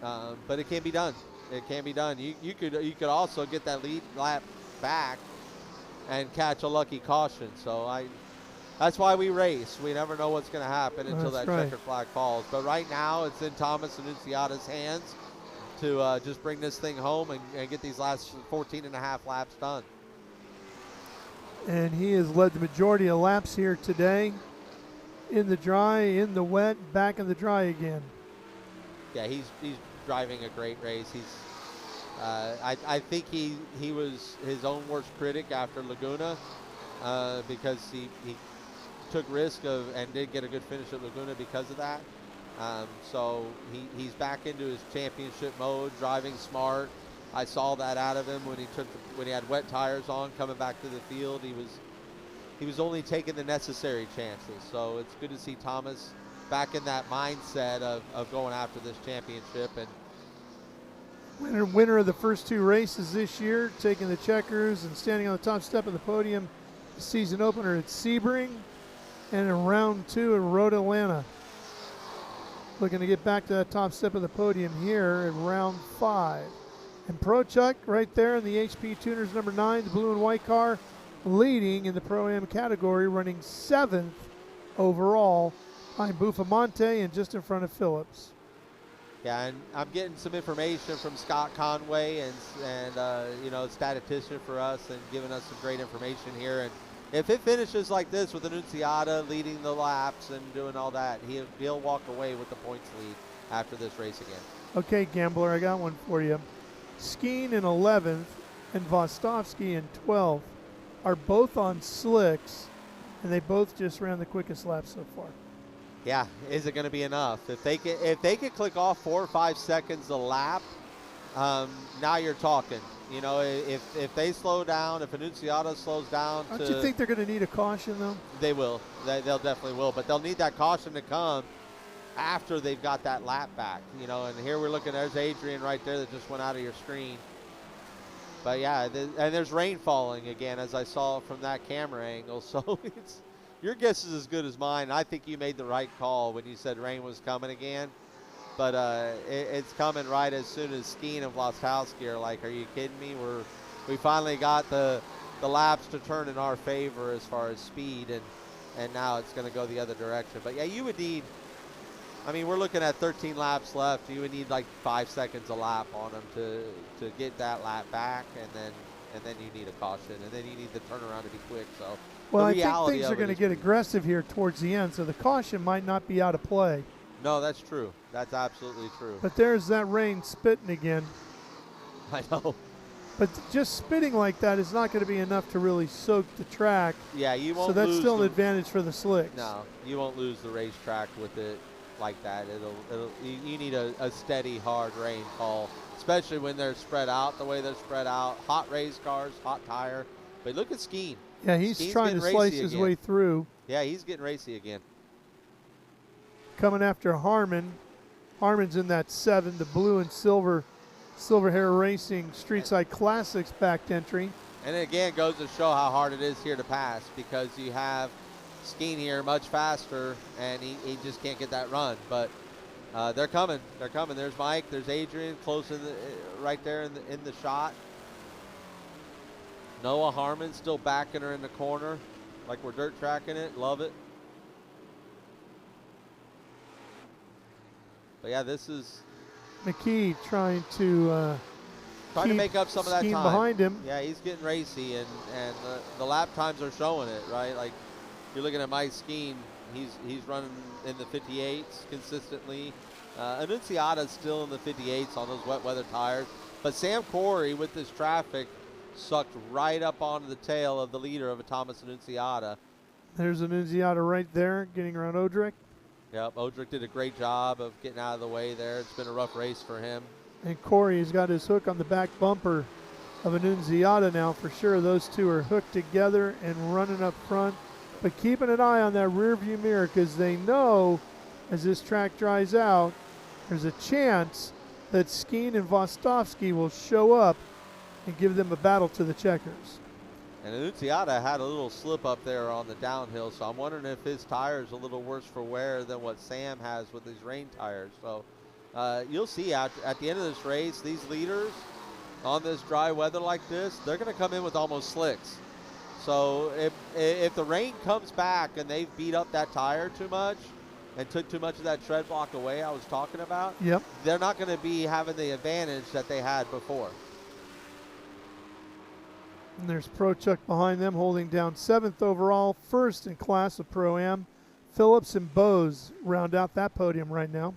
Speaker 5: but it can be done. It can be done. You could also get that lead lap back and catch a lucky caution. So that's why we race. We never know what's going to happen until that checkered flag falls. But right now, it's in Thomas Annunziata's hands to just bring this thing home and get these last 14 and a half laps done.
Speaker 3: And he has led the majority of laps here today. In the dry, in the wet, back in the dry again.
Speaker 5: Yeah, he's driving a great race. I think he was his own worst critic after Laguna because he took risk and did get a good finish at Laguna because of that. So he's back into his championship mode, driving smart. I saw that out of him when he had wet tires on coming back to the field. He was only taking the necessary chances. So it's good to see Thomas back in that mindset of going after this championship. And
Speaker 3: winner of the first two races this year, taking the checkers and standing on the top step of the podium, season opener at Sebring, and in round 2 at Road Atlanta. Looking to get back to that top step of the podium here in round 5. And Pro Chuck right there in the HP Tuners number 9, the blue and white car, leading in the Pro-Am category, running 7th overall behind Bufamonte and just in front of Phillips.
Speaker 5: Yeah, and I'm getting some information from Scott Conway and you know, statistician for us and giving us some great information here. And if it finishes like this with Annunziata leading the laps and doing all that, he'll walk away with the points lead after this race again.
Speaker 3: Okay, Gambler, I got one for you. Skeen in 11th and Vostovsky in 12th are both on slicks, and they both just ran the quickest lap so far.
Speaker 5: Yeah, is it going to be enough? If they could click off 4 or 5 seconds a lap, now you're talking. You know, if they slow down, if Annunziata slows down,
Speaker 3: don't you think they're going to need a caution though?
Speaker 5: They will. They'll definitely will, but they'll need that caution to come after they've got that lap back. You know, and here we're looking. There's Adrian right there that just went out of your screen. But yeah, and there's rain falling again, as I saw from that camera angle. So your guess is as good as mine. I think you made the right call when you said rain was coming again. But it's coming right as soon as Skeen and Vlastowski are like, are you kidding me? We finally got the laps to turn in our favor as far as speed, and now it's going to go the other direction. But yeah, you would need, I mean, we're looking at 13 laps left. You would need like 5 seconds a lap on them to get that lap back, and then you need a caution, and then you need the turnaround to be quick. So
Speaker 3: well, I think things are going to get aggressive here towards the end, so the caution might not be out of play.
Speaker 5: No, that's true. That's absolutely true.
Speaker 3: But there's that rain spitting again.
Speaker 5: I know.
Speaker 3: But just spitting like that is not going to be enough to really soak the track.
Speaker 5: Yeah, you won't.
Speaker 3: So that's still an advantage for the slicks.
Speaker 5: No, you won't lose the racetrack with it like that. You need a steady, hard rainfall, especially when they're spread out the way they're spread out. Hot race cars, hot tire. But look at Skeen.
Speaker 3: Yeah, he's trying to slice his way through.
Speaker 5: Yeah, he's getting racy again.
Speaker 3: Coming after Harmon. Harmon's in that 7, the blue and silver hair racing Streetside Classics backed entry.
Speaker 5: And it again goes to show how hard it is here to pass, because you have Skeen here much faster, and he just can't get that run. But they're coming. They're coming. There's Mike. There's Adrian close right there in the shot. Noah Harmon still backing her in the corner like we're dirt tracking it. Love it. But yeah, this is
Speaker 3: McKee trying to
Speaker 5: make up some of that time
Speaker 3: behind him.
Speaker 5: Yeah, he's getting racy, and the lap times are showing it, right? Like you're looking at Mike Skeen, he's running in the 58s consistently. Annunziata's still in the 58s on those wet weather tires, but Sam Corey with this traffic sucked right up onto the tail of the leader of a Thomas Annunziata.
Speaker 3: There's Annunziata right there, getting around Odrick.
Speaker 5: Yep, Odrick did a great job of getting out of the way there. It's been a rough race for him.
Speaker 3: And Corey has got his hook on the back bumper of Annunziata now for sure. Those two are hooked together and running up front, but keeping an eye on that rear view mirror because they know as this track dries out, there's a chance that Skeen and Vostovsky will show up and give them a battle to the checkers.
Speaker 5: And Annunziata had a little slip up there on the downhill, so I'm wondering if his tire's a little worse for wear than what Sam has with his rain tires. So you'll see at the end of this race, these leaders on this dry weather like this, they're going to come in with almost slicks. So if the rain comes back and they've beat up that tire too much and took too much of that tread block away I was talking about,
Speaker 3: yep,
Speaker 5: they're not going to be having the advantage that they had before.
Speaker 3: And there's Pro Chuck behind them holding down 7th overall, first in class of Pro-Am. Phillips and Bose round out that podium right now.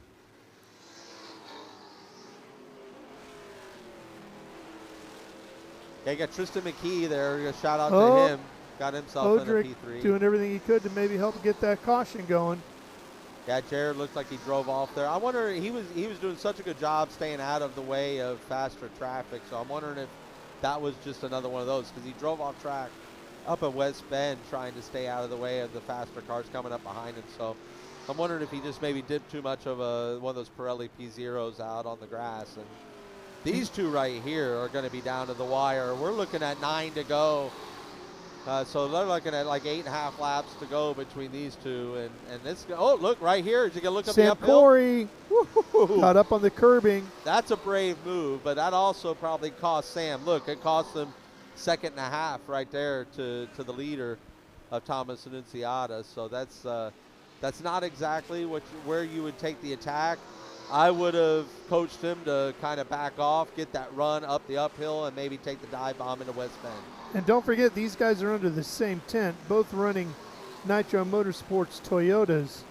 Speaker 5: Yeah, you got Tristan McKee there. A shout out to him. Got himself in a P3.
Speaker 3: Doing everything he could to maybe help get that caution going.
Speaker 5: Yeah, Jared looked like he drove off there. I wonder, he was doing such a good job staying out of the way of faster traffic, so I'm wondering if that was just another one of those, because he drove off track up at West Bend trying to stay out of the way of the faster cars coming up behind him. So I'm wondering if he just maybe dipped too much of one of those Pirelli P0s out on the grass. And these two right here are going to be down to the wire. We're looking at 9 to go. So they're looking at like 8.5 laps to go between these two. And this, oh, look right here. Is you going to look up the uphill?
Speaker 3: Corey got up on the curbing.
Speaker 5: That's a brave move, but that also probably cost Sam. Look, it cost him 2.5 seconds right there to the leader of Thomas Annunziata. So that's not exactly where you would take the attack. I would have coached him to kind of back off, get that run up the uphill, and maybe take the dive bomb into West Bend.
Speaker 3: And don't forget, these guys are under the same tent, both running Nitro Motorsports Toyotas.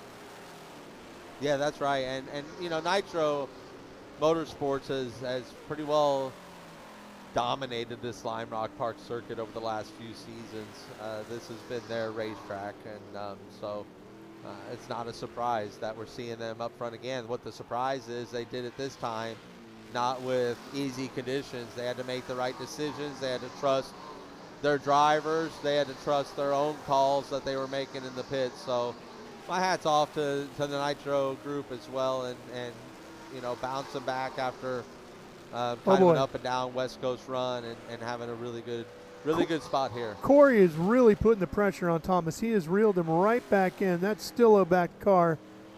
Speaker 5: Yeah, that's right. And you know, Nitro Motorsports has pretty well dominated this Lime Rock Park circuit over the last few seasons. This has been their racetrack, and so it's not a surprise that we're seeing them up front again. What the surprise is, they did it this time, not with easy conditions. They had to make the right decisions. They had to trust their drivers. They had to trust their own calls that they were making in the pits. So my hat's off to the Nitro group as well, and you know, bouncing back after kind of an up and down West Coast run and having a really good spot here.
Speaker 3: Corey is really putting the pressure on Thomas. He has reeled him right back in. That Stillo-back car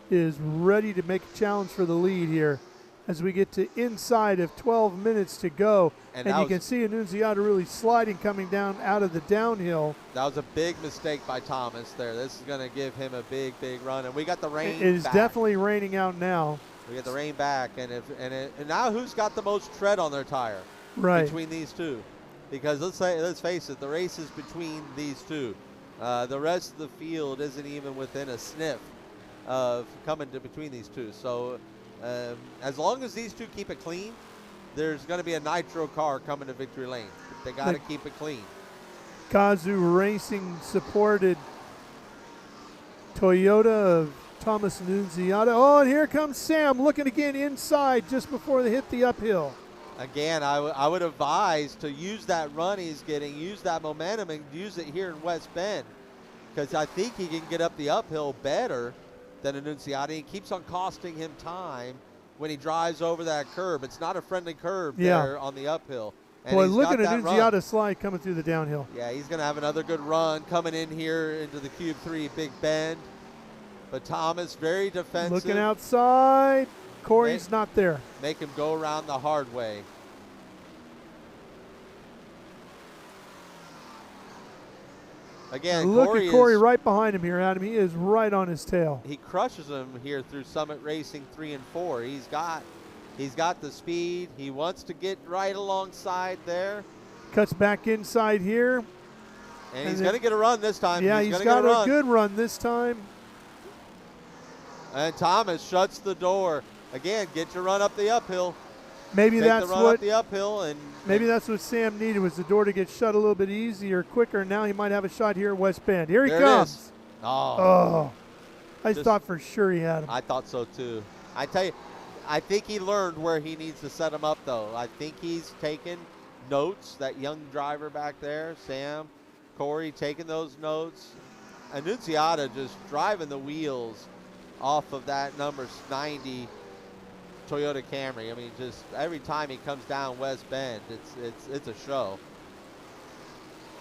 Speaker 3: is ready to make a challenge for the lead here as we get to inside of 12 minutes to go. And you can see Annunziata really sliding coming down out of the downhill.
Speaker 5: That was a big mistake by Thomas there. This is going to give him a big run. And we got the rain
Speaker 3: It is
Speaker 5: back.
Speaker 3: definitely raining out now.
Speaker 5: We get the rain back. And now who's got the most tread on their tire?
Speaker 3: Right.
Speaker 5: Between these two. Because let's face it, the race is between these two. The rest of the field isn't even within a sniff of coming to between these two. So as long as these two keep it clean, there's going to be a Nitro car coming to victory lane. They got to keep it clean.
Speaker 3: Kazu Racing supported Toyota of Thomas Annunziata. Oh, and here comes Sam looking again inside just before they hit the uphill.
Speaker 5: Again, I would advise to use that run he's getting, use that momentum, and use it here in West Bend, because I think he can get up the uphill better than Annunziata. He keeps on costing him time when he drives over that curb. It's not a friendly curb there on the uphill. And
Speaker 3: boy, look at Annunziata slide coming through the downhill.
Speaker 5: Yeah, he's going to have another good run coming in here into the Cube 3 Big Bend. But Thomas, very defensive.
Speaker 3: Looking outside. Corey's not there.
Speaker 5: Make him go around the hard way. Again,
Speaker 3: look at Corey right behind him here, Adam. He is right on his tail.
Speaker 5: He crushes him here through Summit Racing 3 and 4. He's got the speed. He wants to get right alongside there.
Speaker 3: Cuts back inside here.
Speaker 5: And he's going to get a run this time.
Speaker 3: Yeah, he's got a good run this time.
Speaker 5: And Thomas shuts the door. Again, get your run up the uphill.
Speaker 3: Maybe that's
Speaker 5: the run
Speaker 3: what
Speaker 5: up the uphill, and
Speaker 3: maybe that's what Sam needed, was the door to get shut a little bit easier, quicker. Now he might have a shot here at West Bend. Here he comes. Oh, I thought for sure he had him.
Speaker 5: I thought so too. I tell you, I think he learned where he needs to set him up, though. I think he's taken notes, that young driver back there, Sam, Corey, taking those notes. Annunziata just driving the wheels off of that number 90 Toyota Camry. I mean, just every time he comes down West Bend, it's a show.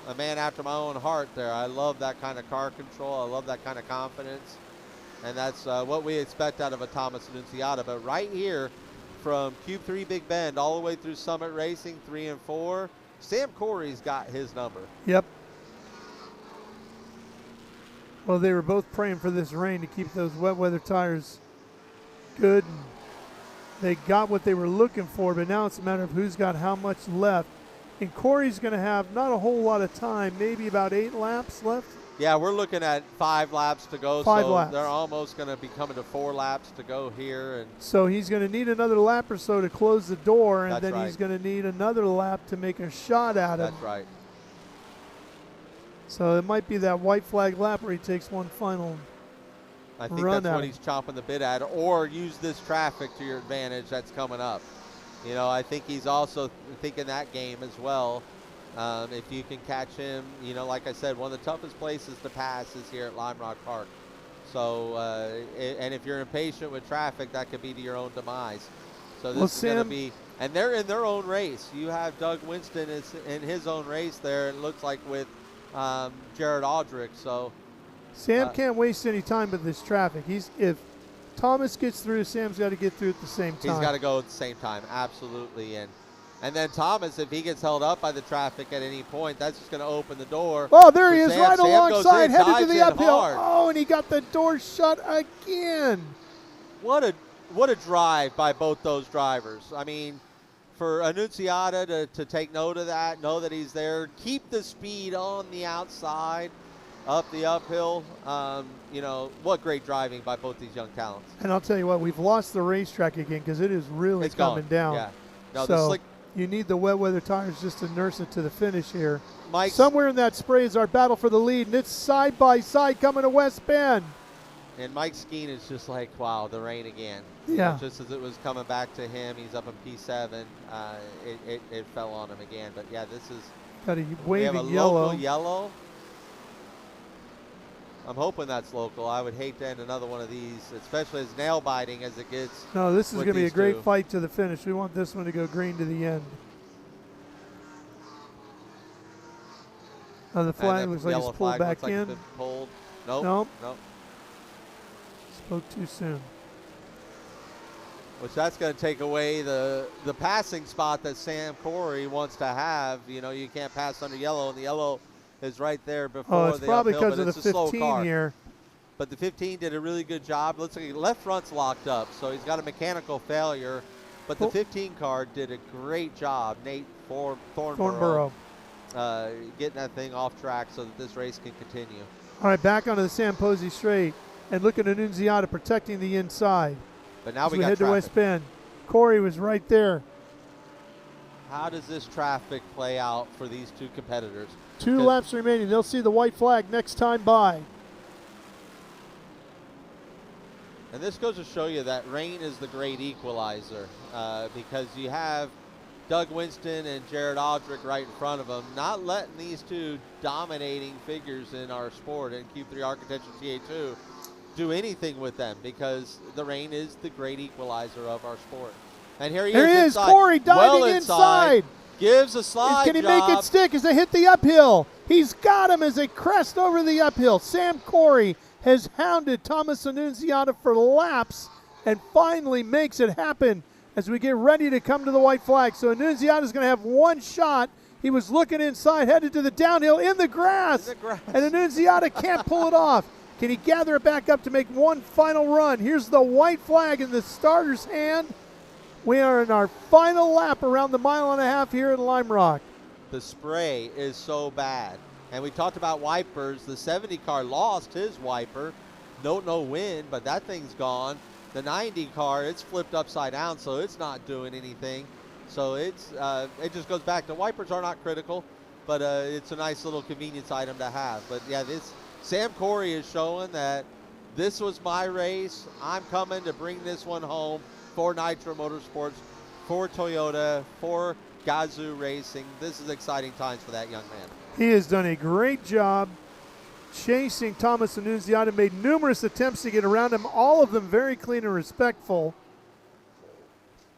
Speaker 5: A man after my own heart there. I love that kind of car control. I love that kind of confidence. And that's what we expect out of a Thomas Annunziata. But right here, from Cube 3 Big Bend all the way through Summit Racing 3 and 4, Sam Corey's got his number.
Speaker 3: Yep. Well, they were both praying for this rain to keep those wet weather tires good. And they got what they were looking for, but now it's a matter of who's got how much left. And Corey's going to have not a whole lot of time, maybe about 8 laps left.
Speaker 5: Yeah, we're looking at 5 laps to go.
Speaker 3: 5
Speaker 5: so
Speaker 3: laps.
Speaker 5: They're almost going to be coming to 4 laps to go here. And
Speaker 3: So he's going to need another lap or so to close the door, and
Speaker 5: That's
Speaker 3: then
Speaker 5: right.
Speaker 3: he's going to need another lap to make a shot at him.
Speaker 5: That's right.
Speaker 3: So it might be that white flag lap where he takes one final
Speaker 5: I think
Speaker 3: run
Speaker 5: that's
Speaker 3: at
Speaker 5: what
Speaker 3: him.
Speaker 5: he's chomping the bit at, or use this traffic to your advantage that's coming up. You know, I think he's also thinking that game as well. If you can catch him, you know, like I said, one of the toughest places to pass is here at Lime Rock Park. So, and if you're impatient with traffic, that could be to your own demise. So this is going to be, and they're in their own race. You have Doug Winston is in his own race there, it looks like, with Jared Aldrich. So
Speaker 3: Sam can't waste any time with this traffic. If Thomas gets through, Sam's got to get through at the same time.
Speaker 5: he's got to go at the same time, absolutely. And then Thomas, if he gets held up by the traffic at any point, that's just going to open the door.
Speaker 3: Oh, there he is,
Speaker 5: Sam.
Speaker 3: right
Speaker 5: Sam
Speaker 3: alongside,
Speaker 5: goes in,
Speaker 3: headed to
Speaker 5: dives
Speaker 3: the
Speaker 5: in
Speaker 3: uphill.
Speaker 5: hard.
Speaker 3: Oh, and he got the door shut again.
Speaker 5: What a drive by both those drivers. I mean, for Annunziata to take note of that, know that he's there, keep the speed on the outside, up the uphill. You know, what great driving by both these young talents.
Speaker 3: And I'll tell you what, we've lost the racetrack again because it is really
Speaker 5: It's
Speaker 3: coming
Speaker 5: gone.
Speaker 3: down.
Speaker 5: Yeah. No, the
Speaker 3: so
Speaker 5: slick.
Speaker 3: you need the wet weather tires just to nurse it to the finish here.
Speaker 5: Mike,
Speaker 3: somewhere in that spray is our battle for the lead, and it's side by side coming to West Bend.
Speaker 5: And Mike Skeen is just like, wow, the rain again.
Speaker 3: Yeah.
Speaker 5: You know, just as it was coming back to him, he's up in P7. It fell on him again. But yeah, this is.
Speaker 3: Got a
Speaker 5: We have a
Speaker 3: waving yellow.
Speaker 5: local yellow. I'm hoping that's local. I would hate to end another one of these, especially as nail biting as it gets.
Speaker 3: No, this is
Speaker 5: with
Speaker 3: going to be a
Speaker 5: these
Speaker 3: great
Speaker 5: two.
Speaker 3: fight to the finish. We want this one to go green to the end. The flag
Speaker 5: And
Speaker 3: looks
Speaker 5: the
Speaker 3: like
Speaker 5: yellow
Speaker 3: it's pulled
Speaker 5: flag
Speaker 3: back
Speaker 5: looks like it's
Speaker 3: in.
Speaker 5: been pulled. Nope.
Speaker 3: Nope.
Speaker 5: Nope.
Speaker 3: Spoke too soon.
Speaker 5: Which that's going to take away the passing spot that Sam Corey wants to have. You know, you can't pass under yellow, and the yellow is right there before
Speaker 3: it's
Speaker 5: the
Speaker 3: probably
Speaker 5: uphill,
Speaker 3: because
Speaker 5: but
Speaker 3: of
Speaker 5: it's
Speaker 3: the
Speaker 5: a slow
Speaker 3: 15
Speaker 5: car.
Speaker 3: here.
Speaker 5: But the 15 did a really good job. Looks like left front's locked up, so he's got a mechanical failure. But the 15 car did a great job. Nate Thornborough getting that thing off track so that this race can continue.
Speaker 3: All right, back onto the Sam Posey straight, and look at Annunziata protecting the inside.
Speaker 5: But now
Speaker 3: As
Speaker 5: we
Speaker 3: we
Speaker 5: got
Speaker 3: head to
Speaker 5: traffic.
Speaker 3: West Bend. Corey was right there.
Speaker 5: How does this traffic play out for these two competitors?
Speaker 3: 2 laps remaining. They'll see the white flag next time by.
Speaker 5: And this goes to show you that rain is the great equalizer because you have Doug Winston and Jared Aldrich right in front of them, not letting these two dominating figures in our sport in Cube 3 Architecture TA2 do anything with them because the rain is the great equalizer of our sport. And here he is inside.
Speaker 3: Corey diving
Speaker 5: well
Speaker 3: inside.
Speaker 5: Gives a slide
Speaker 3: Can he
Speaker 5: job.
Speaker 3: make it stick as they hit the uphill? He's got him as they crest over the uphill. Sam Corey has hounded Thomas Annunziata for laps and finally makes it happen as we get ready to come to the white flag. So Annunziata is going to have one shot. He was looking inside, headed to the downhill in the grass. And Annunziata can't pull it off. Can he gather it back up to make one final run? Here's the white flag in the starter's hand. We are in our final lap around the 1.5 miles here in Lime Rock.
Speaker 5: The spray is so bad. And we talked about wipers. The 70 car lost his wiper. No wind, but that thing's gone. The 90 car, it's flipped upside down, so it's not doing anything. So it's it just goes back. The wipers are not critical, but it's a nice little convenience item to have. But yeah, this Sam Corey is showing that this was my race. I'm coming to bring this one home for Nitro Motorsports, for Toyota, for Gazoo Racing. This is exciting times for that young man.
Speaker 3: He has done a great job chasing Thomas Annunziata, made numerous attempts to get around him, all of them very clean and respectful.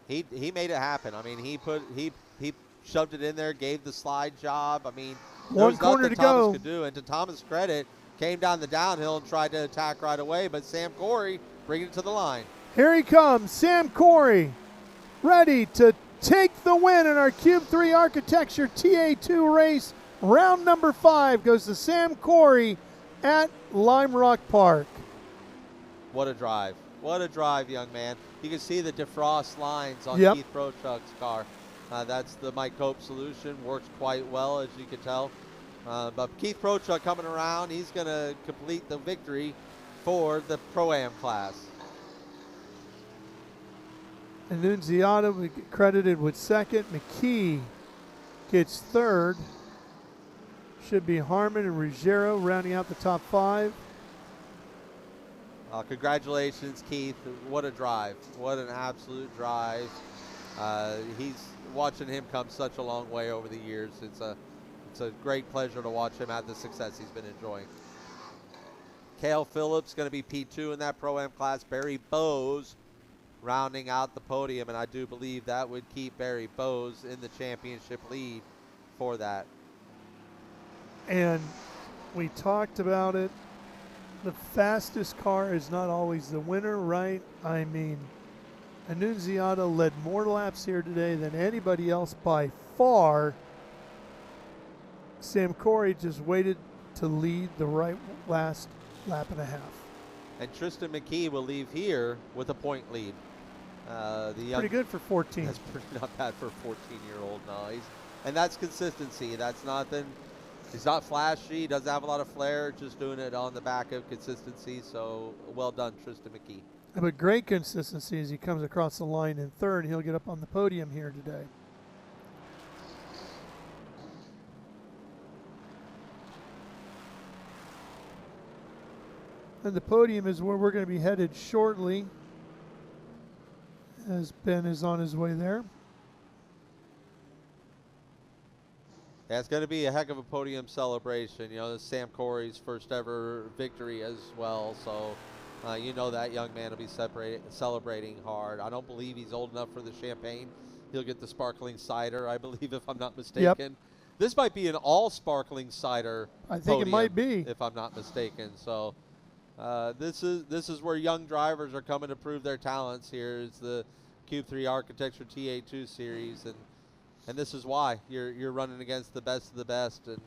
Speaker 5: He made it happen. I mean, he shoved it in there, gave the slide job. I mean, there
Speaker 3: One
Speaker 5: was
Speaker 3: corner
Speaker 5: nothing
Speaker 3: to
Speaker 5: Thomas
Speaker 3: go.
Speaker 5: could do. And to Thomas' credit, came down the downhill and tried to attack right away. But Sam Corey bringing it to the line.
Speaker 3: Here he comes, Sam Corey, ready to take the win in our Cube 3 Architecture TA2 race. Round number 5 goes to Sam Corey at Lime Rock Park.
Speaker 5: What a drive. What a drive, young man. You can see the defrost lines on
Speaker 3: Yep.
Speaker 5: Keith Prochuk's car. That's the Mike Cope solution. Works quite well, as you can tell. But Keith Prochuk coming around, he's going to complete the victory for the Pro-Am class.
Speaker 3: Annunziata we get credited with second. McKee gets third. Should be Harmon and Ruggiero rounding out the top 5.
Speaker 5: Congratulations, Keith. What a drive. What an absolute drive. He's watching him come such a long way over the years. It's a great pleasure to watch him have the success he's been enjoying. Cale Phillips going to be P2 in that Pro-Am class. Barry Bowes rounding out the podium, and I do believe that would keep Barry Bowes in the championship lead for that.
Speaker 3: And we talked about it. The fastest car is not always the winner, right? I mean, Annunziata led more laps here today than anybody else by far. Sam Corey just waited to lead the right last lap and a half.
Speaker 5: And Tristan McKee will leave here with a point lead.
Speaker 3: Pretty good for 14.
Speaker 5: That's pretty not bad for a 14-year-old. No, and that's consistency. That's nothing. He's not flashy. Doesn't have a lot of flair. Just doing it on the back of consistency. So well done, Tristan McKee.
Speaker 3: But great consistency as he comes across the line in third. He'll get up on the podium here today. And the podium is where we're going to be headed shortly, as Ben is on his way there.
Speaker 5: Yeah, it's going to be a heck of a podium celebration. You know, this is Sam Corey's first ever victory as well. So, you know that young man will be celebrating hard. I don't believe he's old enough for the champagne. He'll get the sparkling cider, I believe, if I'm not mistaken.
Speaker 3: Yep.
Speaker 5: This might be an all sparkling cider
Speaker 3: I think
Speaker 5: podium,
Speaker 3: it might be,
Speaker 5: if I'm not mistaken. So, this is where young drivers are coming to prove their talents. Here is the Cube 3 Architecture TA2 series, and this is why you're running against the best of the best. And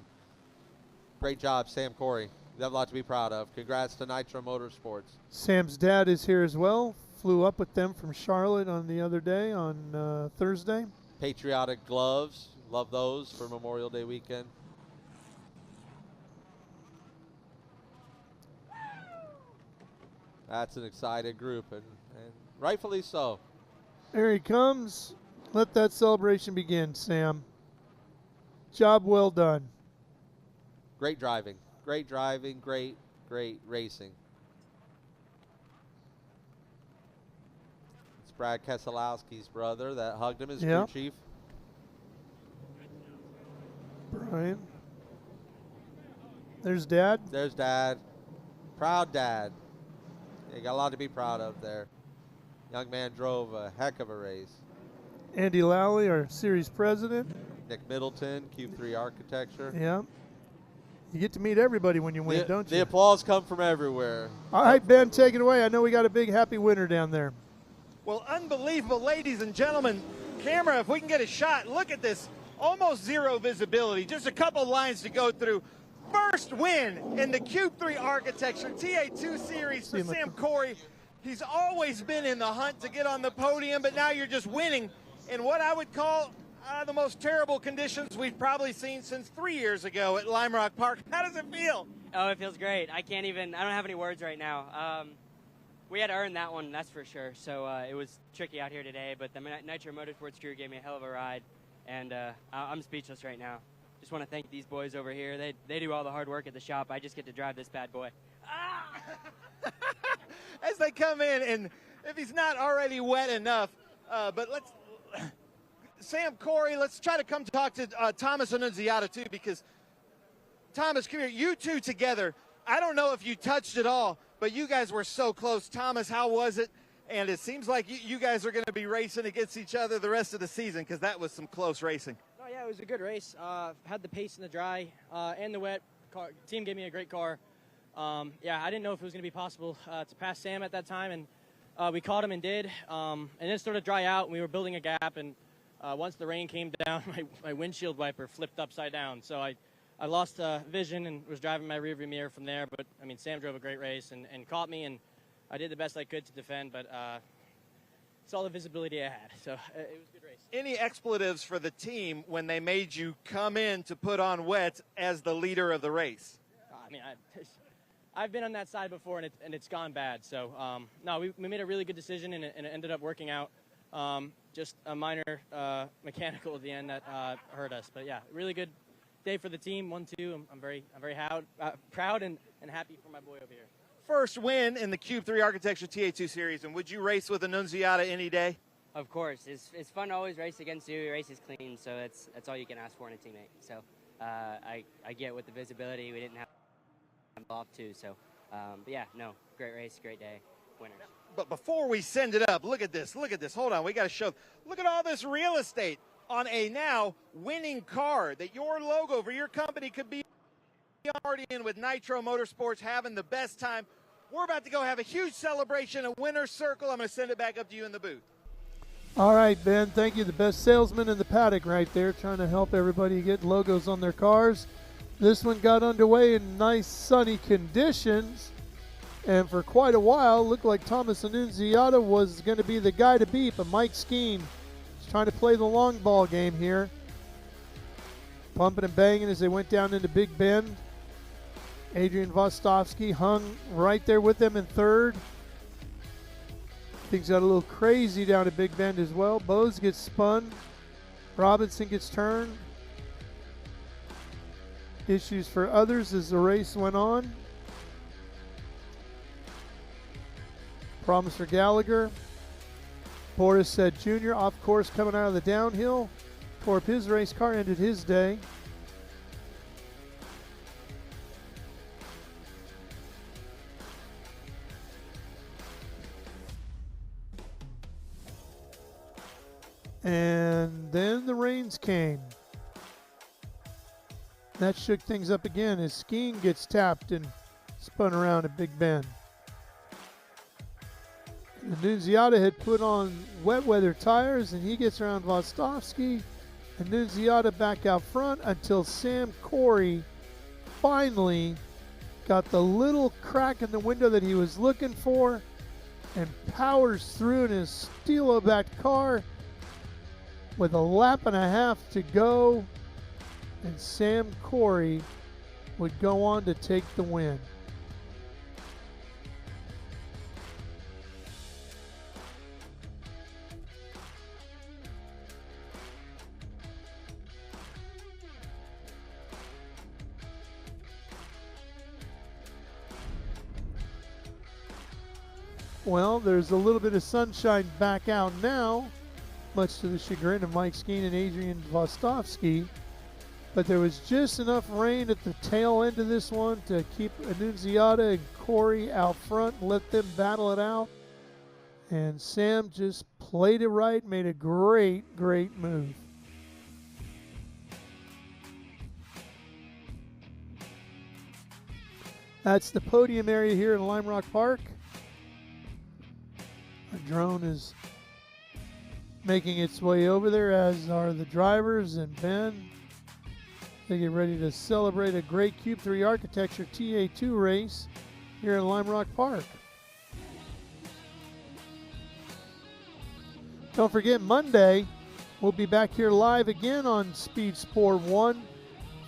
Speaker 5: great job, Sam Corey. You have a lot to be proud of. Congrats to Nitro Motorsports.
Speaker 3: Sam's dad is here as well. Flew up with them from Charlotte on the other day, on Thursday.
Speaker 5: Patriotic gloves. Love those for Memorial Day weekend. That's an excited group, and rightfully so.
Speaker 3: There he comes. Let that celebration begin, Sam. Job well done.
Speaker 5: Great driving. Great driving. Great racing. It's Brad Keselowski's brother that hugged him, his crew chief.
Speaker 3: Brian. There's Dad.
Speaker 5: There's Dad. Proud Dad. You got a lot to be proud of there. Young man drove a heck of a race.
Speaker 3: Andy Lally, our series president.
Speaker 5: Nick Middleton, Cube 3 Architecture.
Speaker 3: Yeah. You get to meet everybody when you win, don't you?
Speaker 5: The applause come from everywhere.
Speaker 3: All right, Ben, take it away. I know we got a big happy winner down there.
Speaker 10: Well, unbelievable, ladies and gentlemen. Camera, if we can get a shot, look at this. Almost zero visibility, just a couple lines to go through. First win in the Cube 3 Architecture TA2 series for Sam Corey. He's always been in the hunt to get on the podium, but now you're just winning in what I would call the most terrible conditions we've probably seen since 3 years ago at Lime Rock Park. How does it feel?
Speaker 20: Oh, it feels great. I don't have any words right now. We had to earn that one, that's for sure. So it was tricky out here today, but the Nitro Motorsports crew gave me a hell of a ride, and I'm speechless right now. Just want to thank these boys over here. They do all the hard work at the shop. I just get to drive this bad boy.
Speaker 10: As they come in, and if he's not already wet enough, but let's Sam, Corey, let's try to come talk to Thomas Annunziata, too, because, Thomas, come here. You two together, I don't know if you touched it all, but you guys were so close. Thomas, how was it? And it seems like you guys are going to be racing against each other the rest of the season, because that was some close racing.
Speaker 1: Oh, yeah, it was a good race. Had the pace in the dry and the wet. Team gave me a great car. Yeah, I didn't know if it was going to be possible to pass Sam at that time, and we caught him and did. And then it started to dry out, and we were building a gap, and once the rain came down, my windshield wiper flipped upside down. So I lost vision and was driving my rearview mirror from there. But, I mean, Sam drove a great race and caught me, and I did the best I could to defend. But it's all the visibility I had. So it was a good race.
Speaker 10: Any expletives for the team when they made you come in to put on wet as the leader of the race?
Speaker 1: I mean, I've been on that side before, and it's gone bad. So, no, we made a really good decision, and it ended up working out. Just a minor mechanical at the end that hurt us. But, yeah, really good day for the team, 1-2. I'm very proud and happy for my boy over here.
Speaker 10: First win in the Cube 3 Architecture TA2 Series, and would you race with Annunziata any day?
Speaker 20: Of course. It's fun to always race against you. He races clean, so that's all you can ask for in a teammate. So I get with the visibility. We didn't have off too. So, but yeah, no, great race, great day, winners.
Speaker 10: But before we send it up, look at this. Look at this. Hold on. We got to show. Look at all this real estate on a now winning car that your logo for your company could be already in with Nitro Motorsports, having the best time. We're about to go have a huge celebration, a winner's circle. I'm going to send it back up to you in the booth.
Speaker 3: All right, Ben, thank you. The best salesman in the paddock right there, trying to help everybody get logos on their cars. This one got underway in nice sunny conditions, and for quite a while, looked like Thomas Annunziata was going to be the guy to beat, but Mike Skeen is trying to play the long ball game here. Pumping and banging as they went down into Big Bend. Adrian Vostovsky hung right there with them in third. Things got a little crazy down at Big Bend as well. Bose gets spun. Robinson gets turned. Issues for others as the race went on. Problems for Gallagher. Boris said Jr. off course coming out of the downhill. Tore up his race car, ended his day. And then the rains came. That shook things up again as Skeen gets tapped and spun around at Big Bend. Annunziata had put on wet weather tires, and he gets around Vostovsky. Annunziata back out front until Sam Corey finally got the little crack in the window that he was looking for and powers through in his steel-backed car with a lap and a half to go, and Sam Corey would go on to take the win. Well, there's a little bit of sunshine back out now, much to the chagrin of Mike Skeen and Adrian Vostovsky. But there was just enough rain at the tail end of this one to keep Annunziata and Corey out front and let them battle it out. And Sam just played it right, made a great, great move. That's the podium area here in Lime Rock Park. Our drone is making its way over there, as are the drivers and Ben. They get ready to celebrate a great Cube 3 Architecture TA2 race here in Lime Rock Park. Don't forget, Monday, we'll be back here live again on Speed Sport 1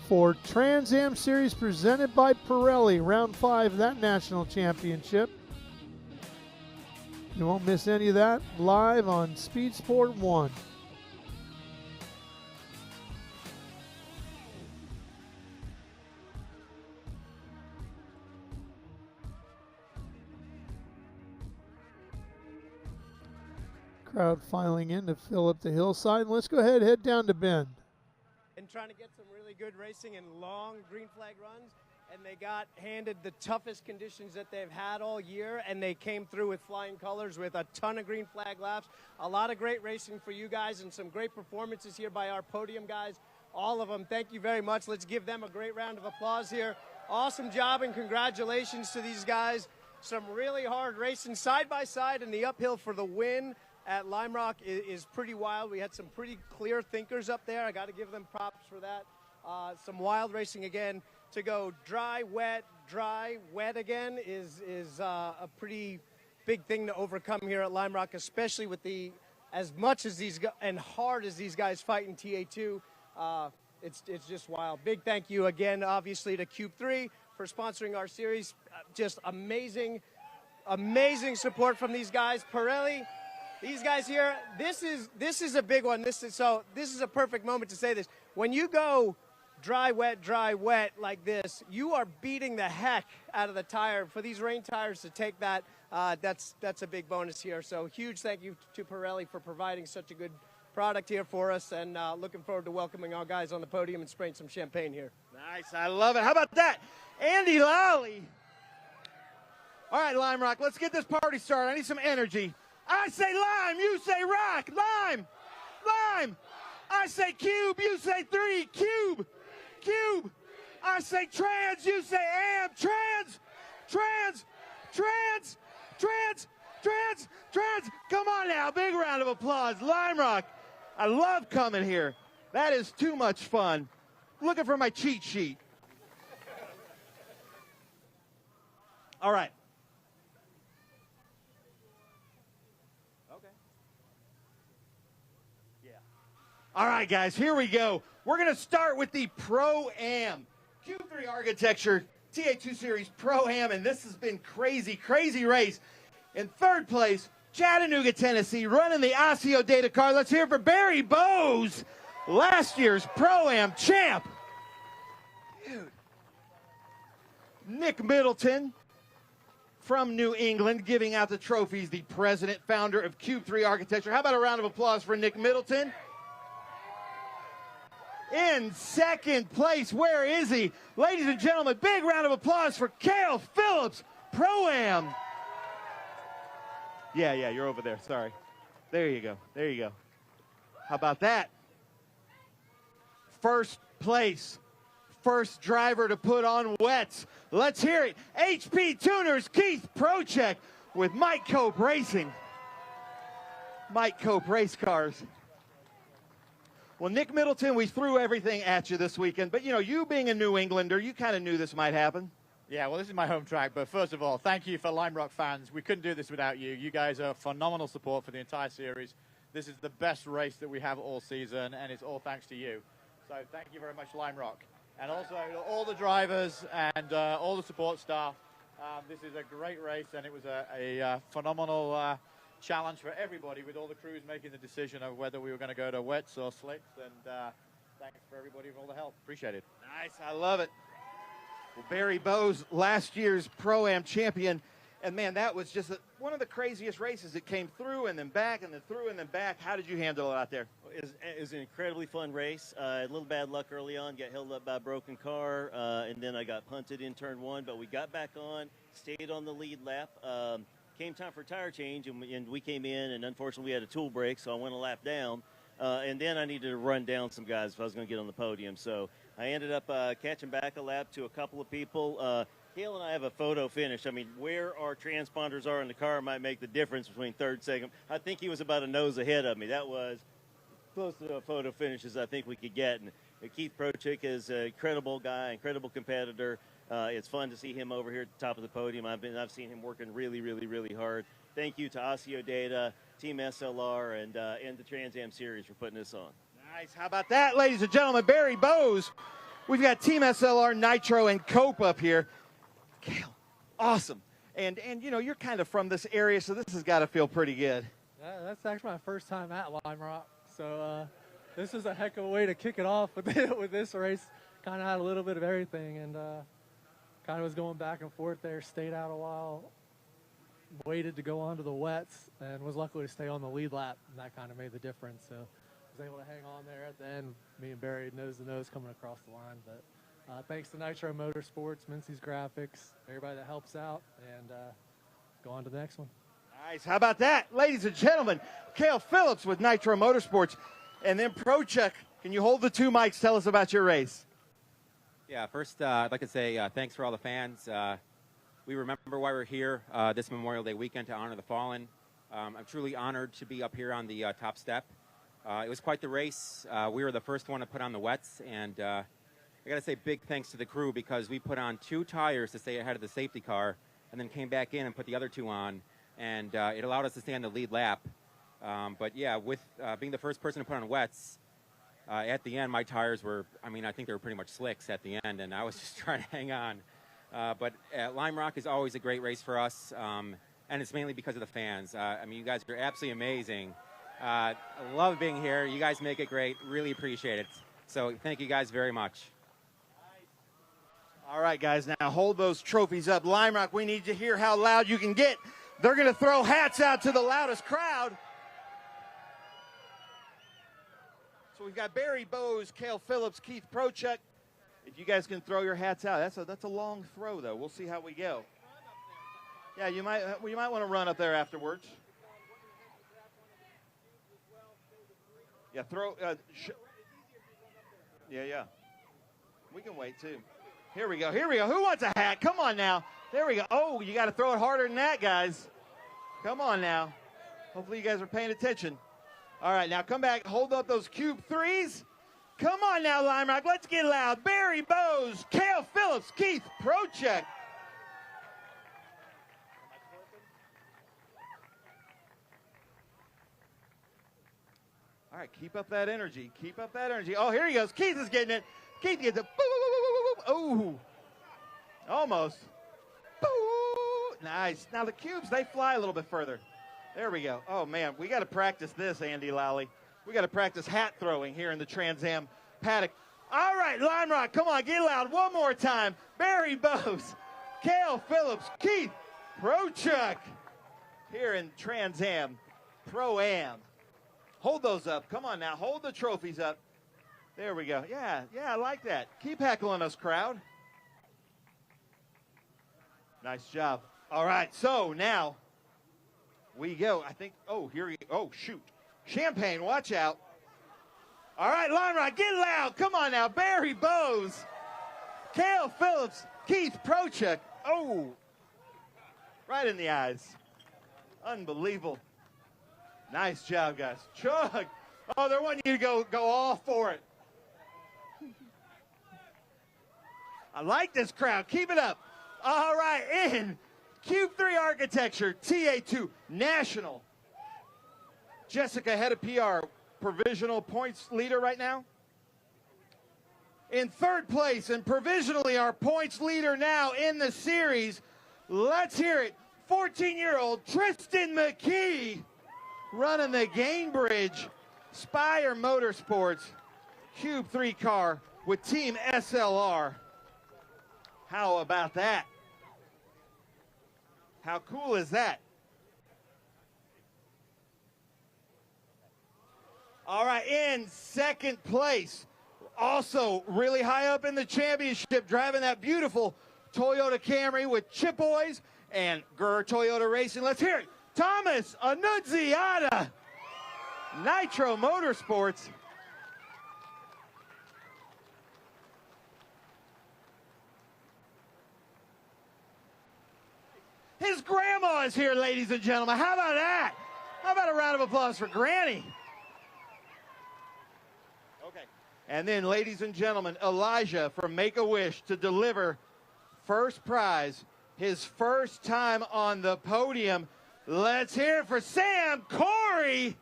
Speaker 3: for Trans Am Series presented by Pirelli, Round 5 of that national championship. You won't miss any of that live on Speed Sport 1. Crowd filing in to fill up the hillside. Let's go ahead and head down to Bend.
Speaker 4: And trying to get some really good racing and long green flag runs, and they got handed the toughest conditions that they've had all year, and they came through with flying colors with a ton of green flag laps. A lot of great racing for you guys and some great performances here by our podium guys. All of them, thank you very much. Let's give them a great round of applause here. Awesome job and congratulations to these guys. Some really hard racing side by side, and the uphill for the win at Lime Rock is pretty wild. We had some pretty clear thinkers up there. I got to give them props for that. Some wild racing again. To go dry, wet again is a pretty big thing to overcome here at Lime Rock, especially with as much as and hard as these guys fight in TA2. It's just wild. Big thank you again, obviously, to Cube 3 for sponsoring our series. Just amazing support from these guys. Pirelli. These guys here, this is a big one. This is a perfect moment to say this. When you go dry, wet like this, you are beating the heck out of the tire. For these rain tires to take that, that's a big bonus here. So huge thank you to Pirelli for providing such a good product here for us, and looking forward to welcoming our guys on the podium and spraying some champagne here.
Speaker 10: Nice, I love it. How about that? Andy Lally. All right, Lime Rock, let's get this party started. I need some energy. I say lime, you say rock. Lime, lime. I say cube, you say 3. Cube, cube. I say trans, you say am. Trans, trans, trans, trans, trans, trans. Come on now, big round of applause. Lime Rock, I love coming here. That is too much fun. Looking for my cheat sheet. All right. All right, guys, here we go. We're going to start with the Pro-Am. Q3 Architecture TA2 Series Pro-Am, and this has been crazy, crazy race. In third place, Chattanooga, Tennessee, running the Osseo Data car. Let's hear it for Barry Bowes, last year's Pro-Am champ. Dude. Nick Middleton from New England, giving out the trophies, the president, founder of Q3 Architecture. How about a round of applause for Nick Middleton? In second place, where is he? Ladies and gentlemen, big round of applause for Cale Phillips, Pro-Am. Yeah, you're over there, sorry. There you go, there you go. How about that? First place, first driver to put on wets. Let's hear it. HP Tuners, Keith Prochek with Mike Cope Racing. Mike Cope Race Cars. Well, Nick Middleton, we threw everything at you this weekend, but, you know, you being a New Englander, you kind of knew this might happen.
Speaker 12: Yeah, well, this is my home track, but first of all, thank you for Lime Rock fans. We couldn't do this without you. You guys are phenomenal support for the entire series. This is the best race that we have all season, and it's all thanks to you. So thank you very much, Lime Rock. And also all the drivers and all the support staff. This is a great race, and it was a phenomenal challenge for everybody, with all the crews making the decision of whether we were going to go to wets or slicks. And thanks for everybody for all the help. Appreciate it.
Speaker 10: Nice, I love it. Well, Barry Bowes, last year's Pro-Am champion. And, man, that was just one of the craziest races. It came through and then back and then through and then back. How did you handle it out there?
Speaker 21: It was an incredibly fun race. A little bad luck early on, got held up by a broken car, and then I got punted in turn 1. But we got back on, stayed on the lead lap. Came time for a tire change, and we came in, and unfortunately we had a tool break, so I went a lap down. And then I needed to run down some guys if I was going to get on the podium. So I ended up catching back a lap to a couple of people. Cale and I have a photo finish. I mean, where our transponders are in the car might make the difference between third, second. I think he was about a nose ahead of me. That was close to a photo finish as I think we could get. And Keith Prochek is an incredible guy, incredible competitor. It's fun to see him over here at the top of the podium. I've seen him working really, really, really hard. Thank you to Osseo Data, Team SLR, and the Trans Am Series for putting this on.
Speaker 10: Nice. How about that, ladies and gentlemen? Barry Bowes. We've got Team SLR, Nitro, and Cope up here. Cale, awesome. And you know, you're kind of from this area, so this has got to feel pretty good.
Speaker 22: That's actually my first time at Lime Rock, so this is a heck of a way to kick it off with this race. Kind of had a little bit of everything, and kind of was going back and forth there, stayed out a while, waited to go onto the wets and was lucky to stay on the lead lap, and that kind of made the difference. So I was able to hang on there at the end, me and Barry nose to nose coming across the line. But thanks to Nitro Motorsports, Mincy's Graphics, everybody that helps out, and go on to the next one.
Speaker 10: Nice. How about that? Ladies and gentlemen, Cale Phillips with Nitro Motorsports. And then ProCheck, can you hold the two mics? Tell us about your race.
Speaker 2: Yeah, first I'd like to say thanks for all the fans. We remember why we're here this Memorial Day weekend to honor the fallen. I'm truly honored to be up here on the top step. It was quite the race. We were the first one to put on the wets, and I got to say big thanks to the crew because we put on 2 tires to stay ahead of the safety car and then came back in and put the other 2 on, and it allowed us to stay on the lead lap. But yeah, with being the first person to put on wets, at the end my tires were, I think they were pretty much slicks at the end, and I was just trying to hang on. But Lime Rock is always a great race for us, and it's mainly because of the fans. You guys are absolutely amazing. I love being here. You guys make it great. Really appreciate it. So thank you guys very much.
Speaker 10: All right, guys, now hold those trophies up. Lime Rock, we need to hear how loud you can get. They're going to throw hats out to the loudest crowd. So we've got Barry Bowes, Cale Phillips, Keith ProCheck. If you guys can throw your hats out, that's a long throw, though. We'll see how we go. Yeah, you might want to run up there afterwards. Yeah, yeah. We can wait, too. Here we go. Who wants a hat? Come on now. There we go. Oh, you got to throw it harder than that, guys. Come on now. Hopefully you guys are paying attention. All right, now come back. Hold up those cube 3s. Come on now, Lime Rock. Let's get loud. Barry Bowes, Cale Phillips, Keith ProCheck. All right, keep up that energy. Keep up that energy. Oh, here he goes. Keith is getting it. Keith gets it. Oh, almost. Nice. Now the cubes, they fly a little bit further. There we go. Oh, man, we got to practice this, Andy Lally. We got to practice hat throwing here in the Trans Am paddock. All right, Lime Rock, come on, get loud one more time. Barry Bowes, Cale Phillips, Keith ProCheck here in Trans Am Pro-Am. Hold those up. Come on now, hold the trophies up. There we go. Yeah, I like that. Keep heckling us, crowd. Nice job. All right, so now we go. I think, here we go. Oh, shoot. Champagne, watch out. All right, Lime Rock, get loud. Come on now. Barry Bowes, Cale Phillips, Keith ProCheck. Oh, right in the eyes. Unbelievable. Nice job, guys. Chug. Oh, they're wanting you to go all for it. I like this crowd. Keep it up. All right, in Cube 3 Architecture, TA2 National. Jessica, head of PR, provisional points leader right now. In third place and provisionally our points leader now in the series, let's hear it, 14-year-old Tristan McKee running the Gainbridge Spire Motorsports Cube 3 car with Team SLR. How about that? How cool is that? All right, in second place, also really high up in the championship, driving that beautiful Toyota Camry with Chip Boys and Gurr Toyota Racing. Let's hear it. Thomas Annunziata, Nitro Motorsports. His grandma is here, ladies and gentlemen. How about that? How about a round of applause for Granny? Okay. And then, ladies and gentlemen, Elijah from Make-A-Wish to deliver first prize, his first time on the podium. Let's hear it for Sam Corey,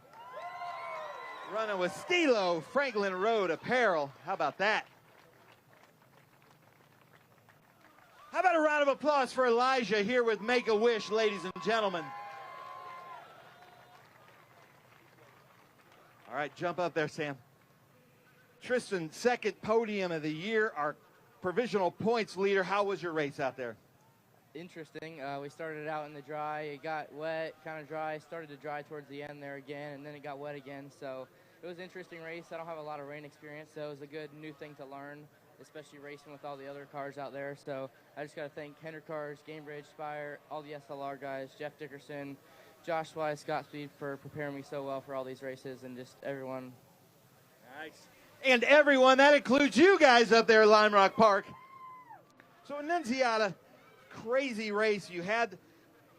Speaker 10: running with Stilo Franklin Road Apparel. How about that? How about a round of applause for Elijah here with Make-A-Wish, ladies and gentlemen. All right, jump up there, Sam. Tristan, second podium of the year, our provisional points leader. How was your race out there?
Speaker 11: interesting. We started out in the dry. It got wet, kind of dry, started to dry towards the end there again, and then it got wet again. So it was an interesting race. I don't have a lot of rain experience, so it was a good new thing to learn, especially racing with all the other cars out there. So I just got to thank Hendrick Cars, Gamebridge, Spire, all the SLR guys, Jeff Dickerson, Josh Wise, Scott Speed for preparing me so well for all these races, and just everyone.
Speaker 10: Nice. And everyone, that includes you guys up there at Lime Rock Park. So Annunziata, crazy race. You had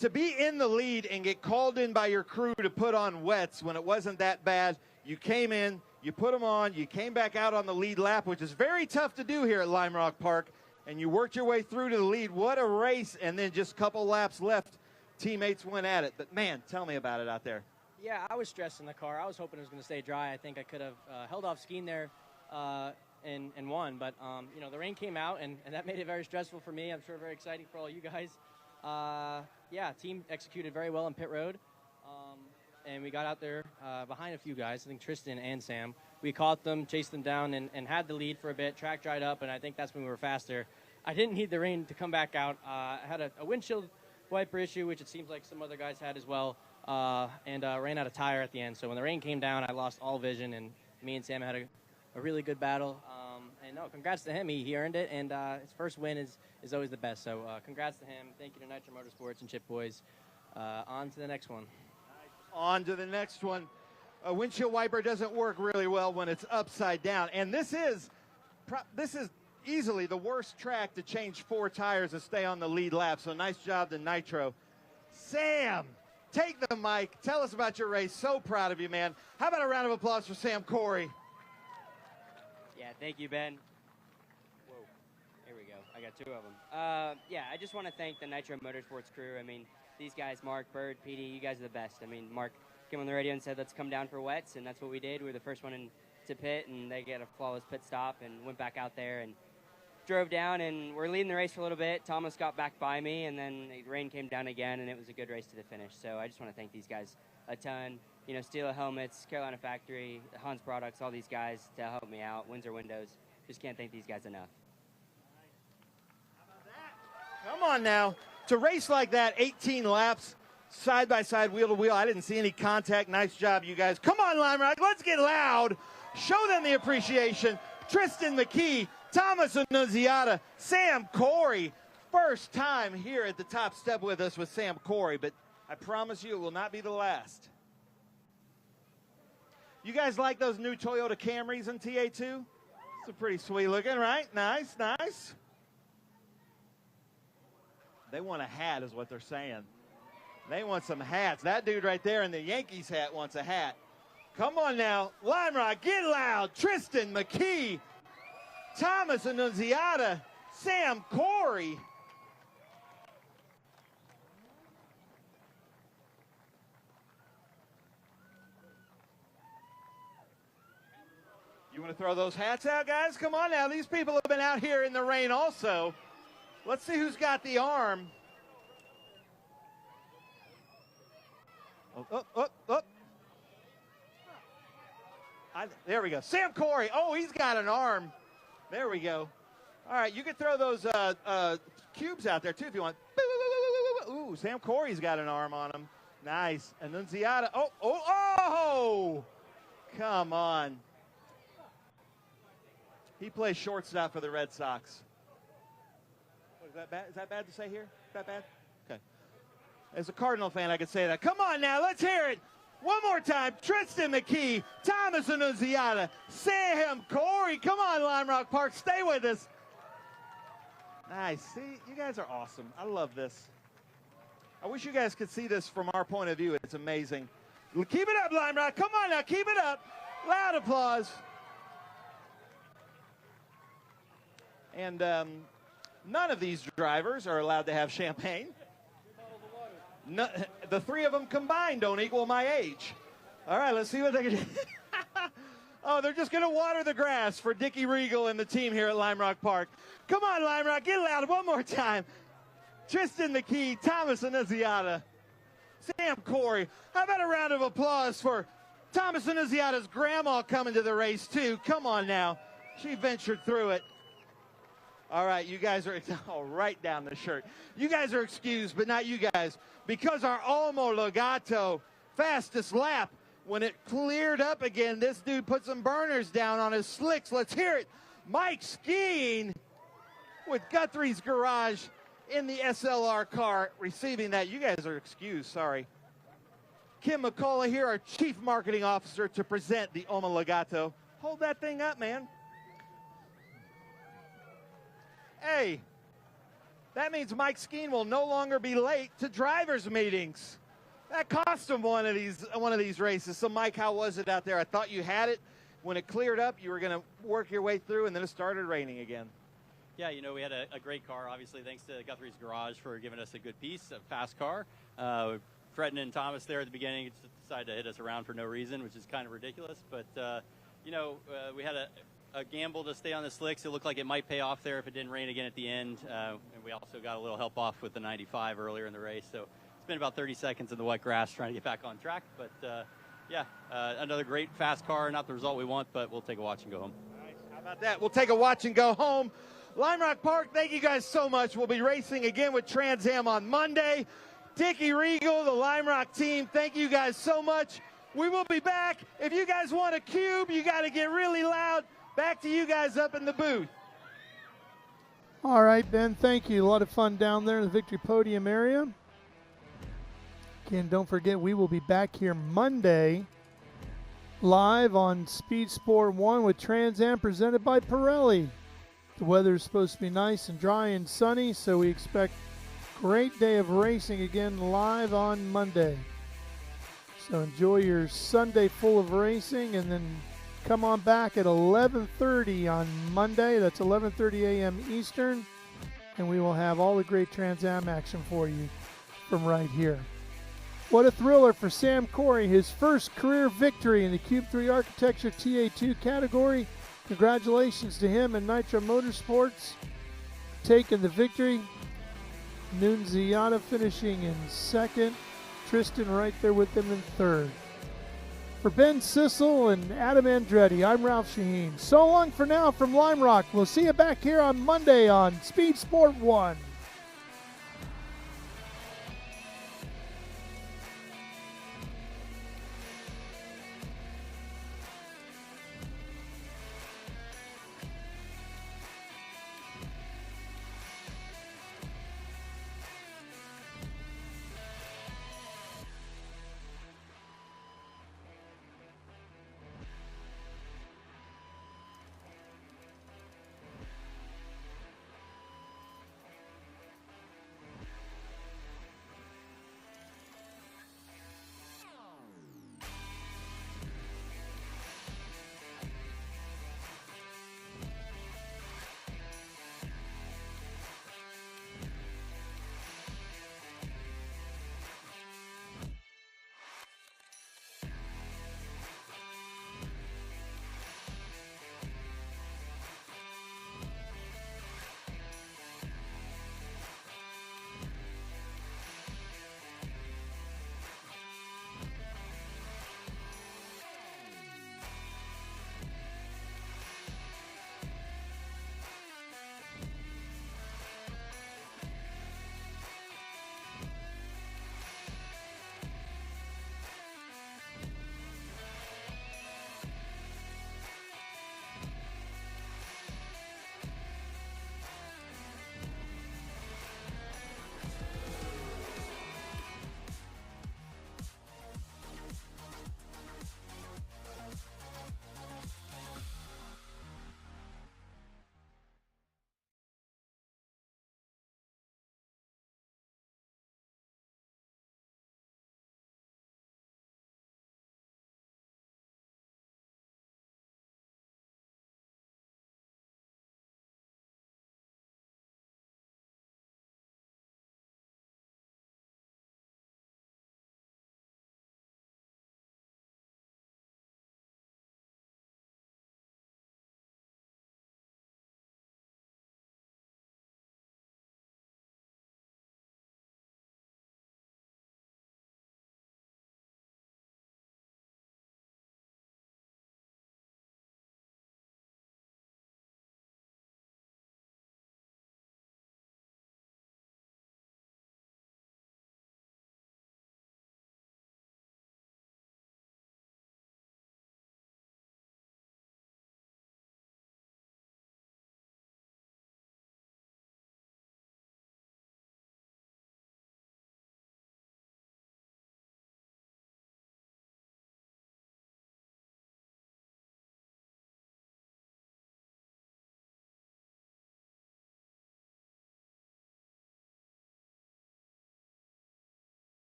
Speaker 10: to be in the lead and get called in by your crew to put on wets when it wasn't that bad. You came in, you put them on, you came back out on the lead lap, which is very tough to do here at Lime Rock Park, and you worked your way through to the lead. What a race, and then just a couple laps left. Teammates went at it. But, man, tell me about it out there.
Speaker 1: Yeah, I was stressed in the car. I was hoping it was going to stay dry. I think I could have held off skiing there and won. But, you know, the rain came out, and that made it very stressful for me. I'm sure very exciting for all you guys. Yeah, team executed very well in pit road. And we got out there behind a few guys, I think Tristan and Sam. We caught them, chased them down, and had the lead for a bit. Track dried up, and I think that's when we were faster. I didn't need the rain to come back out. I had a windshield wiper issue, which it seems like some other guys had as well, and ran out of tire at the end. So when the rain came down, I lost all vision, and me and Sam had a really good battle. And no, congrats to him. He earned it, and his first win is always the best. So congrats to him. Thank you to Nitro Motorsports and Chip Boys. On to the next one.
Speaker 10: On to the next one. A windshield wiper doesn't work really well when it's upside down. And this is easily the worst track to change 4 tires and stay on the lead lap. So nice job to Nitro. Sam, take the mic. Tell us about your race. So proud of you, man. How about a round of applause for Sam Corey?
Speaker 20: Yeah, thank you, Ben. Whoa, here we go. I got 2 of them. Yeah, I just want to thank the Nitro Motorsports crew. I mean, these guys, Mark, Bird, PD, you guys are the best. I mean, Mark came on the radio and said, let's come down for wets, and that's what we did. We were the first one to pit, and they get a flawless pit stop and went back out there and drove down, and we're leading the race for a little bit. Thomas got back by me, and then the rain came down again, and it was a good race to the finish. So I just want to thank these guys a ton. You know, Steel Helmets, Carolina Factory, Hans Products, all these guys to help me out, Windsor Windows. Just can't thank these guys enough.
Speaker 10: Come on now. To race like that, 18 laps, side by side, wheel to wheel. I didn't see any contact. Nice job, you guys. Come on, Lime Rock. Let's get loud. Show them the appreciation. Tristan McKee, Thomas Annunziata, Sam Corey. First time here at the top step with us with Sam Corey, but I promise you it will not be the last. You guys like those new Toyota Camrys in TA2? It's pretty sweet looking, right? Nice, nice. They want a hat is what they're saying. They want some hats. That dude right there in the Yankees hat wants a hat. Come on now. Lime Rock, get loud. Tristan McKee, Thomas Annunziata, Sam Corey. You want to throw those hats out, guys? Come on now. These people have been out here in the rain also. Let's see who's got the arm. Oh. There we go. Sam Corey. Oh, he's got an arm. There we go. All right, you can throw those cubes out there, too, if you want. Ooh, Sam Corey's got an arm on him. Nice. Annunziata. Oh! Come on. He plays shortstop for the Red Sox. Is that bad? Is that bad to say here? Is that bad? Okay. As a Cardinal fan, I could say that. Come on now, let's hear it. One more time. Tristan McKee, Thomas Annunziata, Sam Corey. Come on, Lime Rock Park. Stay with us. Nice. See, you guys are awesome. I love this. I wish you guys could see this from our point of view. It's amazing. Keep it up, Lime Rock. Come on now, keep it up. Loud applause. And none of these drivers are allowed to have champagne. No, the 3 of them combined don't equal my age. All right, let's see what they can do. Oh, they're just going to water the grass for Dickie Regal and the team here at Lime Rock Park. Come on, Lime Rock, get loud one more time. Tristan McKee, Thomas Annunziata, Sam Corey. How about a round of applause for Thomas Annunziata's grandma coming to the race, too? Come on now. She ventured through it. All right, you guys are right down the shirt. You guys are excused, but not you guys, because our omologato fastest lap, when it cleared up again, this dude put some burners down on his slicks. Let's hear it. Mike Skeen with Guthrie's Garage in the SLR car receiving that. You guys are excused, sorry. Kim McCullough here, our Chief Marketing Officer, to present the omologato. Hold that thing up, man. Hey, that means Mike Skeen will no longer be late to drivers' meetings. That cost him one of these races. So, Mike, how was it out there? I thought you had it. When it cleared up, you were going to work your way through, and then it started raining again.
Speaker 13: Yeah, you know, we had a great car, obviously, thanks to Guthrie's Garage for giving us a good piece, a fast car. Fretton and Thomas there at the beginning just decided to hit us around for no reason, which is kind of ridiculous. But, you know, we had a gamble to stay on the slicks. It looked like it might pay off there if it didn't rain again at the end. And we also got a little help off with the 95 earlier in the race. So it's been about 30 seconds in the wet grass trying to get back on track. But, yeah, another great fast car. Not the result we want, but we'll take a watch and go home.
Speaker 10: Nice. How about that? We'll take a watch and go home. Lime Rock Park, thank you guys so much. We'll be racing again with Trans Am on Monday. Dickie Regal, the Lime Rock team, thank you guys so much. We will be back. If you guys want a cube, you got to get really loud. Back to you guys up in the booth.
Speaker 3: All right, Ben, thank you. A lot of fun down there in the Victory Podium area. Again, don't forget, we will be back here Monday live on Speed Sport 1 with Trans Am presented by Pirelli. The weather is supposed to be nice and dry and sunny, so we expect a great day of racing again live on Monday. So enjoy your Sunday full of racing, and then come on back at 11:30 on Monday. That's 11:30 a.m. Eastern, and we will have all the great Trans Am action for you from right here. What a thriller for Sam Corey, his first career victory in the Cube 3 Architecture TA2 category. Congratulations to him and Nitro Motorsports taking the victory. Nunziata finishing in second. Tristan right there with them in third. For Ben Sissel and Adam Andretti, I'm Ralph Shaheen. So long for now from Lime Rock. We'll see you back here on Monday on Speed Sport 1.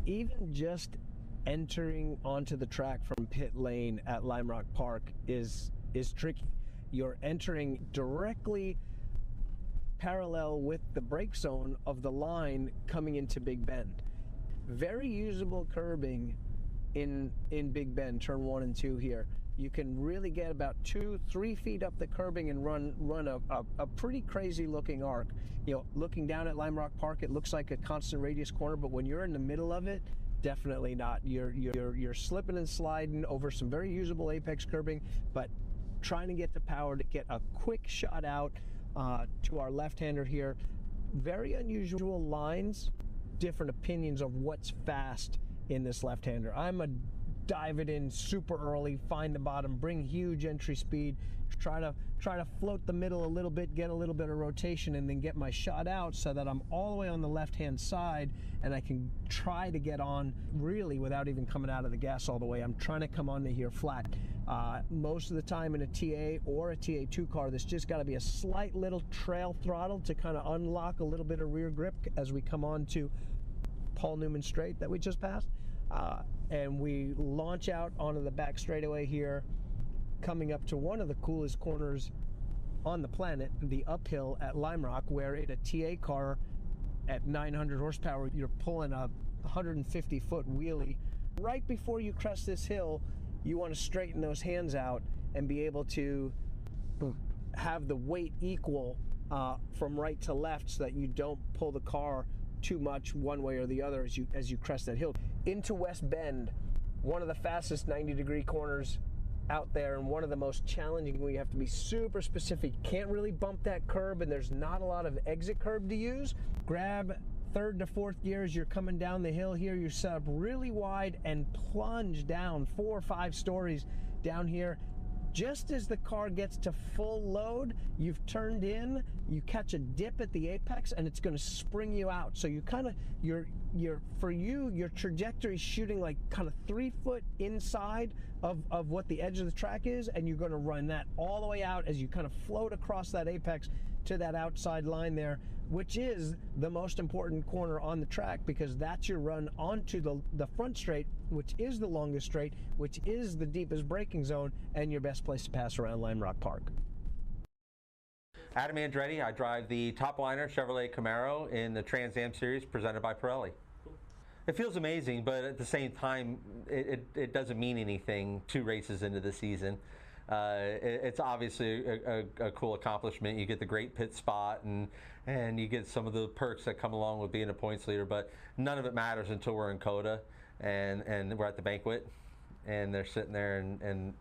Speaker 6: even just entering onto the track from pit lane at Lime Rock Park is tricky. You're entering directly parallel with the brake zone of the line coming into Big Bend. Very usable curbing in Big Bend, turn 1 and 2 here. You can really get about 2-3 feet up the curbing and run a pretty crazy looking arc. You know, looking down at Lime Rock Park, it looks like a constant radius corner, but when you're in the middle of it, definitely not. You're slipping and sliding over some very usable apex curbing, but trying to get the power to get a quick shot out to our left-hander here. Very unusual lines, different opinions of what's fast in this left-hander. I'm a dive it in super early, find the bottom, bring huge entry speed, try to float the middle a little bit, get a little bit of rotation, and then get my shot out so that I'm all the way on the left-hand side and I can try to get on really without even coming out of the gas all the way. I'm trying to come onto here flat. Most of the time in a TA or a TA2 car, there's just got to be a slight little trail throttle to kind of unlock a little bit of rear grip as we come on to Paul Newman Straight that we just passed. And we launch out onto the back straightaway here, coming up to one of the coolest corners on the planet, the uphill at Lime Rock, where in a TA car at 900 horsepower, you're pulling a 150-foot wheelie. Right before you crest this hill, you want to straighten those hands out and be able to have the weight equal from right to left so that you don't pull the car too much one way or the other as you crest that hill. Into West Bend, one of the fastest 90-degree corners out there and one of the most challenging where you have to be super specific. Can't really bump that curb and there's not a lot of exit curb to use. Grab third to fourth gear as you're coming down the hill here. You're set up really wide and plunge down 4 or 5 stories down here. Just as the car gets to full load, you've turned in, you catch a dip at the apex, and it's going to spring you out. So you kind of, your trajectory is shooting like kind of 3 foot inside of what the edge of the track is, and you're going to run that all the way out as you kind of float across that apex to that outside line there, which is the most important corner on the track because that's your run onto the front straight, which is the longest straight, which is the deepest braking zone, and your best place to pass around Lime Rock Park.
Speaker 5: Adam Andretti, I drive the top liner Chevrolet Camaro in the Trans Am Series presented by Pirelli. It feels amazing, but at the same time, it doesn't mean anything 2 races into the season. It's obviously a cool accomplishment. You get the great pit spot and you get some of the perks that come along with being a points leader, but none of it matters until we're in COTA and we're at the banquet and they're sitting there and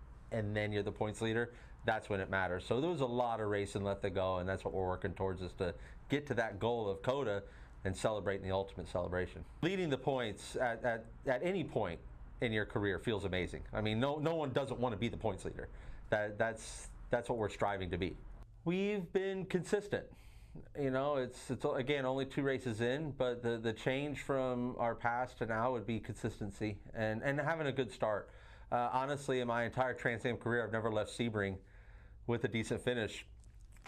Speaker 5: then you're the points leader. That's when it matters. So there was a lot of racing left to go, and that's what we're working towards, is to get to that goal of COTA and celebrating the ultimate celebration. Leading the points at any point in your career feels amazing. I mean, no one doesn't want to be the points leader. That's what we're striving to be. We've been consistent. You know, it's again only 2 races in, but the change from our past to now would be consistency and having a good start. Honestly, in my entire Trans Am career, I've never left Sebring with a decent finish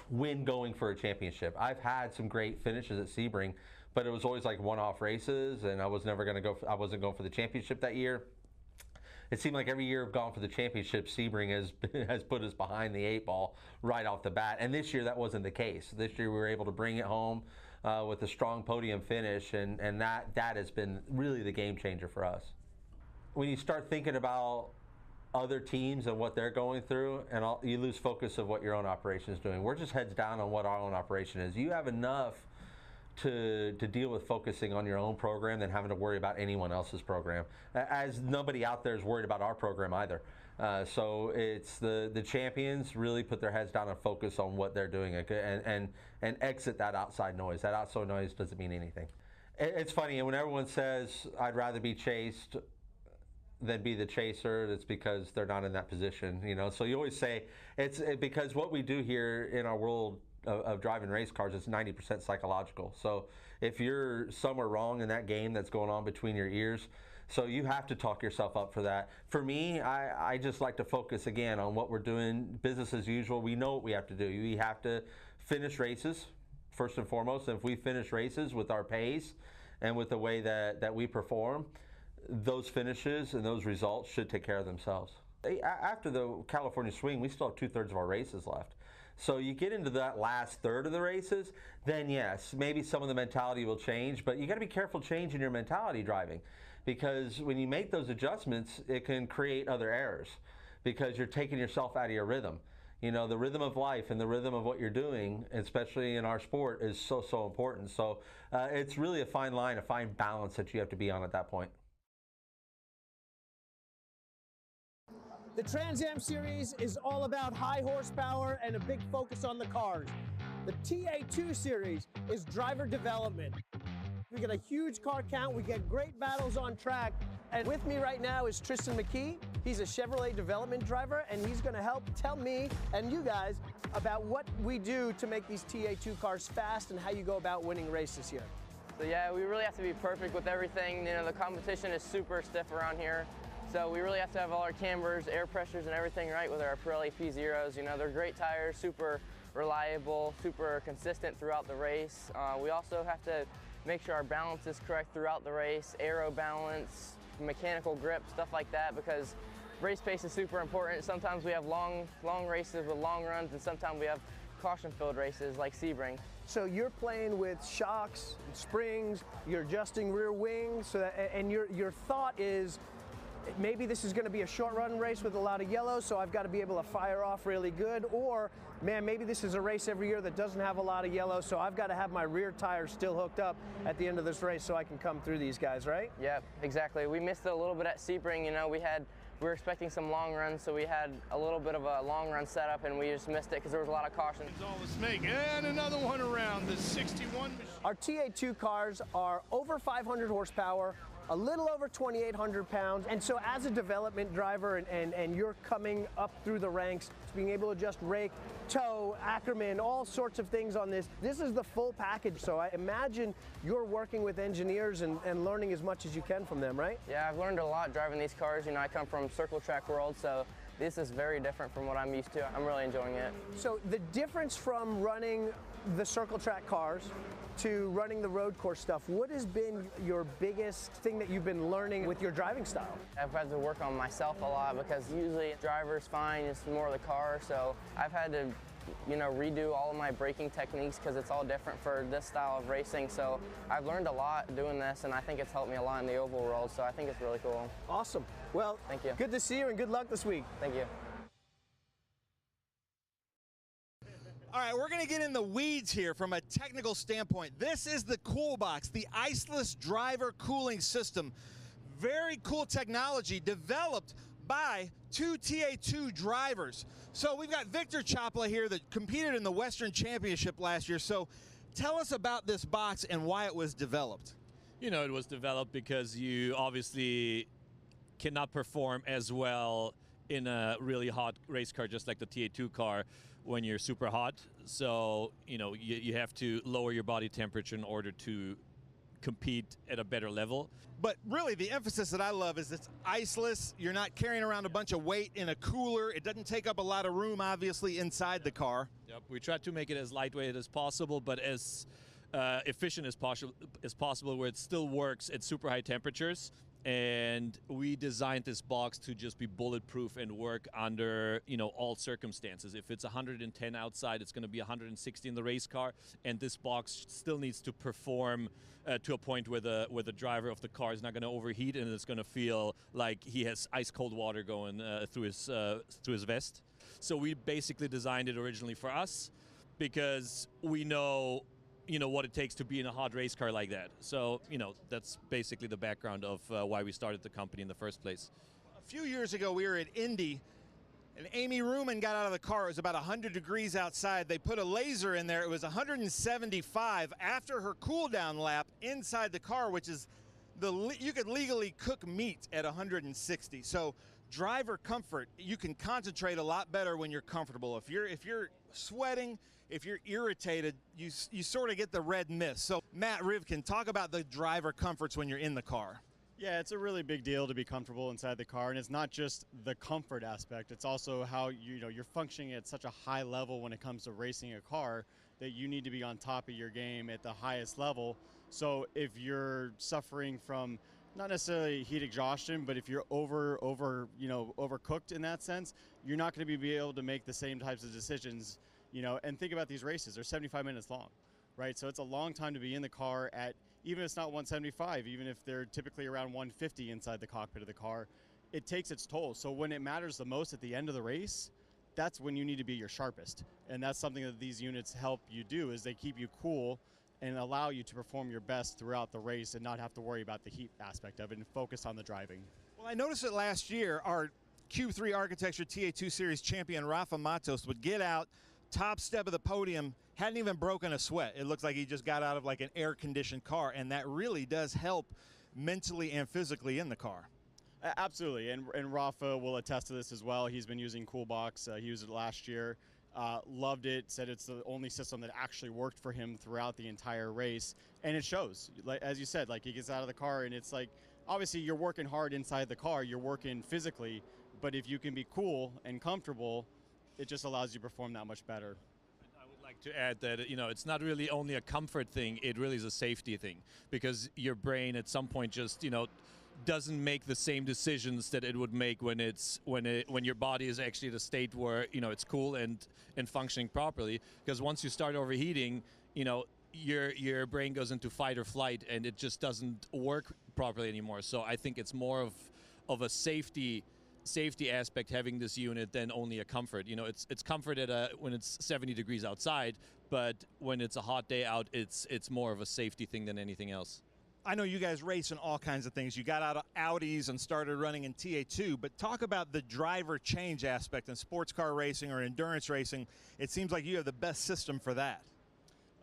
Speaker 5: when going for a championship. I've had some great finishes at Sebring, but it was always like one-off races, and I was never going to go. I wasn't going for the championship that year. It seemed like every year I've gone for the championship, Sebring has put us behind the 8 ball right off the bat. And this year that wasn't the case. This year we were able to bring it home with a strong podium finish, and that has been really the game changer for us. When you start thinking about other teams and what they're going through, and you lose focus of what your own operation is doing. We're just heads down on what our own operation is. You have enough to deal with focusing on your own program than having to worry about anyone else's program, as nobody out there is worried about our program either. So it's the champions really put their heads down and focus on what they're doing and exit that outside noise. That outside noise doesn't mean anything. It's funny, and when everyone says I'd rather be chased than be the chaser, it's because they're not in that position, you know. So you always say because what we do here in our world of driving race cars is 90% psychological. So if you're somewhere wrong in that game that's going on between your ears, so you have to talk yourself up for that. For me, I just like to focus again on what we're doing, business as usual. We know what we have to do. We have to finish races first and foremost. And if we finish races with our pace and with the way that we perform, those finishes and those results should take care of themselves. After the California swing, we still have 2/3 of our races left. So you get into that last third of the races, then yes, maybe some of the mentality will change, but you got to be careful changing your mentality driving, because when you make those adjustments, it can create other errors because you're taking yourself out of your rhythm. You know, the rhythm of life and the rhythm of what you're doing, especially in our sport, is so important. So it's really a fine line, a fine balance that you have to be on at that point.
Speaker 4: The Trans Am Series is all about high horsepower and a big focus on the cars. The TA2 Series is driver development. We get a huge car count, we get great battles on track, and with me right now is Tristan McKee. He's a Chevrolet development driver, and he's going to help tell me and you guys about what we do to make these TA2 cars fast and how you go about winning races here.
Speaker 11: So yeah, we really have to be perfect with everything. You know, the competition is super stiff around here. So we really have to have all our cambers, air pressures, and everything right with our Pirelli P0s. You know, they're great tires, super reliable, super consistent throughout the race. We also have to make sure our balance is correct throughout the race, aero balance, mechanical grip, stuff like that, because race pace is super important. Sometimes we have long races with long runs, and sometimes we have caution-filled races like Sebring.
Speaker 4: So you're playing with shocks, springs, you're adjusting rear wings, so that, and your thought is, maybe this is going to be a short run race with a lot of yellow, so I've got to be able to fire off really good. Or, man, maybe this is a race every year that doesn't have a lot of yellow, so I've got to have my rear tires still hooked up at the end of this race so I can come through these guys, right?
Speaker 11: Yeah, exactly. We missed it a little bit at Sebring. You know, we were expecting some long runs, so we had a little bit of a long run setup, and we just missed it because there was a lot of caution.
Speaker 3: And another one around the 61.
Speaker 4: Our TA2 cars are over 500 horsepower, a little over 2,800 pounds, and so as a development driver and you're coming up through the ranks, being able to just rake, tow, Ackerman, all sorts of things on this is the full package. So I imagine you're working with engineers and learning as much as you can from them, right?
Speaker 11: Yeah, I've learned a lot driving these cars. You know, I come from circle track world, so this is very different from what I'm used to. I'm really enjoying it.
Speaker 4: So the difference from running the circle track cars to running the road course stuff, what has been your biggest thing that you've been learning with your driving style?
Speaker 11: I've had to work on myself a lot because usually driver's fine, it's more the car, so I've had to, you know, redo all of my braking techniques because it's all different for this style of racing. So I've learned a lot doing this, and I think it's helped me a lot in the oval world, so I think it's really cool.
Speaker 4: Awesome. Well,
Speaker 11: thank you.
Speaker 4: Good to see you, and good luck this week.
Speaker 11: Thank you.
Speaker 10: All right, we're going to get in the weeds here from a technical standpoint. This is the Cool Box, the iceless driver cooling system. Very cool technology developed by two TA2 drivers. So we've got Victor Chapla here that competed in the Western Championship last year. So tell us about this box and why it was developed.
Speaker 7: You know, it was developed because you obviously cannot perform as well in a really hot race car, just like the TA2 car, when you're super hot. So, you know, you have to lower your body temperature in order to compete at a better level.
Speaker 10: But really, the emphasis that I love is it's iceless. You're not carrying around a bunch of weight in a cooler. It doesn't take up a lot of room, obviously, inside the car.
Speaker 7: Yep, we try to make it as lightweight as possible, but as efficient as possible, where it still works at super high temperatures. And we designed this box to just be bulletproof and work under, you know, all circumstances. If it's 110 outside, it's going to be 160 in the race car, and this box still needs to perform to a point where the driver of the car is not going to overheat, and it's going to feel like he has ice cold water going through his vest. So we basically designed it originally for us because we know, you know, what it takes to be in a hot race car like that. So, you know, that's basically the background of why we started the company in the first place.
Speaker 10: A few years ago, we were at Indy, and Amy Ruman got out of the car. It was about 100 degrees outside. They put a laser in there. It was 175 after her cool down lap inside the car, which is you could legally cook meat at 160. So driver comfort, you can concentrate a lot better when you're comfortable. If you're sweating, if you're irritated, you sort of get the red mist. So Matt Rivkin, talk about the driver comforts when you're in the car.
Speaker 16: Yeah, it's a really big deal to be comfortable inside the car, and it's not just the comfort aspect. It's also how you're functioning at such a high level when it comes to racing a car that you need to be on top of your game at the highest level So if you're suffering from not necessarily heat exhaustion, but if you're overcooked in that sense, you're not going to be able to make the same types of decisions, and think about these races. They're 75 minutes long, right? So it's a long time to be in the car at, even if it's not 175, even if they're typically around 150 inside the cockpit of the car, it takes its toll. So when it matters the most at the end of the race, that's when you need to be your sharpest. And that's something that these units help you do, is they keep you cool and allow you to perform your best throughout the race and not have to worry about the heat aspect of it and focus on the driving.
Speaker 10: Well, I noticed that last year our Cube 3 Architecture TA2 Series champion Rafa Matos would get out, top step of the podium, hadn't even broken a sweat. It looks like he just got out of like an air-conditioned car, and that really does help mentally and physically in the car.
Speaker 16: Absolutely, and Rafa will attest to this as well. He's been using CoolBox. He used it last year. Loved it, said it's the only system that actually worked for him throughout the entire race, and it shows. Like, as you said, like, he gets out of the car and it's like, obviously you're working hard inside the car, you're working physically, but if you can be cool and comfortable, it just allows you to perform that much better.
Speaker 7: I would like to add that, it's not really only a comfort thing, it really is a safety thing, because your brain at some point just, doesn't make the same decisions that it would make when your body is actually at a state where it's cool and functioning properly. Because once you start overheating, your brain goes into fight or flight, and it just doesn't work properly anymore. So I think it's more of a safety aspect having this unit than only a comfort. It's comfort when it's 70 degrees outside, but when it's a hot day out, it's more of a safety thing than anything else.
Speaker 10: I know you guys race in all kinds of things. You got out of Audis and started running in TA2, but talk about the driver change aspect in sports car racing or endurance racing. It seems like you have the best system for that.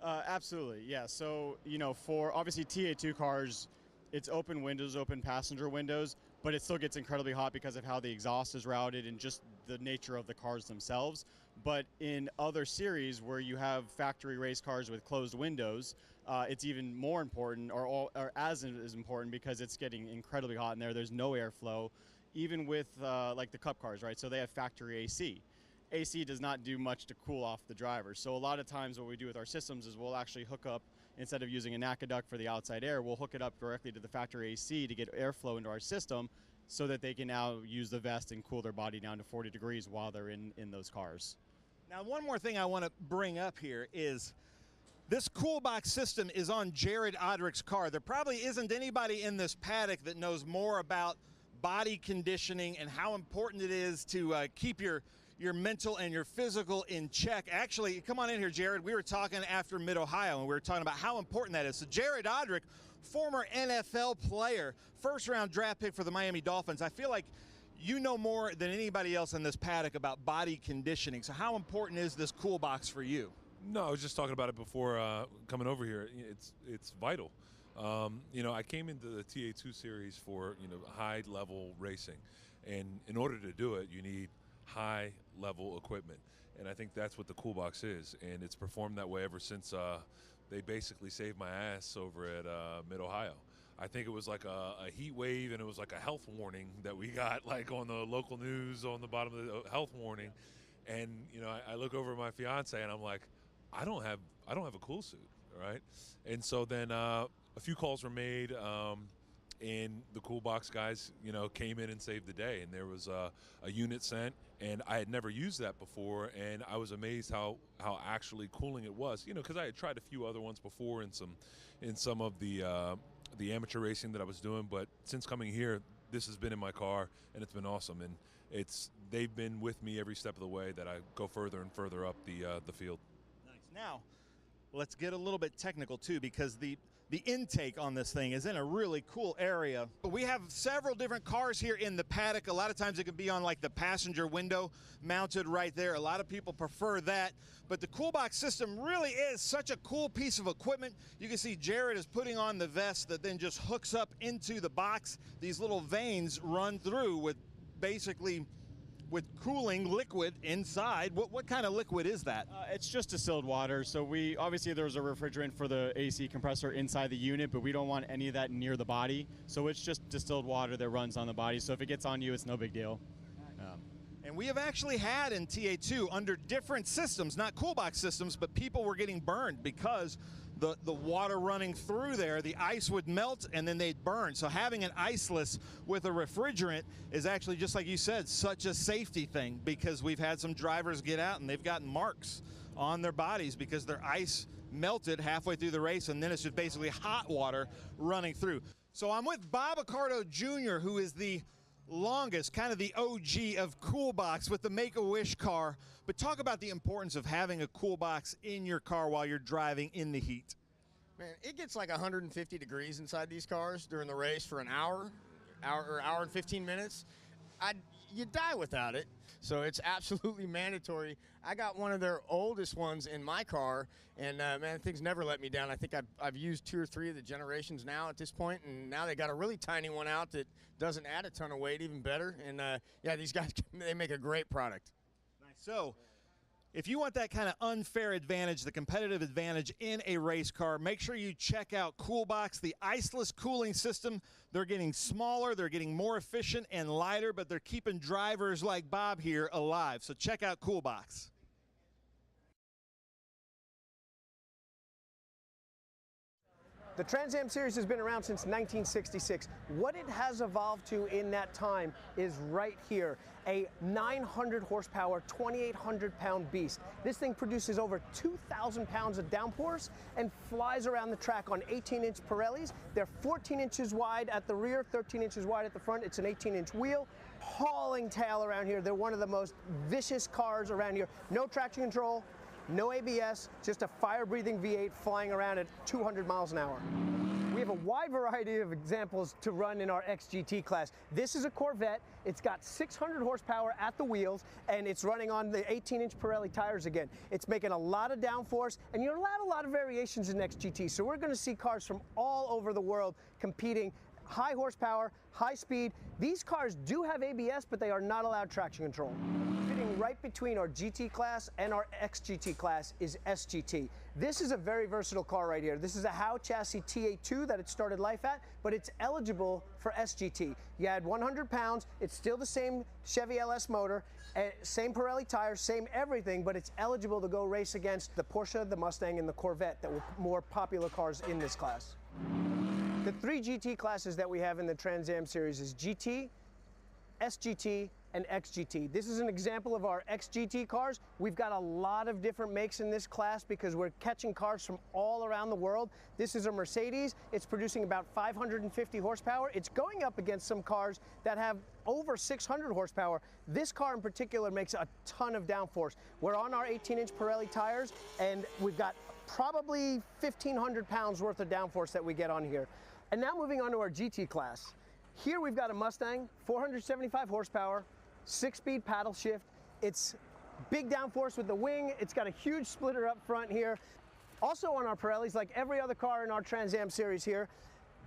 Speaker 16: Absolutely, yeah. So, for obviously TA2 cars, it's open windows, open passenger windows, but it still gets incredibly hot because of how the exhaust is routed and just the nature of the cars themselves. But in other series where you have factory race cars with closed windows, it's even more important, or as important, because it's getting incredibly hot in there. There's no airflow, even with like the Cup cars, right? So they have factory AC. AC does not do much to cool off the driver. So a lot of times what we do with our systems is we'll actually hook up, instead of using a NACA duct for the outside air, we'll hook it up directly to the factory AC to get airflow into our system so that they can now use the vest and cool their body down to 40 degrees while they're in those cars.
Speaker 10: Now, one more thing I want to bring up here is this CoolBox system is on Jared Odrick's car. There probably isn't anybody in this paddock that knows more about body conditioning and how important it is to keep your mental and your physical in check. Actually, come on in here, Jared. We were talking after Mid-Ohio, and we were talking about how important that is. So Jared Odrick, former NFL player, first-round draft pick for the Miami Dolphins. I feel like you know more than anybody else in this paddock about body conditioning. So how important is this CoolBox for you?
Speaker 9: No, I was just talking about it before coming over here. It's vital. I came into the TA2 series for high-level racing, and in order to do it, you need high-level equipment, and I think that's what the CoolBox is, and it's performed that way ever since they basically saved my ass over at Mid-Ohio. I think it was like a heat wave, and it was like a health warning that we got, like on the local news on the bottom of the health warning, and I look over at my fiance and I'm like, I don't have a cool suit, right? And so then a few calls were made, and the CoolBox guys, came in and saved the day. And there was a unit sent, and I had never used that before, and I was amazed how actually cooling it was. Because I had tried a few other ones before in some of the amateur racing that I was doing, but since coming here, this has been in my car, and it's been awesome. And they've been with me every step of the way that I go further and further up the field.
Speaker 10: Now, let's get a little bit technical too, because the intake on this thing is in a really cool area. We have several different cars here in the paddock. A lot of times it can be on like the passenger window mounted right there. A lot of people prefer that, but the CoolBox system really is such a cool piece of equipment. You can see Jared is putting on the vest that then just hooks up into the box. These little veins run through with cooling liquid inside. What kind of liquid is that?
Speaker 16: It's just distilled water. So obviously there's a refrigerant for the AC compressor inside the unit, but we don't want any of that near the body. So it's just distilled water that runs on the body. So if it gets on you, it's no big deal.
Speaker 10: And we have actually had in TA2 under different systems, not CoolBox systems, but people were getting burned because the water running through there, the ice would melt and then they'd burn. So having an iceless with a refrigerant is actually, just like you said, such a safety thing, because we've had some drivers get out and they've gotten marks on their bodies because their ice melted halfway through the race, and then it's just basically hot water running through. So I'm with Bob Accardo Jr., who is the longest, kind of the OG of Cool Box with the Make-A-Wish car. But talk about the importance of having a Cool Box in your car while you're driving in the heat.
Speaker 8: Man, it gets like 150 degrees inside these cars during the race for an hour and 15 minutes. You die without it, so it's absolutely mandatory. I got one of their oldest ones in my car, and man, things never let me down. I think I've used 2 or 3 of the generations now at this point, and now they got a really tiny one out that doesn't add a ton of weight, even better. And yeah, these guys, they make a great product.
Speaker 10: Nice. So if you want that kind of unfair advantage, the competitive advantage in a race car, make sure you check out Cool Box, the iceless cooling system. They're getting smaller, they're getting more efficient and lighter, but they're keeping drivers like Bob here alive. So check out Cool Box.
Speaker 4: The Trans Am Series has been around since 1966. What it has evolved to in that time is right here, a 900 horsepower, 2,800 pound beast. This thing produces over 2,000 pounds of downforce and flies around the track on 18-inch Pirellis. They're 14 inches wide at the rear, 13 inches wide at the front. It's an 18-inch wheel. Hauling tail around here. They're one of the most vicious cars around here. No traction control, no ABS, just a fire-breathing V8 flying around at 200 miles an hour. We have a wide variety of examples to run in our XGT class. This is a Corvette. It's got 600 horsepower at the wheels, and it's running on the 18-inch Pirelli tires again. It's making a lot of downforce, and you're allowed a lot of variations in XGT. So we're going to see cars from all over the world competing. High horsepower, high speed. These cars do have ABS, but they are not allowed traction control. Fitting right between our GT class and our XGT class is SGT. This is a very versatile car right here. This is a Howe chassis TA2 that it started life at, but it's eligible for SGT. You add 100 pounds, it's still the same Chevy LS motor, same Pirelli tires, same everything, but it's eligible to go race against the Porsche, the Mustang, and the Corvette that were more popular cars in this class. The 3 GT classes that we have in the Trans Am Series is GT, SGT, and XGT. This is an example of our XGT cars. We've got a lot of different makes in this class because we're catching cars from all around the world. This is a Mercedes. It's producing about 550 horsepower. It's going up against some cars that have over 600 horsepower. This car in particular makes a ton of downforce. We're on our 18-inch Pirelli tires, and we've got probably 1,500 pounds worth of downforce that we get on here. And now moving on to our GT class. Here we've got a Mustang, 475 horsepower, 6-speed paddle shift. It's big downforce with the wing. It's got a huge splitter up front here. Also on our Pirellis, like every other car in our Trans Am Series here,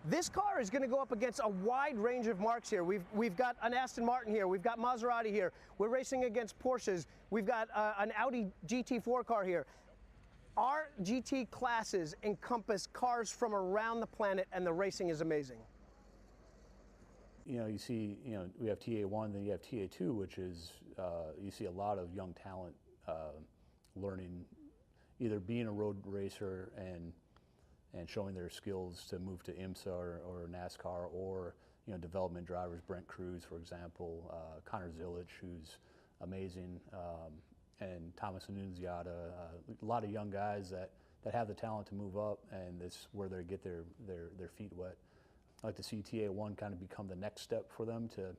Speaker 4: this car is going to go up against a wide range of marques here. We've got an Aston Martin here. We've got Maserati here. We're racing against Porsches. We've got an Audi GT4 car here. Our GT classes encompass cars from around the planet, and the racing is amazing.
Speaker 15: You know, you see, we have TA1, then you have TA2, which is, you see a lot of young talent learning, either being a road racer and showing their skills to move to IMSA or NASCAR, or, development drivers, Brent Cruz, for example, Connor Zilic, who's amazing, and Thomas Annunziata, a lot of young guys that have the talent to move up, and it's where they get their feet wet. I like to see TA1 kind of become the next step for them to,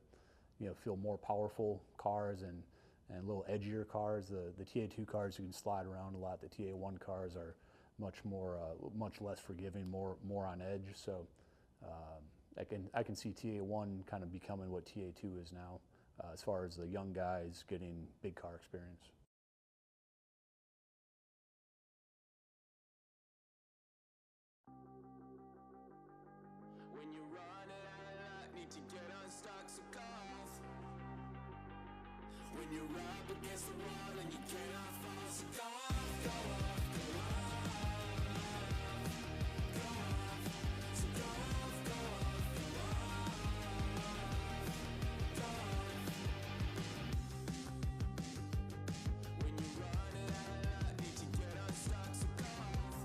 Speaker 15: feel more powerful cars and a little edgier cars. The TA2 cars, you can slide around a lot. The TA1 cars are much less forgiving, more on edge. So I can see TA1 kind of becoming what TA2 is now, as far as the young guys getting big car experience.
Speaker 23: When you're running out of luck, need to get unstuck, so go off. When you're up against the wall and you cannot fall, so go off, go off, go off, go off, so go off, go off, go off, go off. When you're running out of luck, need to get unstuck, so go off.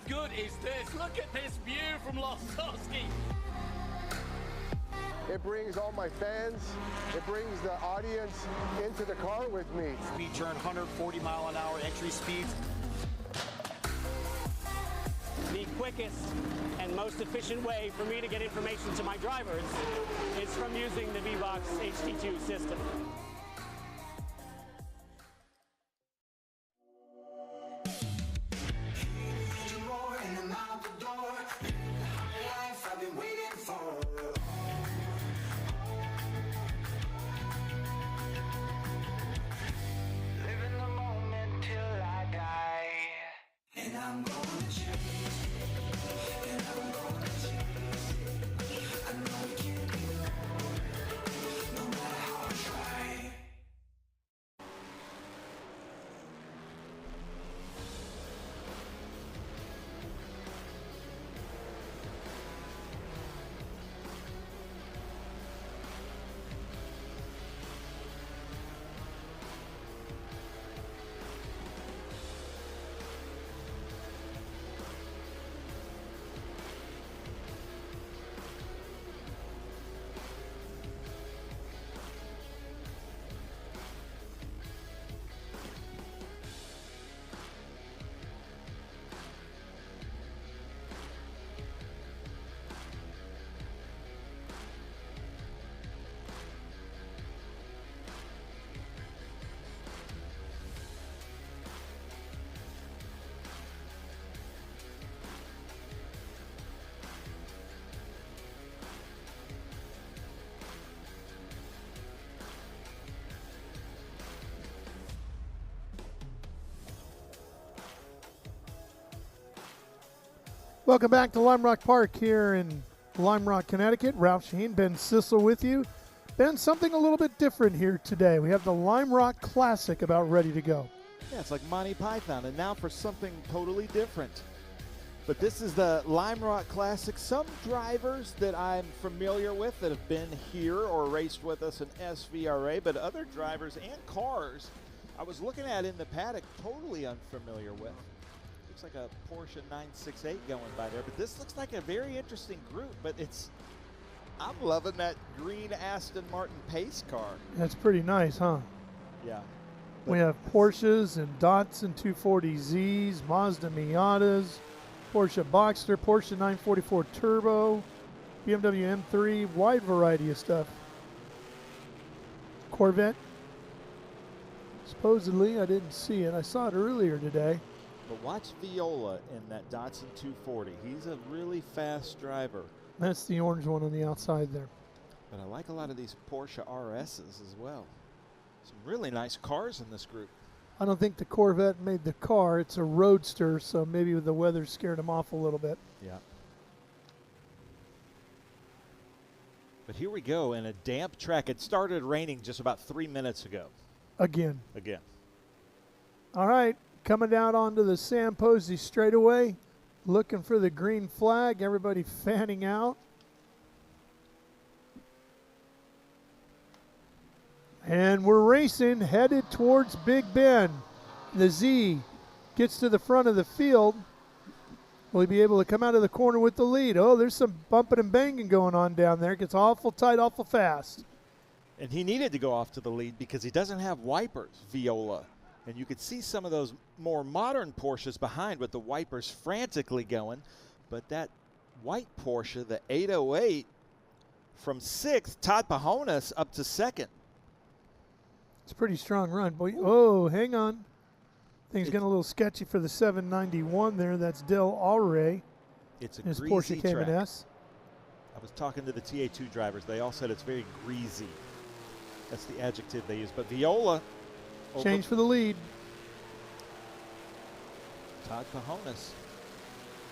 Speaker 17: good is this? Look at this view from Losowski.
Speaker 14: It brings all my fans, it brings the audience into the car with me.
Speaker 18: Speed turn 140 mile an hour entry speeds.
Speaker 19: The quickest and most efficient way for me to get information to my drivers is from using the V-Box HD2 system.
Speaker 3: Welcome back to Lime Rock Park here in Lime Rock, Connecticut. Ralph Shaheen, Ben Sissel with you. Ben, something a little bit different here today. We have the Lime Rock Classic about ready to go.
Speaker 10: Yeah, it's like Monty Python, and now for something totally different. But this is the Lime Rock Classic. Some drivers that I'm familiar with that have been here or raced with us in SVRA, but other drivers and cars I was looking at in the paddock totally unfamiliar with. Looks like a Porsche 968 going by there, but this looks like a very interesting group, but I'm loving that green Aston Martin pace car.
Speaker 3: That's pretty nice, huh?
Speaker 10: Yeah.
Speaker 3: We have Porsches and Datsun 240Zs, Mazda Miatas, Porsche Boxster, Porsche 944 Turbo, BMW M3, wide variety of stuff. Corvette. Supposedly, I didn't see it. I saw it earlier today.
Speaker 10: But watch Viola in that Datsun 240. He's a really fast driver.
Speaker 3: That's the orange one on the outside there.
Speaker 10: But I like a lot of these Porsche RSs as well. Some really nice cars in this group.
Speaker 3: I don't think the Corvette made the car. It's a roadster, so maybe the weather scared him off a little bit.
Speaker 10: Yeah. But here we go in a damp track. It started raining just about 3 minutes ago.
Speaker 3: Again. All right, coming down onto the Sam Posey straightaway, looking for the green flag. Everybody fanning out. And we're racing, headed towards Big Bend. The Z gets to the front of the field. Will he be able to come out of the corner with the lead? Oh, there's some bumping and banging going on down there. It gets awful tight, awful fast.
Speaker 10: And he needed to go off to the lead because he doesn't have wipers, Viola. And you could see some of those more modern Porsches behind with the wipers frantically going. But that white Porsche, the 808, from 6th, Todd Pajonas up to 2nd.
Speaker 3: It's a pretty strong run. Boy. Oh, hang on. Things getting a little sketchy for the 791 there. That's Del Alray.
Speaker 10: It's a
Speaker 3: His
Speaker 10: greasy
Speaker 3: Porsche Cayman
Speaker 10: track.
Speaker 3: S.
Speaker 10: I was talking to the TA2 drivers. They all said it's very greasy. That's the adjective they use. But Viola.
Speaker 3: Change for the lead.
Speaker 10: Todd Pajonas.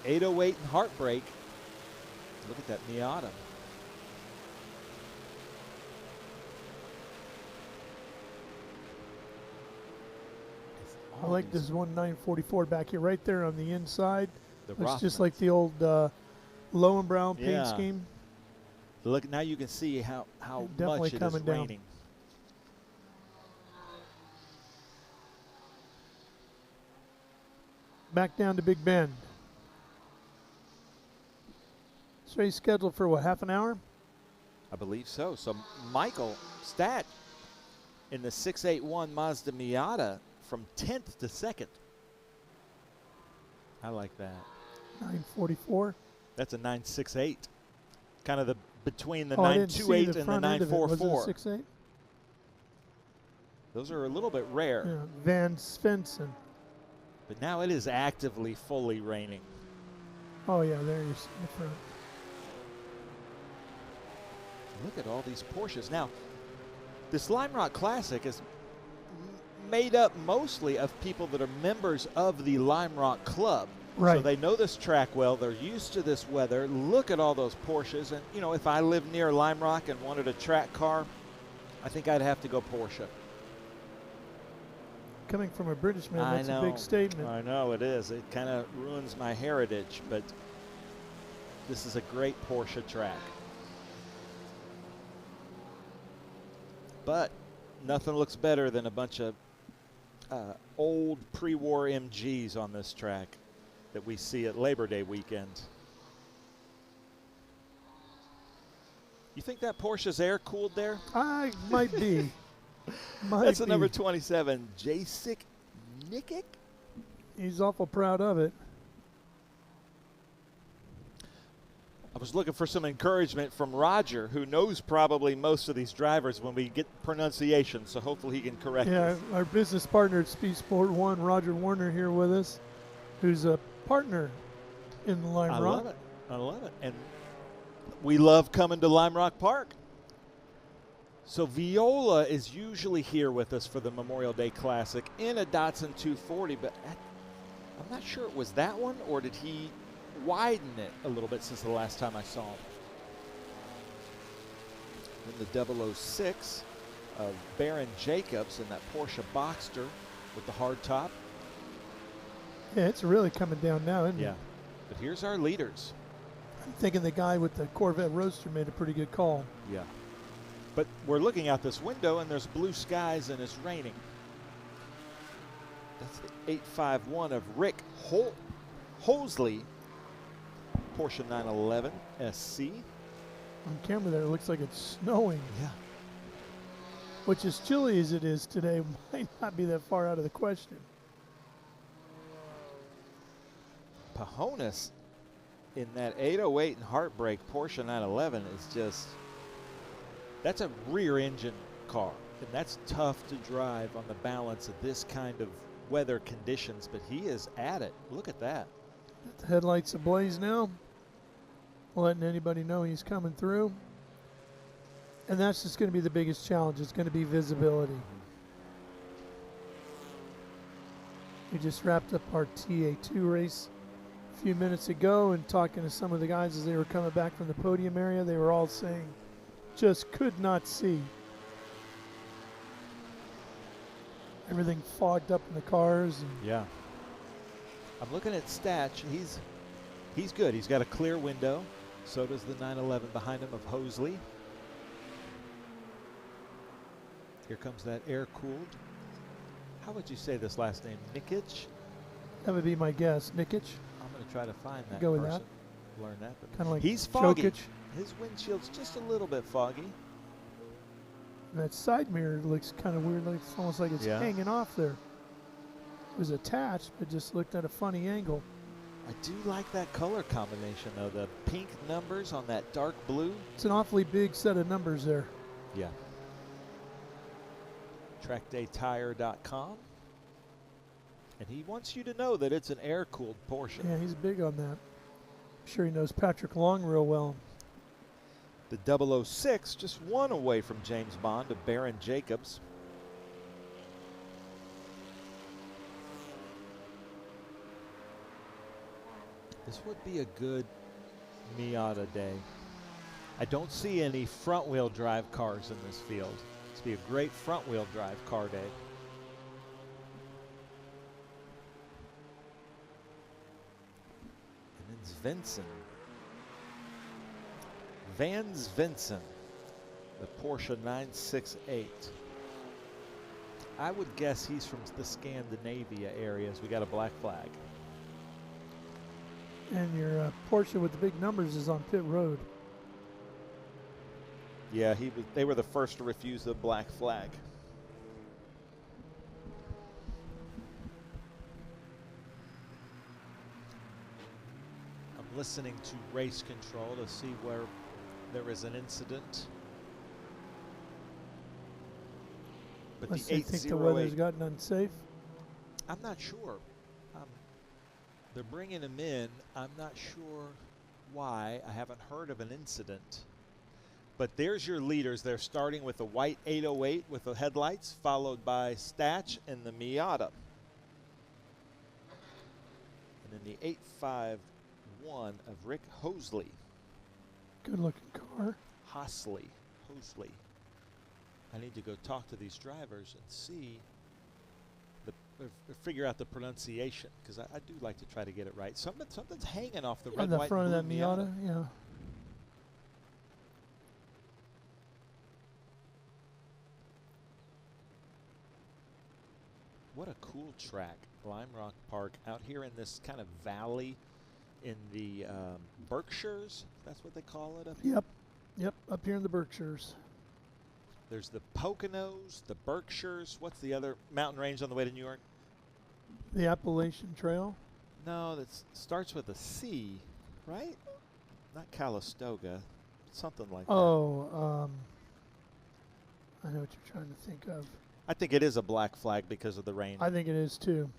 Speaker 10: 808 and Heartbreak. Look at that Miata.
Speaker 3: I like this 1944 back here, right there on the inside.
Speaker 10: The
Speaker 3: Looks just
Speaker 10: Rothmans.
Speaker 3: like the old Lowenbrow paint
Speaker 10: Yeah.
Speaker 3: scheme.
Speaker 10: Look, now you can see how
Speaker 3: Definitely
Speaker 10: much it is
Speaker 3: coming down.
Speaker 10: raining.
Speaker 3: Back down to Big Bend. This race scheduled for what, half an hour?
Speaker 12: I believe so. So Michael Stat in the 681 Mazda Miata from 10th to 2nd. I like that.
Speaker 3: 944.
Speaker 12: That's a 968. Kind of the between the
Speaker 3: Oh, I didn't see
Speaker 12: 928
Speaker 3: the
Speaker 12: and the
Speaker 3: front end of it. Was it a
Speaker 12: 944.
Speaker 3: 6.8?
Speaker 12: Those are a little bit rare.
Speaker 3: Yeah, Van Svensson.
Speaker 12: But now it is actively fully raining.
Speaker 3: Oh, yeah, there you see the front.
Speaker 12: Look at all these Porsches. Now, this Lime Rock Classic is made up mostly of people that are members of the Lime Rock Club.
Speaker 3: Right.
Speaker 12: So they know this track well. They're used to this weather. Look at all those Porsches. And, you know, if I lived near Lime Rock and wanted a track car, I think I'd have to go Porsche.
Speaker 3: Coming from a British man, that's
Speaker 12: I know,
Speaker 3: a big statement.
Speaker 12: I know it is. It kind of ruins my heritage, but this is a great Porsche track. But nothing looks better than a bunch of old pre-war MGs on this track that we see at Labor Day weekend. You think that Porsche's air-cooled there?
Speaker 3: I might be.
Speaker 12: That's the number 27, Jacek Nikic.
Speaker 3: He's awful proud of it.
Speaker 12: I was looking for some encouragement from Roger, who knows probably most of these drivers when we get pronunciation, so hopefully he can correct
Speaker 3: Yeah,
Speaker 12: us.
Speaker 3: our business partner at Speed Sport 1, Roger Warner, here with us, who's a partner in the Lime Rock.
Speaker 12: I love it. I love it. And we love coming to Lime Rock Park. So Viola is usually here with us for the Memorial Day Classic in a Datsun 240, but I'm not sure it was that one, or did he widen it a little bit since the last time I saw him? In the 006 of Baron Jacobs in that Porsche Boxster with the hard top.
Speaker 3: Yeah, it's really coming down now, isn't
Speaker 12: Yeah.
Speaker 3: it?
Speaker 12: But here's our leaders.
Speaker 3: I'm thinking the guy with the Corvette Roadster made a pretty good call.
Speaker 12: Yeah. But we're looking out this window and there's blue skies and it's raining. That's the 851 of Rick Hosley, Porsche 911 SC.
Speaker 3: On camera there, it looks like it's snowing.
Speaker 12: Yeah.
Speaker 3: Which, as chilly as it is today, might not be that far out of the question.
Speaker 12: Pajonas in that 808 and Heartbreak Porsche 911 is just, that's a rear engine car. And that's tough to drive on the balance of this kind of weather conditions, but he is at it. Look at that.
Speaker 3: The headlights ablaze now, letting anybody know he's coming through. And that's just going to be the biggest challenge. It's going to be visibility. We just wrapped up our TA2 race a few minutes ago, and talking to some of the guys as they were coming back from the podium area, they were all saying just could not see. Everything fogged up in the cars. And
Speaker 12: yeah. I'm looking at Statch. He's good. He's got a clear window. So does the 911 behind him of Hosley. Here comes that air-cooled. How would you say this last name? Nikic?
Speaker 3: that would be my guess. Nikic.
Speaker 12: I'm going to try to find that
Speaker 3: Go with
Speaker 12: person.
Speaker 3: that.
Speaker 12: Learn that.
Speaker 3: Kind of like
Speaker 12: he's foggy.
Speaker 3: Jokic.
Speaker 12: His windshield's just a little bit foggy.
Speaker 3: That side mirror looks kind of weird. Like it's almost like it's hanging off there. It was attached, but just looked at a funny angle.
Speaker 12: I do like that color combination, though. The pink numbers on that dark blue.
Speaker 3: It's an awfully big set of numbers there.
Speaker 12: Yeah. TrackDayTire.com. And he wants you to know that it's an air-cooled Porsche.
Speaker 3: Yeah, he's big on that. I'm sure he knows Patrick Long real well.
Speaker 12: The 006, just one away from James Bond of Baron Jacobs. This would be a good Miata day. I don't see any front-wheel drive cars in this field. This would be a great front-wheel drive car day. And then Svensson. Van Svensson, the Porsche 968. I would guess he's from the Scandinavia areas. We got a black flag.
Speaker 3: And your Porsche with the big numbers is on pit road.
Speaker 12: Yeah, they were the first to refuse the black flag. I'm listening to race control to see where there is an incident. But
Speaker 3: Unless
Speaker 12: the
Speaker 3: they think the weather's
Speaker 12: 808,
Speaker 3: gotten unsafe.
Speaker 12: I'm not sure. They're bringing him in. I'm not sure why. I haven't heard of an incident. But there's your leaders. They're starting with the white 808 with the headlights, followed by Statch and the Miata. And then the 851 of Rick Hosley.
Speaker 3: Good looking car.
Speaker 12: Hosley. I need to go talk to these drivers and see, figure out the pronunciation, because I do like to try to get it right. Something's hanging off the red,
Speaker 3: the
Speaker 12: white,
Speaker 3: front of
Speaker 12: and
Speaker 3: that
Speaker 12: blue
Speaker 3: Miata, yeah.
Speaker 12: What a cool track, Lime Rock Park, out here in this kind of valley in the Berkshires. That's what they call it up here.
Speaker 3: Yep, up here in the Berkshires.
Speaker 12: There's the Poconos, the Berkshires. What's the other mountain range on the way to New York?
Speaker 3: The Appalachian Trail.
Speaker 12: No, that starts with a C, right? Not Calistoga, something like that.
Speaker 3: Oh, I know what you're trying to think of.
Speaker 12: I think it is a black flag because of the rain.
Speaker 3: I think it is too.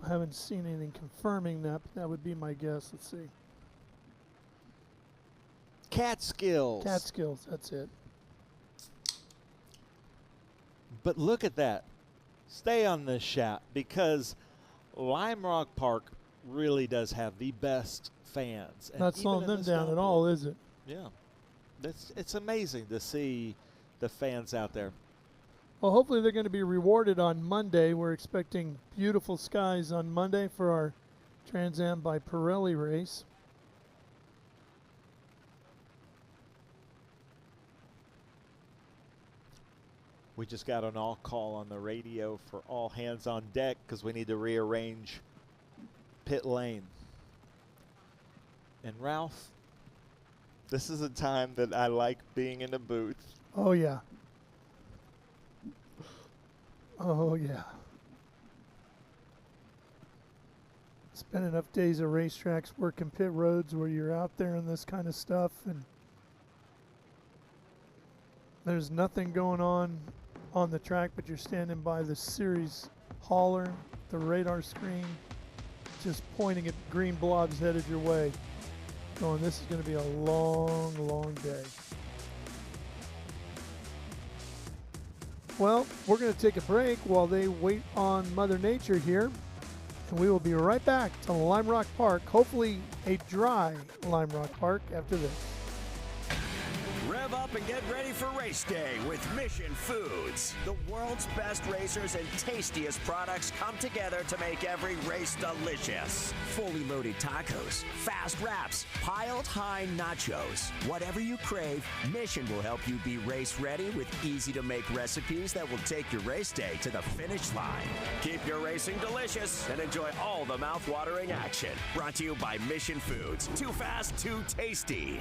Speaker 3: I haven't seen anything confirming that, but that would be my guess. Let's see.
Speaker 12: Catskills.
Speaker 3: Catskills, that's it.
Speaker 12: But look at that. Stay on this shot, because Lime Rock Park really does have the best fans.
Speaker 3: Not slowing them down at all, is it?
Speaker 12: Yeah. It's amazing to see the fans out there.
Speaker 3: Well, hopefully they're going to be rewarded on Monday. We're expecting beautiful skies on Monday for our Trans Am by Pirelli race.
Speaker 12: We just got an all call on the radio for all hands on deck because we need to rearrange pit lane. And Ralph, this is a time that I like being in the booth.
Speaker 3: Oh, yeah. Oh, yeah. Spend enough days at racetracks working pit roads where you're out there and this kind of stuff, and there's nothing going on the track, but you're standing by the series hauler, the radar screen, just pointing at green blobs headed your way, going, this is going to be a long, long day. Well, we're going to take a break while they wait on Mother Nature here, and we will be right back to Lime Rock Park, hopefully a dry Lime Rock Park after this.
Speaker 2: Rev up and get ready for race day with Mission Foods. The world's best racers and tastiest products come together to make every race delicious. Fully loaded tacos, fast wraps, piled high nachos. Whatever you crave, Mission will help you be race ready with easy to make recipes that will take your race day to the finish line. Keep your racing delicious and enjoy all the mouth-watering action. Brought to you by Mission Foods. Too fast, too tasty.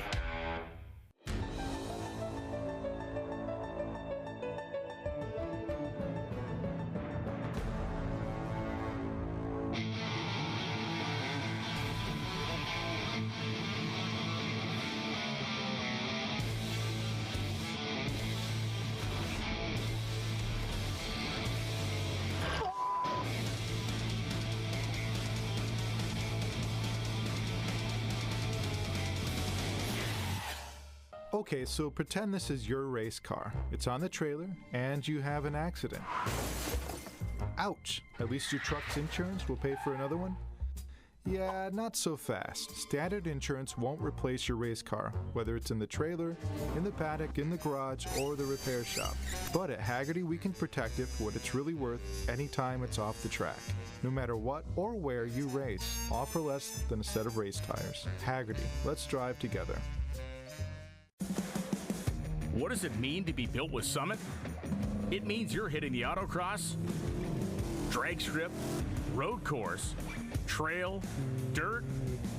Speaker 21: Okay, so pretend this is your race car. It's on the trailer, and you have an accident. Ouch! At least your truck's insurance will pay for another one? Yeah, not so fast. Standard insurance won't replace your race car, whether it's in the trailer, in the paddock, in the garage, or the repair shop. But at Hagerty, we can protect it for what it's really worth anytime it's off the track. No matter what or where you race, all for less than a set of race tires. Hagerty, let's drive together.
Speaker 17: What does it mean to be built with Summit? It means you're hitting the autocross, drag strip, road course, trail, dirt,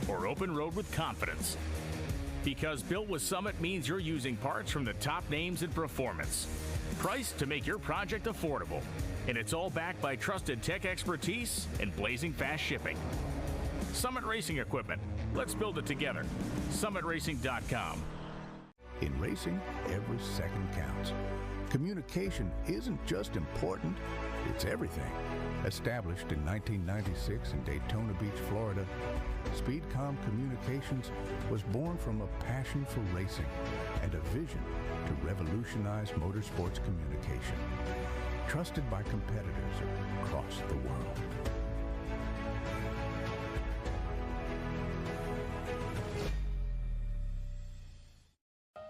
Speaker 17: or open road with confidence. Because Built with Summit means you're using parts from the top names in performance. Priced to make your project affordable. And it's all backed by trusted tech expertise and blazing fast shipping. Summit Racing Equipment. Let's build it together. SummitRacing.com.
Speaker 1: In racing, every second counts. Communication isn't just important, it's everything. Established in 1996 in Daytona Beach, Florida, SpeedCom Communications was born from a passion for racing and a vision to revolutionize motorsports communication. Trusted by competitors across the world.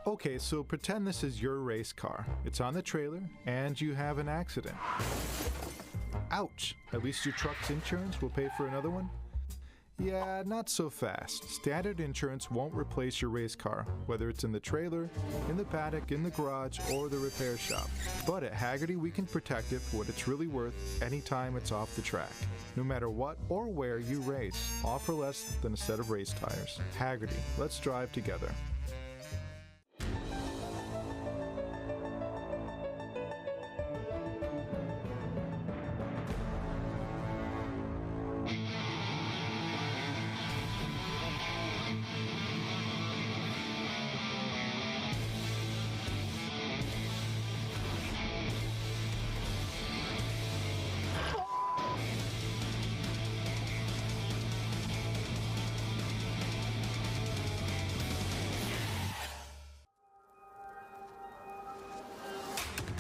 Speaker 21: Okay, so pretend this is your race car. It's on the trailer, and you have an accident. Ouch! At least your truck's insurance will pay for another one? Yeah, not so fast. Standard insurance won't replace your race car, whether it's in the trailer, in the paddock, in the garage, or the repair shop. But at Hagerty, we can protect it for what it's really worth anytime it's off the track. No matter what or where you race, offer less than a set of race tires. Hagerty, let's drive together.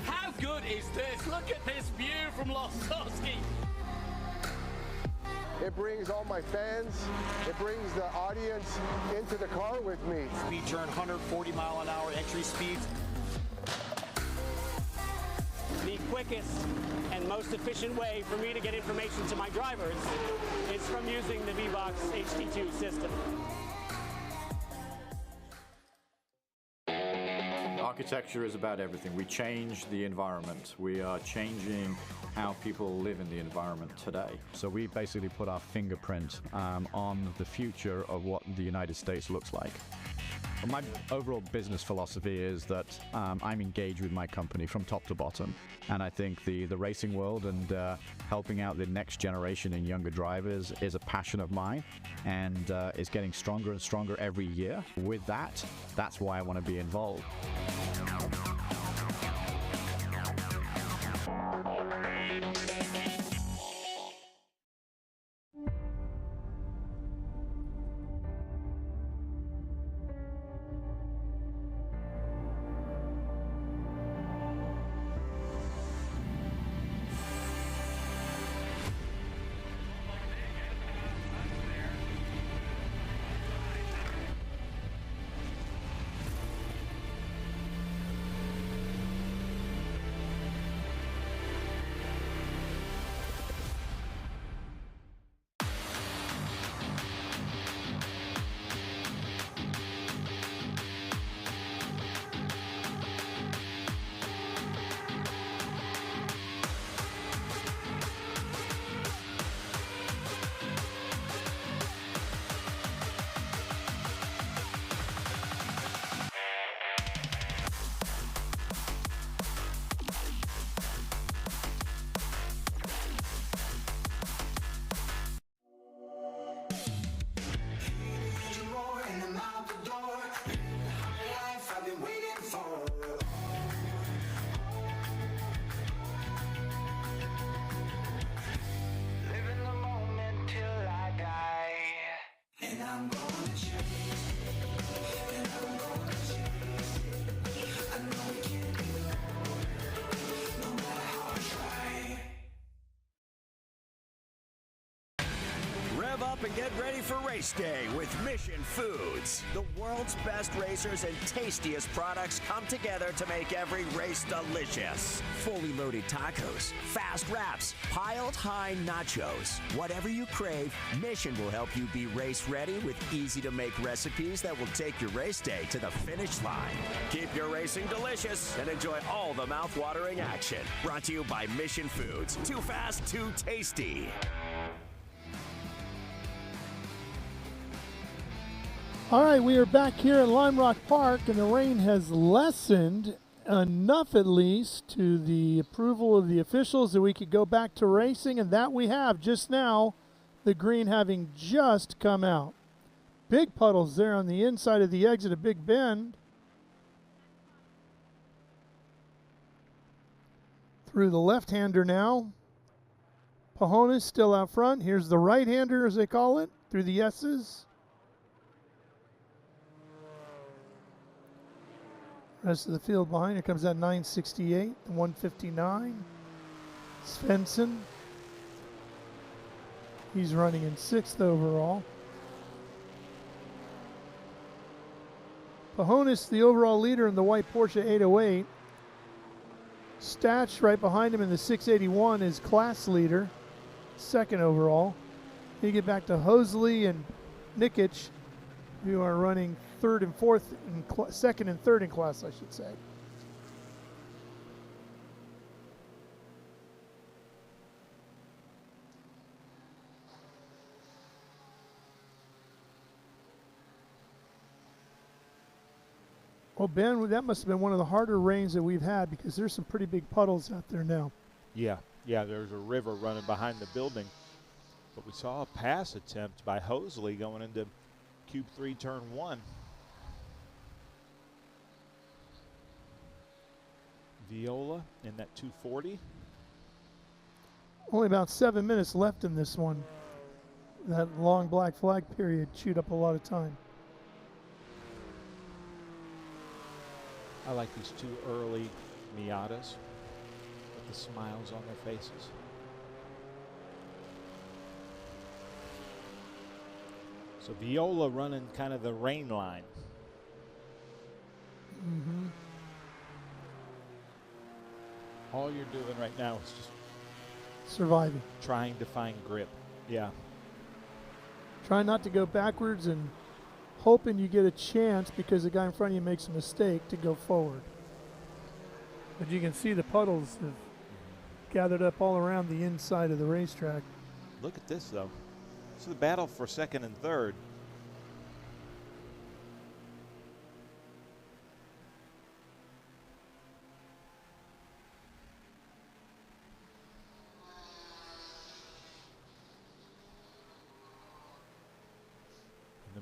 Speaker 20: How good is this? Look at this view from Losowski.
Speaker 14: It brings all my fans, it brings the audience into the car with me.
Speaker 18: Speed turn 140 mile an hour entry speeds.
Speaker 19: The quickest and most efficient way for me to get information to my drivers is from using the V-Box HD2 system.
Speaker 22: Architecture is about everything. We change the environment. We are changing how people live in the environment today. So we basically put our fingerprint on the future of what the United States looks like. My overall business philosophy is that I'm engaged with my company from top to bottom. And I think the racing world and helping out the next generation and younger drivers is a passion of mine, and is getting stronger and stronger every year. With that, that's why I want to be involved.
Speaker 2: Rev up and get ready for race day with Mission Foods. The world's best racers and tastiest products come together to make every race delicious. Fully loaded tacos, fast wraps, piled high nachos. Whatever you crave, Mission will help you be race ready with easy to make recipes that will take your race day to the finish line. Keep your racing delicious and enjoy all the mouth-watering action. Brought to you by Mission Foods. Too fast, too tasty.
Speaker 3: All right, we are back here at Lime Rock Park, and the rain has lessened enough, at least, to the approval of the officials that we could go back to racing, and that we have just now, the green having just come out. Big puddles there on the inside of the exit of Big Bend. Through the left-hander now. Pajonas still out front. Here's the right-hander, as they call it, through the S's. Rest of the field behind. Here comes that 968 and 159. Svensson. He's running in 6th overall. Pajonas, the overall leader in the white Porsche 808. Statch right behind him in the 681 is class leader, 2nd overall. You get back to Hosley and Nikic, who are running 3rd and 4th, in 2nd and 3rd in class, I should say. Well, Ben, that must have been one of the harder rains that we've had, because there's some pretty big puddles out there now.
Speaker 12: Yeah, there's a river running behind the building. But we saw a pass attempt by Hosley going into Cube 3, Turn 1. Viola in that 240.
Speaker 3: Only about 7 minutes left in this one. That long black flag period chewed up a lot of time.
Speaker 12: I like these 2 early Miatas with the smiles on their faces. So Viola running kind of the rain line.
Speaker 3: Mm-hmm.
Speaker 12: All you're doing right now is just
Speaker 3: surviving.
Speaker 12: Trying to find grip. Yeah.
Speaker 3: Try not to go backwards and hoping you get a chance, because the guy in front of you makes a mistake, to go forward. But you can see the puddles have gathered up all around the inside of the racetrack.
Speaker 12: Look at this, though. This is the battle for 2nd and 3rd.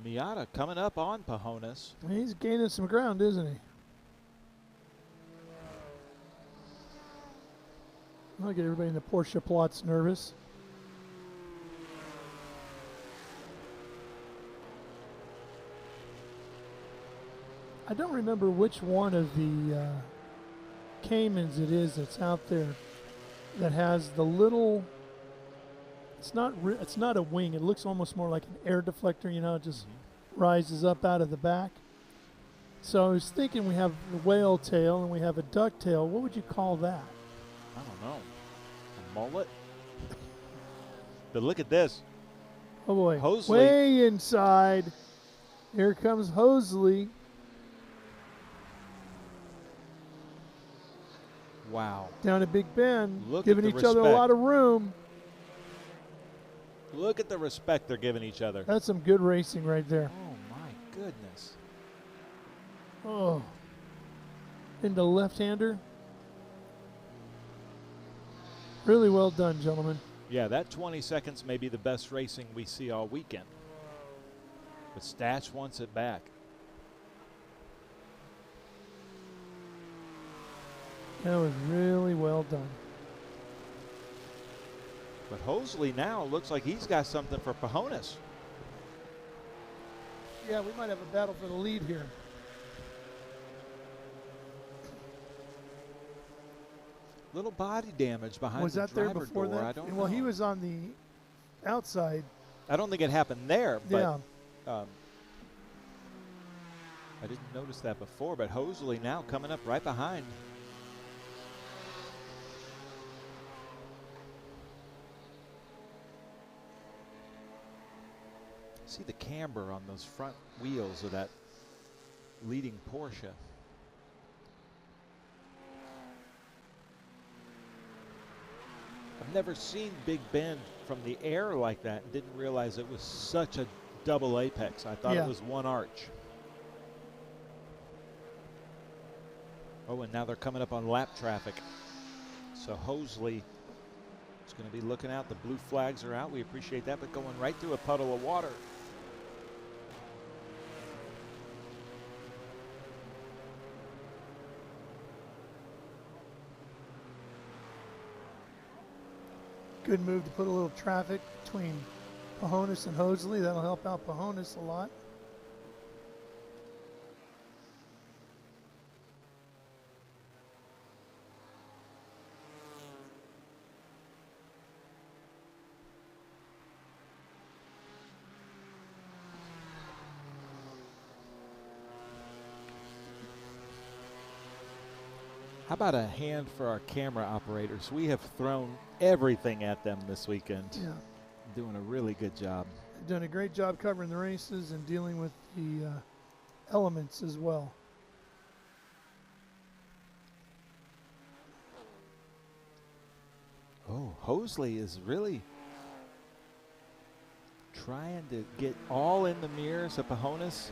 Speaker 12: The Miata coming up on Pajonas.
Speaker 3: He's gaining some ground, isn't he? I'll get everybody in the Porsche plots nervous. I don't remember which one of the Caymans it is that's out there that has the little. It's not a wing. It looks almost more like an air deflector. You know, it just rises up out of the back. So I was thinking we have the whale tail and we have a duck tail. What would you call that?
Speaker 12: I don't know. A mullet? But look at this.
Speaker 3: Oh boy.
Speaker 12: Hosley.
Speaker 3: Way inside. Here comes Hosley.
Speaker 12: Wow.
Speaker 3: Down at Big Bend.
Speaker 12: Look
Speaker 3: giving
Speaker 12: at the
Speaker 3: each other a
Speaker 12: respect.
Speaker 3: lot of room.
Speaker 12: Look at the respect they're giving each other.
Speaker 3: That's some good racing right there.
Speaker 12: Oh, my goodness.
Speaker 3: Oh. Into left-hander. Really well done, gentlemen.
Speaker 12: Yeah, that 20 seconds may be the best racing we see all weekend. But Statch wants it back.
Speaker 3: That was really well done.
Speaker 12: But Hosley now looks like he's got something for Pajonas.
Speaker 3: Yeah, we might have a battle for the lead here.
Speaker 12: Little body damage behind
Speaker 3: Was
Speaker 12: the
Speaker 3: that there
Speaker 12: driver
Speaker 3: before
Speaker 12: door.
Speaker 3: that?
Speaker 12: I don't
Speaker 3: Well,
Speaker 12: know.
Speaker 3: he was on the outside.
Speaker 12: I don't think it happened there, but
Speaker 3: Yeah.
Speaker 12: I didn't notice that before. But Hosley now coming up right behind. See the camber on those front wheels of that leading Porsche. I've never seen Big Bend from the air like that and didn't realize it was such a double apex. I thought
Speaker 3: Yeah.
Speaker 12: it was one arch. Oh, and now they're coming up on lap traffic. So Hosley is going to be looking out. The blue flags are out. We appreciate that, but going right through a puddle of water.
Speaker 3: Good move to put a little traffic between Pajonas and Hosley. That'll help out Pajonas a lot.
Speaker 12: How about a hand for our camera operators? We have thrown everything at them this weekend.
Speaker 3: Yeah.
Speaker 12: Doing a really good job.
Speaker 3: They've done a great job covering the races and dealing with the elements as well.
Speaker 12: Oh, Hosley is really trying to get all in the mirrors of Pajonas.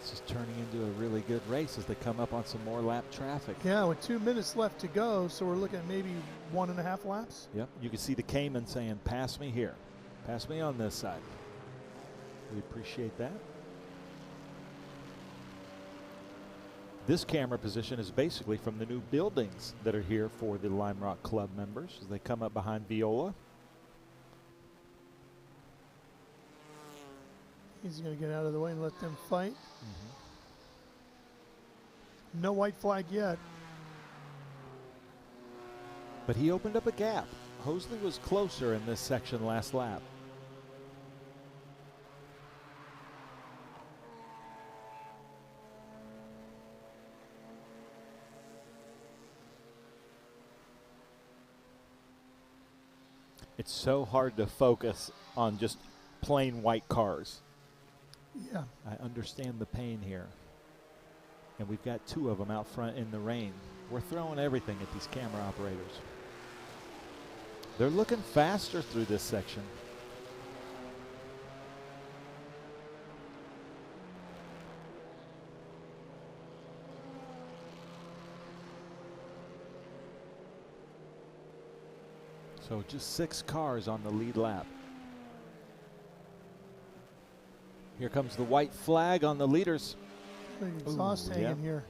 Speaker 12: This is turning into a really good race as they come up on some more lap traffic.
Speaker 3: Yeah, with 2 minutes left to go, so we're looking at maybe 1.5 laps.
Speaker 12: Yep, you can see the Cayman saying, pass me here. Pass me on this side. We appreciate that. This camera position is basically from the new buildings that are here for the Lime Rock Club members as they come up behind Viola.
Speaker 3: He's going to get out of the way and let them fight. No white flag yet.
Speaker 12: But he opened up a gap. Hosley was closer in this section last lap. It's so hard to focus on just plain white cars.
Speaker 3: Yeah.
Speaker 12: I understand the pain here. And we've got 2 of them out front in the rain. We're throwing everything at these camera operators. They're looking faster through this section. So just 6 cars on the lead lap. Here comes the white flag on the leaders.
Speaker 3: The exhaust hanging here,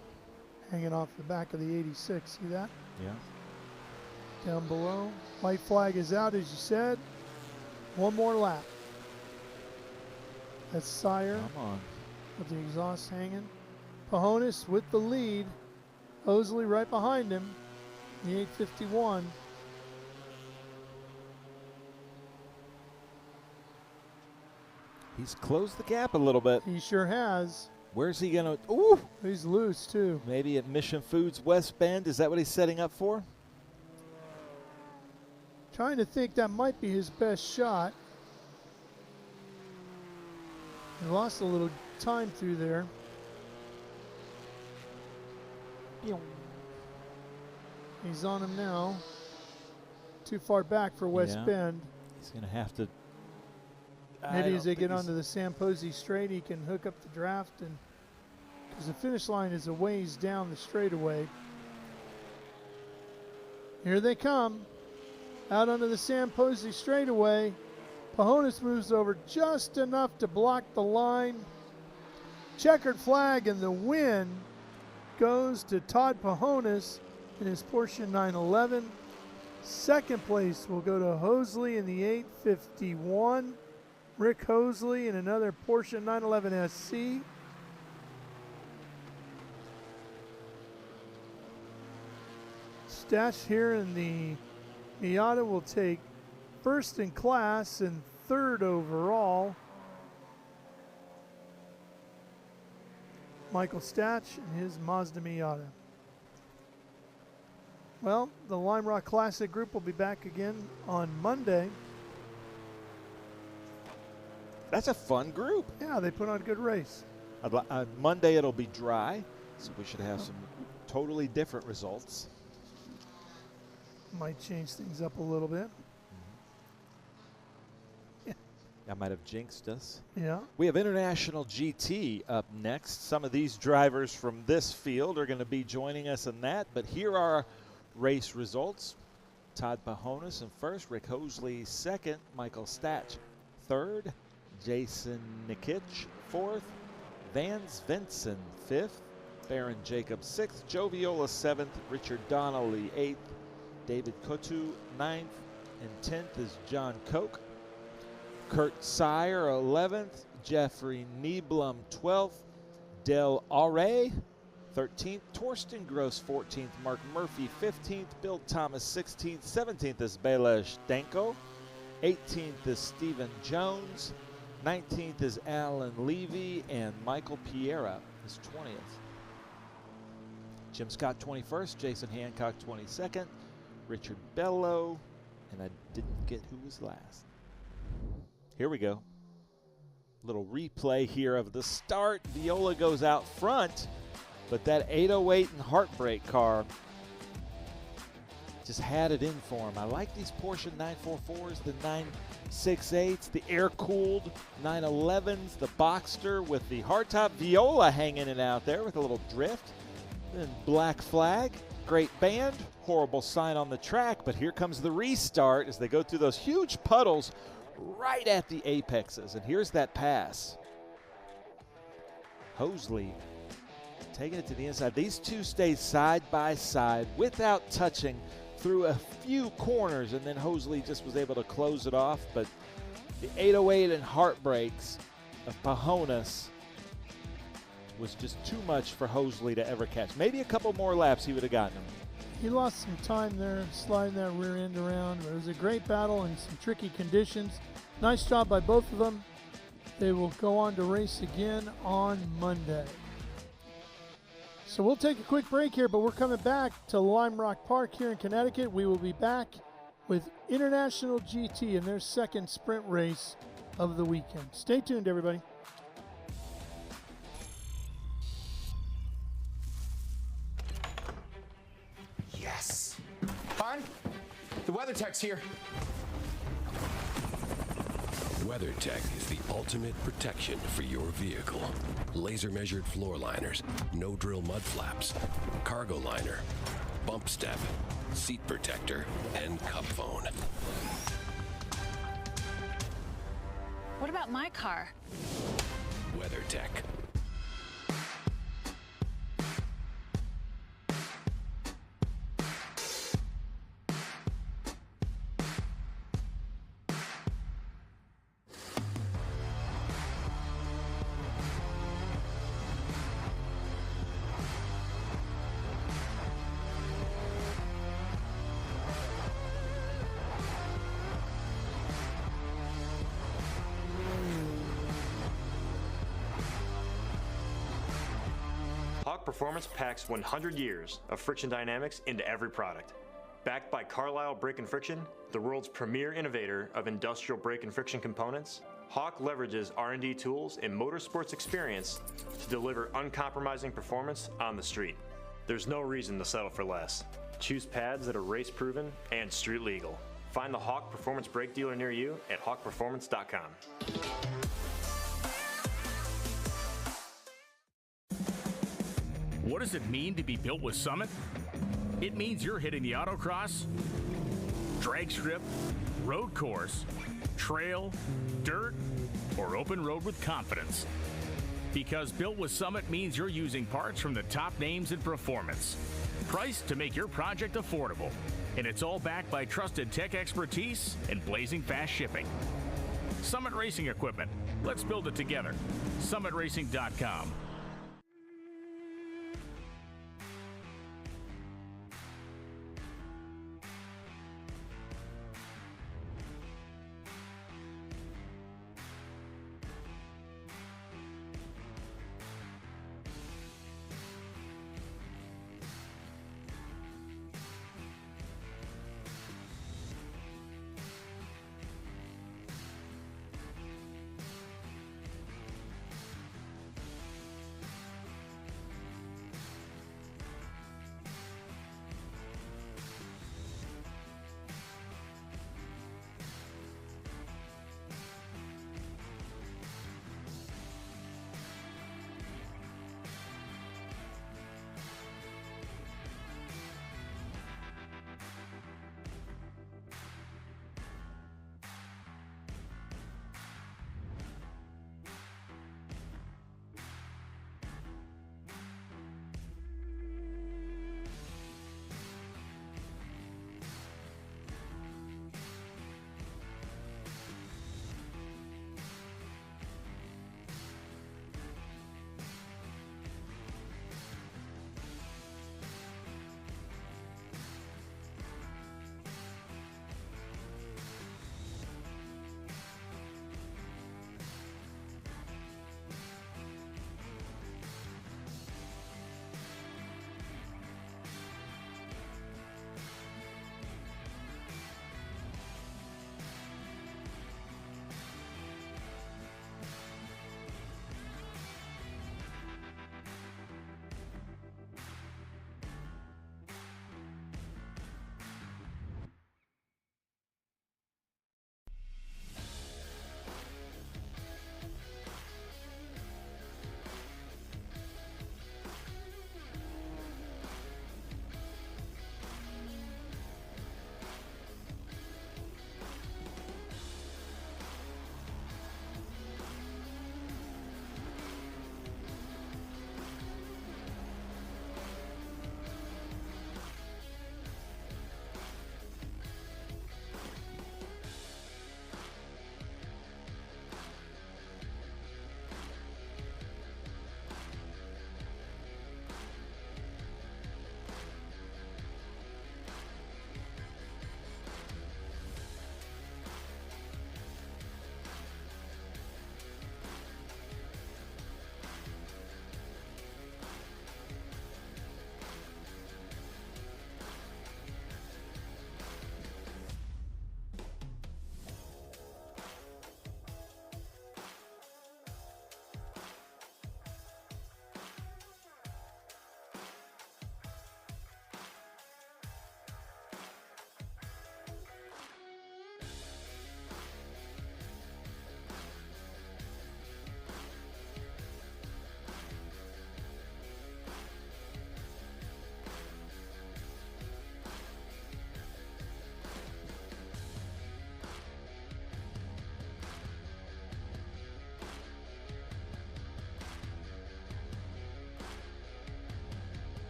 Speaker 3: hanging off the back of the 86. See that?
Speaker 12: Yeah.
Speaker 3: Down below. White flag is out, as you said. 1 more lap. That's Sire.
Speaker 12: Come on.
Speaker 3: With the exhaust hanging. Pajonas with the lead. Hosley right behind him. The 851.
Speaker 12: He's closed the gap a little bit.
Speaker 3: He sure has.
Speaker 12: Where's he going to? Ooh!
Speaker 3: He's loose, too.
Speaker 12: Maybe at Mission Foods West Bend. Is that what he's setting up for?
Speaker 3: Trying to think that might be his best shot. He lost a little time through there. He's on him now. Too far back for West Bend.
Speaker 12: He's going to have to.
Speaker 3: Maybe as they get onto the Sam Posey straight, he can hook up the draft, and because the finish line is a ways down the straightaway. Here they come, out onto the Sam Posey straightaway. Pajonas moves over just enough to block the line. Checkered flag, and the win goes to Todd Pajonas in his Porsche 911. Second place will go to Hosley in the 851. Rick Hosley in another Porsche 911 SC. Stash here in the Miata will take first in class and third overall. Michael Stach and his Mazda Miata. Well, the Lime Rock Classic group will be back again on Monday.
Speaker 12: That's a fun group.
Speaker 3: Yeah, they put on a good race.
Speaker 12: Monday it'll be dry, so we should have some totally different results.
Speaker 3: Might change things up a little bit.
Speaker 12: I might have jinxed us.
Speaker 3: Yeah.
Speaker 12: We have International GT up next. Some of these drivers from this field are going to be joining us in that, but here are our race results. Todd Pajonas in first, Rick Hosley second, Michael Statch third, Jason Nikic fourth, Vance Vinson fifth, Baron Jacobs sixth, Joe Viola seventh, Richard Donnelly eighth, David Kotu ninth, and 10th is John Koch. Kurt Sire 11th, Jeffrey Nieblum 12th, Del Aure 13th, Torsten Gross 14th, Mark Murphy 15th, Bill Thomas 16th, 17th is Bela Stanko, 18th is Stephen Jones, 19th is Alan Levy, and Michael Piera is 20th. Jim Scott 21st, Jason Hancock 22nd, Richard Bello, and I didn't get who was last. Here we go. Little replay here of the start. Viola goes out front, but that 808 and Heartbreak car just had it in for him. I like these Porsche 944s, the 968s, the air-cooled 911s, the Boxster with the hardtop. Viola hanging it out there with a little drift. Then Black Flag, great band, horrible sign on the track, but here comes the restart as they go through those huge puddles right at the apexes, and here's that pass. Hosley taking it to the inside. These two stayed side by side without touching through a few corners, and then Hosley just was able to close it off, but the 808 and Heartbreaks of Pajonas was just too much for Hosley to ever catch. Maybe a couple more laps he would have gotten him.
Speaker 3: He lost some time there sliding that rear end around, but it was a great battle in some tricky conditions. Nice job by both of them. They will go on to race again on Monday. So we'll take a quick break here, but we're coming back to Lime Rock Park here in Connecticut. We will be back with International GT in their second sprint race of the weekend. Stay tuned, everybody.
Speaker 5: Yes. Hon, the WeatherTech's here.
Speaker 6: WeatherTech is the ultimate protection for your vehicle. Laser measured floor liners, no drill mud flaps, cargo liner, bump step, seat protector, and cup phone.
Speaker 13: What about my car?
Speaker 6: WeatherTech.
Speaker 24: Hawk Performance packs 100 years of friction dynamics into every product. Backed by Carlisle Brake and Friction, the world's premier innovator of industrial brake and friction components, Hawk leverages R&D tools and motorsports experience to deliver uncompromising performance on the street. There's no reason to settle for less. Choose pads that are race-proven and street-legal. Find the Hawk Performance brake dealer near you at hawkperformance.com.
Speaker 17: What does it mean to be built with Summit? It means you're hitting the autocross, drag strip, road course, trail, dirt, or open road with confidence. Because built with Summit means you're using parts from the top names in performance, priced to make your project affordable. And it's all backed by trusted tech expertise and blazing fast shipping. Summit Racing Equipment. Let's build it together. SummitRacing.com.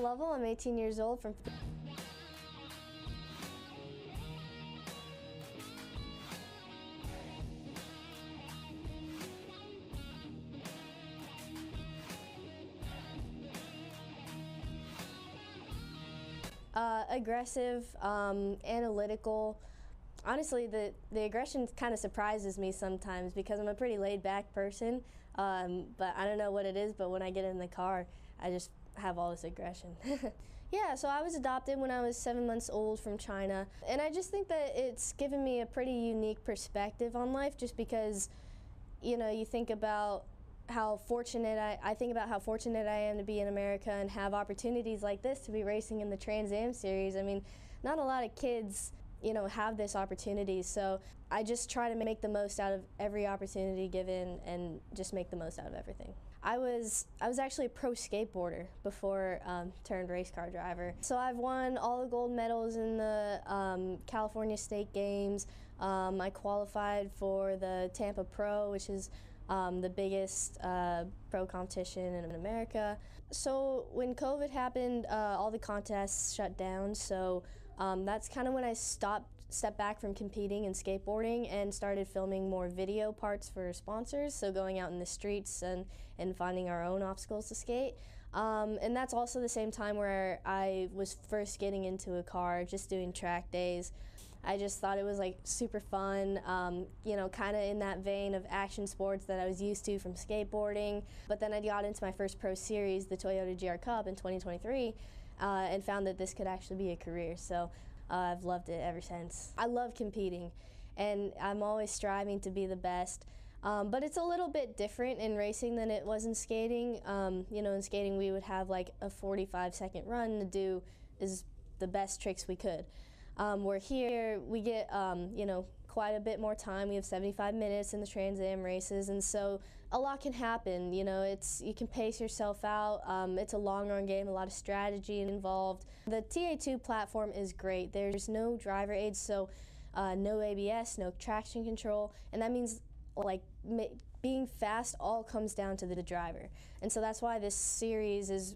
Speaker 7: Lovell. I'm 18 years old from aggressive, analytical. Honestly, the aggression kind of surprises me sometimes because I'm a pretty laid-back person, but I don't know what it is, but when I get in the car, I just have all this aggression. Yeah, so I was adopted when I was 7 months old from China, and I just think that it's given me a pretty unique perspective on life just because, you know, you think about how fortunate I think about how fortunate I am to be in America and have opportunities like this to be racing in the Trans Am Series. I mean, not a lot of kids, you know, have this opportunity, so I just try to make the most out of every opportunity given and just make the most out of everything. I was actually a pro skateboarder before turned race car driver. So I've won all the gold medals in the California State Games. I qualified for the Tampa Pro, which is the biggest pro competition in America. So when COVID happened, all the contests shut down, so that's kind of when I stepped back from competing and skateboarding and started filming more video parts for sponsors, so going out in the streets and finding our own obstacles to skate. And that's also the same time where I was first getting into a car, just doing track days. I just thought it was like super fun, you know, kind of in that vein of action sports that I was used to from skateboarding. But then I got into my first pro series, the Toyota GR Cup in 2023, and found that this could actually be a career. So I've loved it ever since. I love competing, and I'm always striving to be the best. But it's a little bit different in racing than it was in skating. You know, in skating we would have like a 45-second run to do is the best tricks we could. Where here we get, you know, quite a bit more time. We have 75 minutes in the Trans Am races, and so a lot can happen. You know, you can pace yourself out. It's a long run game, a lot of strategy involved. The TA2 platform is great. There's no driver aids, so no ABS, no traction control, and that means like being fast all comes down to the driver. And so that's why this series is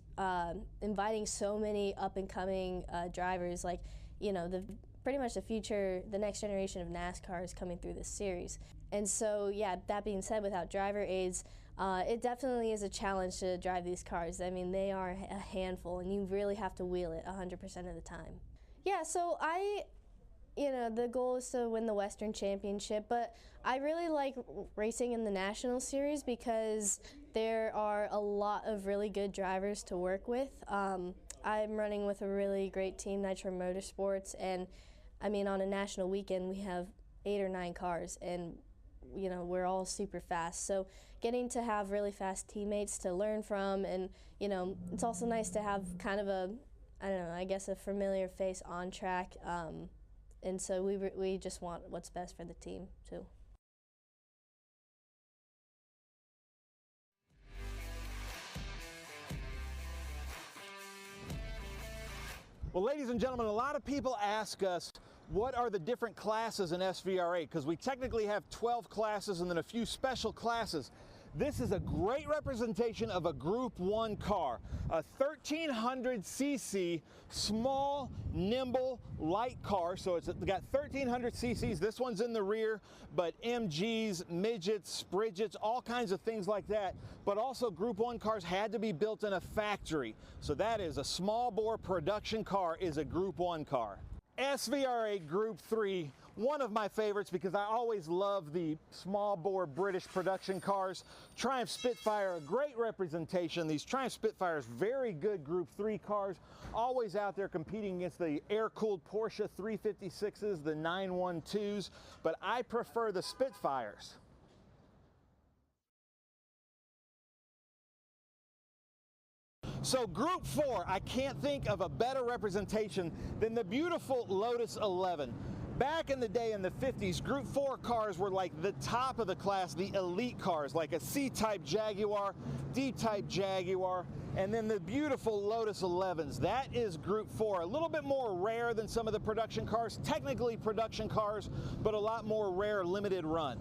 Speaker 7: inviting so many up and coming drivers, like, you know, pretty much the next generation of NASCAR is coming through this series. And so, yeah, that being said, without driver aids, it definitely is a challenge to drive these cars. I mean, they are a handful, and you really have to wheel it 100% of the time. Yeah, so you know, the goal is to win the Western Championship, but I really like racing in the National Series because there are a lot of really good drivers to work with. I'm running with a really great team, Nitro Motorsports, and I mean, on a national weekend we have 8 or 9 cars, and you know, we're all super fast. So getting to have really fast teammates to learn from, and you know, it's also nice to have kind of a, I don't know, I guess a familiar face on track, and so we just want what's best for the team too.
Speaker 12: Well, ladies and gentlemen, a lot of people ask us, what are the different classes in SVR8? Because we technically have 12 classes and then a few special classes. This is a great representation of a Group 1 car, a 1300cc small, nimble, light car. So it's got 1300 cc's. This one's in the rear, but MGs, midgets, Bridgets, all kinds of things like that. But also Group 1 cars had to be built in a factory. So that is a small bore production car is a Group 1 car. SVR8 Group 3, one of my favorites because I always love the small bore British production cars. Triumph Spitfire, a great representation. These Triumph Spitfires, very good Group 3 cars, always out there competing against the air-cooled Porsche 356s, the 912s, but I prefer the Spitfires. So Group 4, I can't think of a better representation than the beautiful Lotus 11. Back in the day in the 50s, Group 4 cars were like the top of the class, the elite cars, like a C-Type Jaguar, D-Type Jaguar, and then the beautiful Lotus 11s. That is Group 4, a little bit more rare than some of the production cars, technically production cars, but a lot more rare limited run.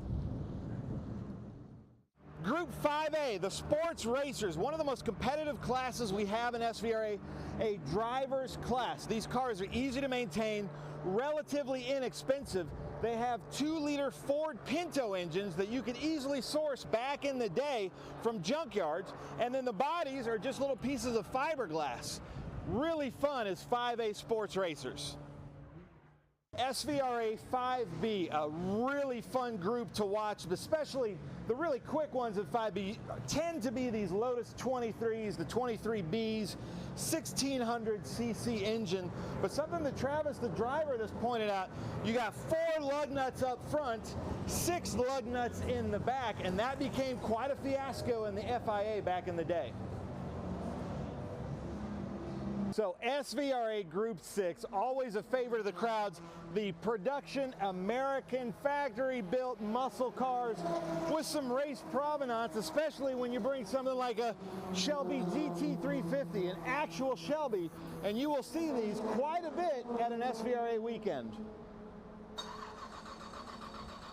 Speaker 10: Group 5A, the sports racers, one of the most competitive classes we have in SVRA, a driver's class. These cars are easy to maintain, relatively inexpensive. They have 2-liter Ford Pinto engines that you could easily source back in the day from junkyards, and then the bodies are just little pieces of fiberglass. Really fun as 5A sports racers. SVRA 5B, a really fun group to watch, especially the really quick ones at 5B tend to be these Lotus 23s, the 23Bs, 1600cc engine. But something that Travis, the driver, just pointed out, you got 4 lug nuts up front, 6 lug nuts in the back, and that became quite a fiasco in the FIA back in the day. So SVRA Group 6, always a favorite of the crowds, the production American factory-built muscle cars with some race provenance, especially when you bring something like a Shelby GT350, an actual Shelby, and you will see these quite a bit at an SVRA weekend.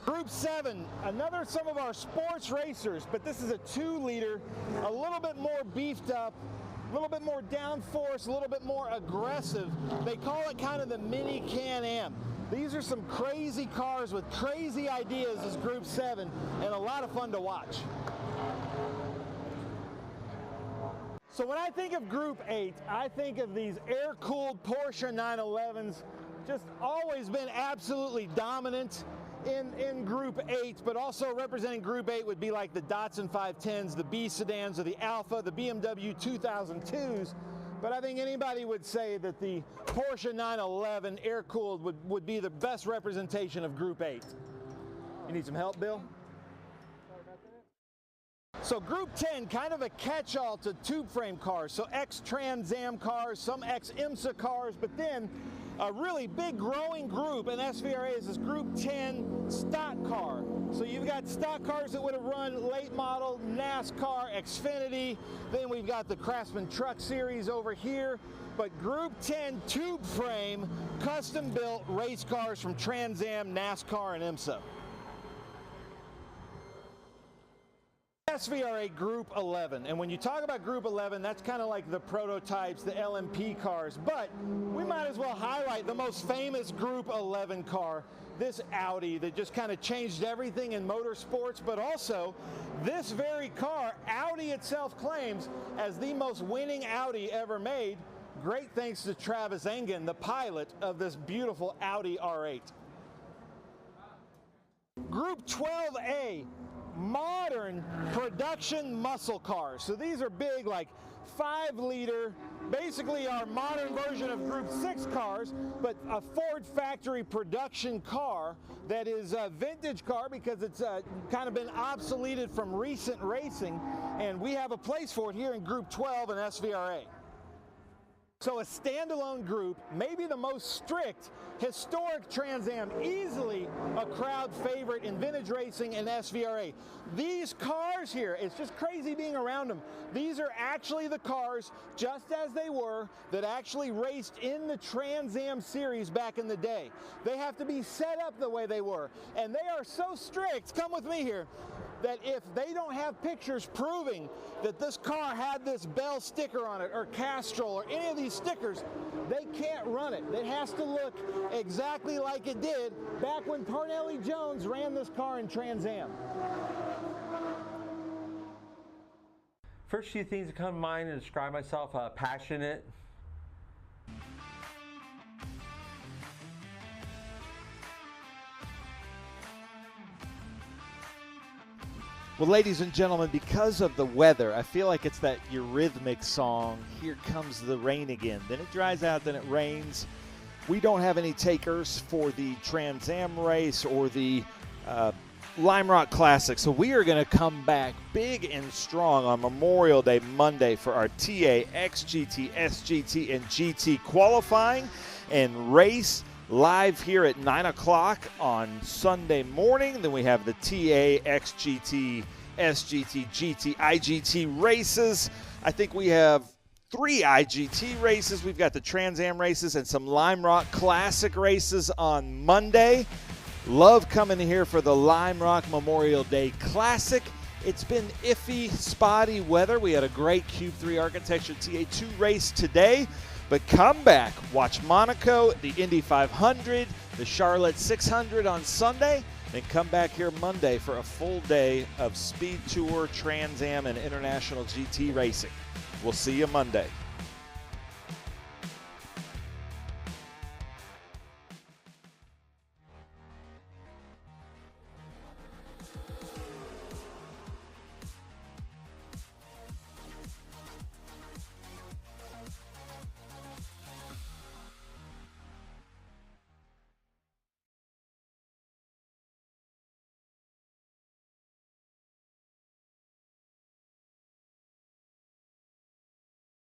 Speaker 10: Group 7, some of our sports racers, but this is a 2-liter, a little bit more beefed up, a little bit more downforce, a little bit more aggressive. They call it kind of the mini Can-Am. These are some crazy cars with crazy ideas as Group 7 and a lot of fun to watch. So when I think of Group 8, I think of these air-cooled Porsche 911s, just always been absolutely dominant in Group 8, but also representing Group 8 would be like the Datsun 510s, the B sedans, or the Alpha, the BMW 2002s. But I think anybody would say that the Porsche 911 air-cooled would be the best representation of Group 8. You need some help, Bill? So Group 10, kind of a catch-all to tube frame cars. So ex-Trans Am cars, some ex-IMSA cars, but then a really big growing group in SVRA is this Group 10 stock car. So you've got stock cars that would have run late model, NASCAR, Xfinity. Then we've got the Craftsman Truck Series over here. But Group 10 tube frame, custom built race cars from Trans Am, NASCAR, and IMSA. SVRA Group 11, and when you talk about Group 11, that's kind of like the prototypes, the LMP cars, but we might as well highlight the most famous Group 11 car, this Audi that just kind of changed everything in motorsports, but also this very car, Audi itself claims as the most winning Audi ever made, great thanks to Travis Engen, the pilot of this beautiful Audi R8. Group 12A, modern production muscle cars. So these are big, like 5-liter, basically our modern version of Group 6 cars, but a Ford factory production car that is a vintage car because it's kind of been obsoleted from recent racing, and we have a place for it here in Group 12 in SVRA. So a standalone group, maybe the most strict, historic Trans Am, easily a crowd favorite in vintage racing and SVRA. These cars here, it's just crazy being around them. These are actually the cars, just as they were, that actually raced in the Trans Am series back in the day. They have to be set up the way they were. And they are so strict, come with me here, that if they don't have pictures proving that this car had this Bell sticker on it, or Castrol, or any of these stickers, they can't run it. It has to look exactly like it did back when Pirelli Jones ran this car in Trans Am.
Speaker 8: First few things that come to mind to describe myself, passionate.
Speaker 12: Well, ladies and gentlemen, because of the weather, I feel like it's that Eurythmics song, Here Comes the Rain Again. Then it dries out, then it rains. We don't have any takers for the Trans Am race or the Lime Rock Classic, so we are going to come back big and strong on Memorial Day Monday for our TA, XGT, SGT, and GT qualifying and race live here at 9 o'clock on Sunday morning. Then we have the TA, XGT, SGT, GT, IGT races. I think we have 3 IGT races. We've got the Trans Am races and some Lime Rock Classic races on Monday. Love coming here for the Lime Rock Memorial Day Classic. It's been iffy, spotty weather. We had a great Cube 3 Architecture TA2 race today, but come back, watch Monaco, the Indy 500, the Charlotte 600 on Sunday, then come back here Monday for a full day of SpeedTour, Trans Am, and International GT racing. We'll see you Monday.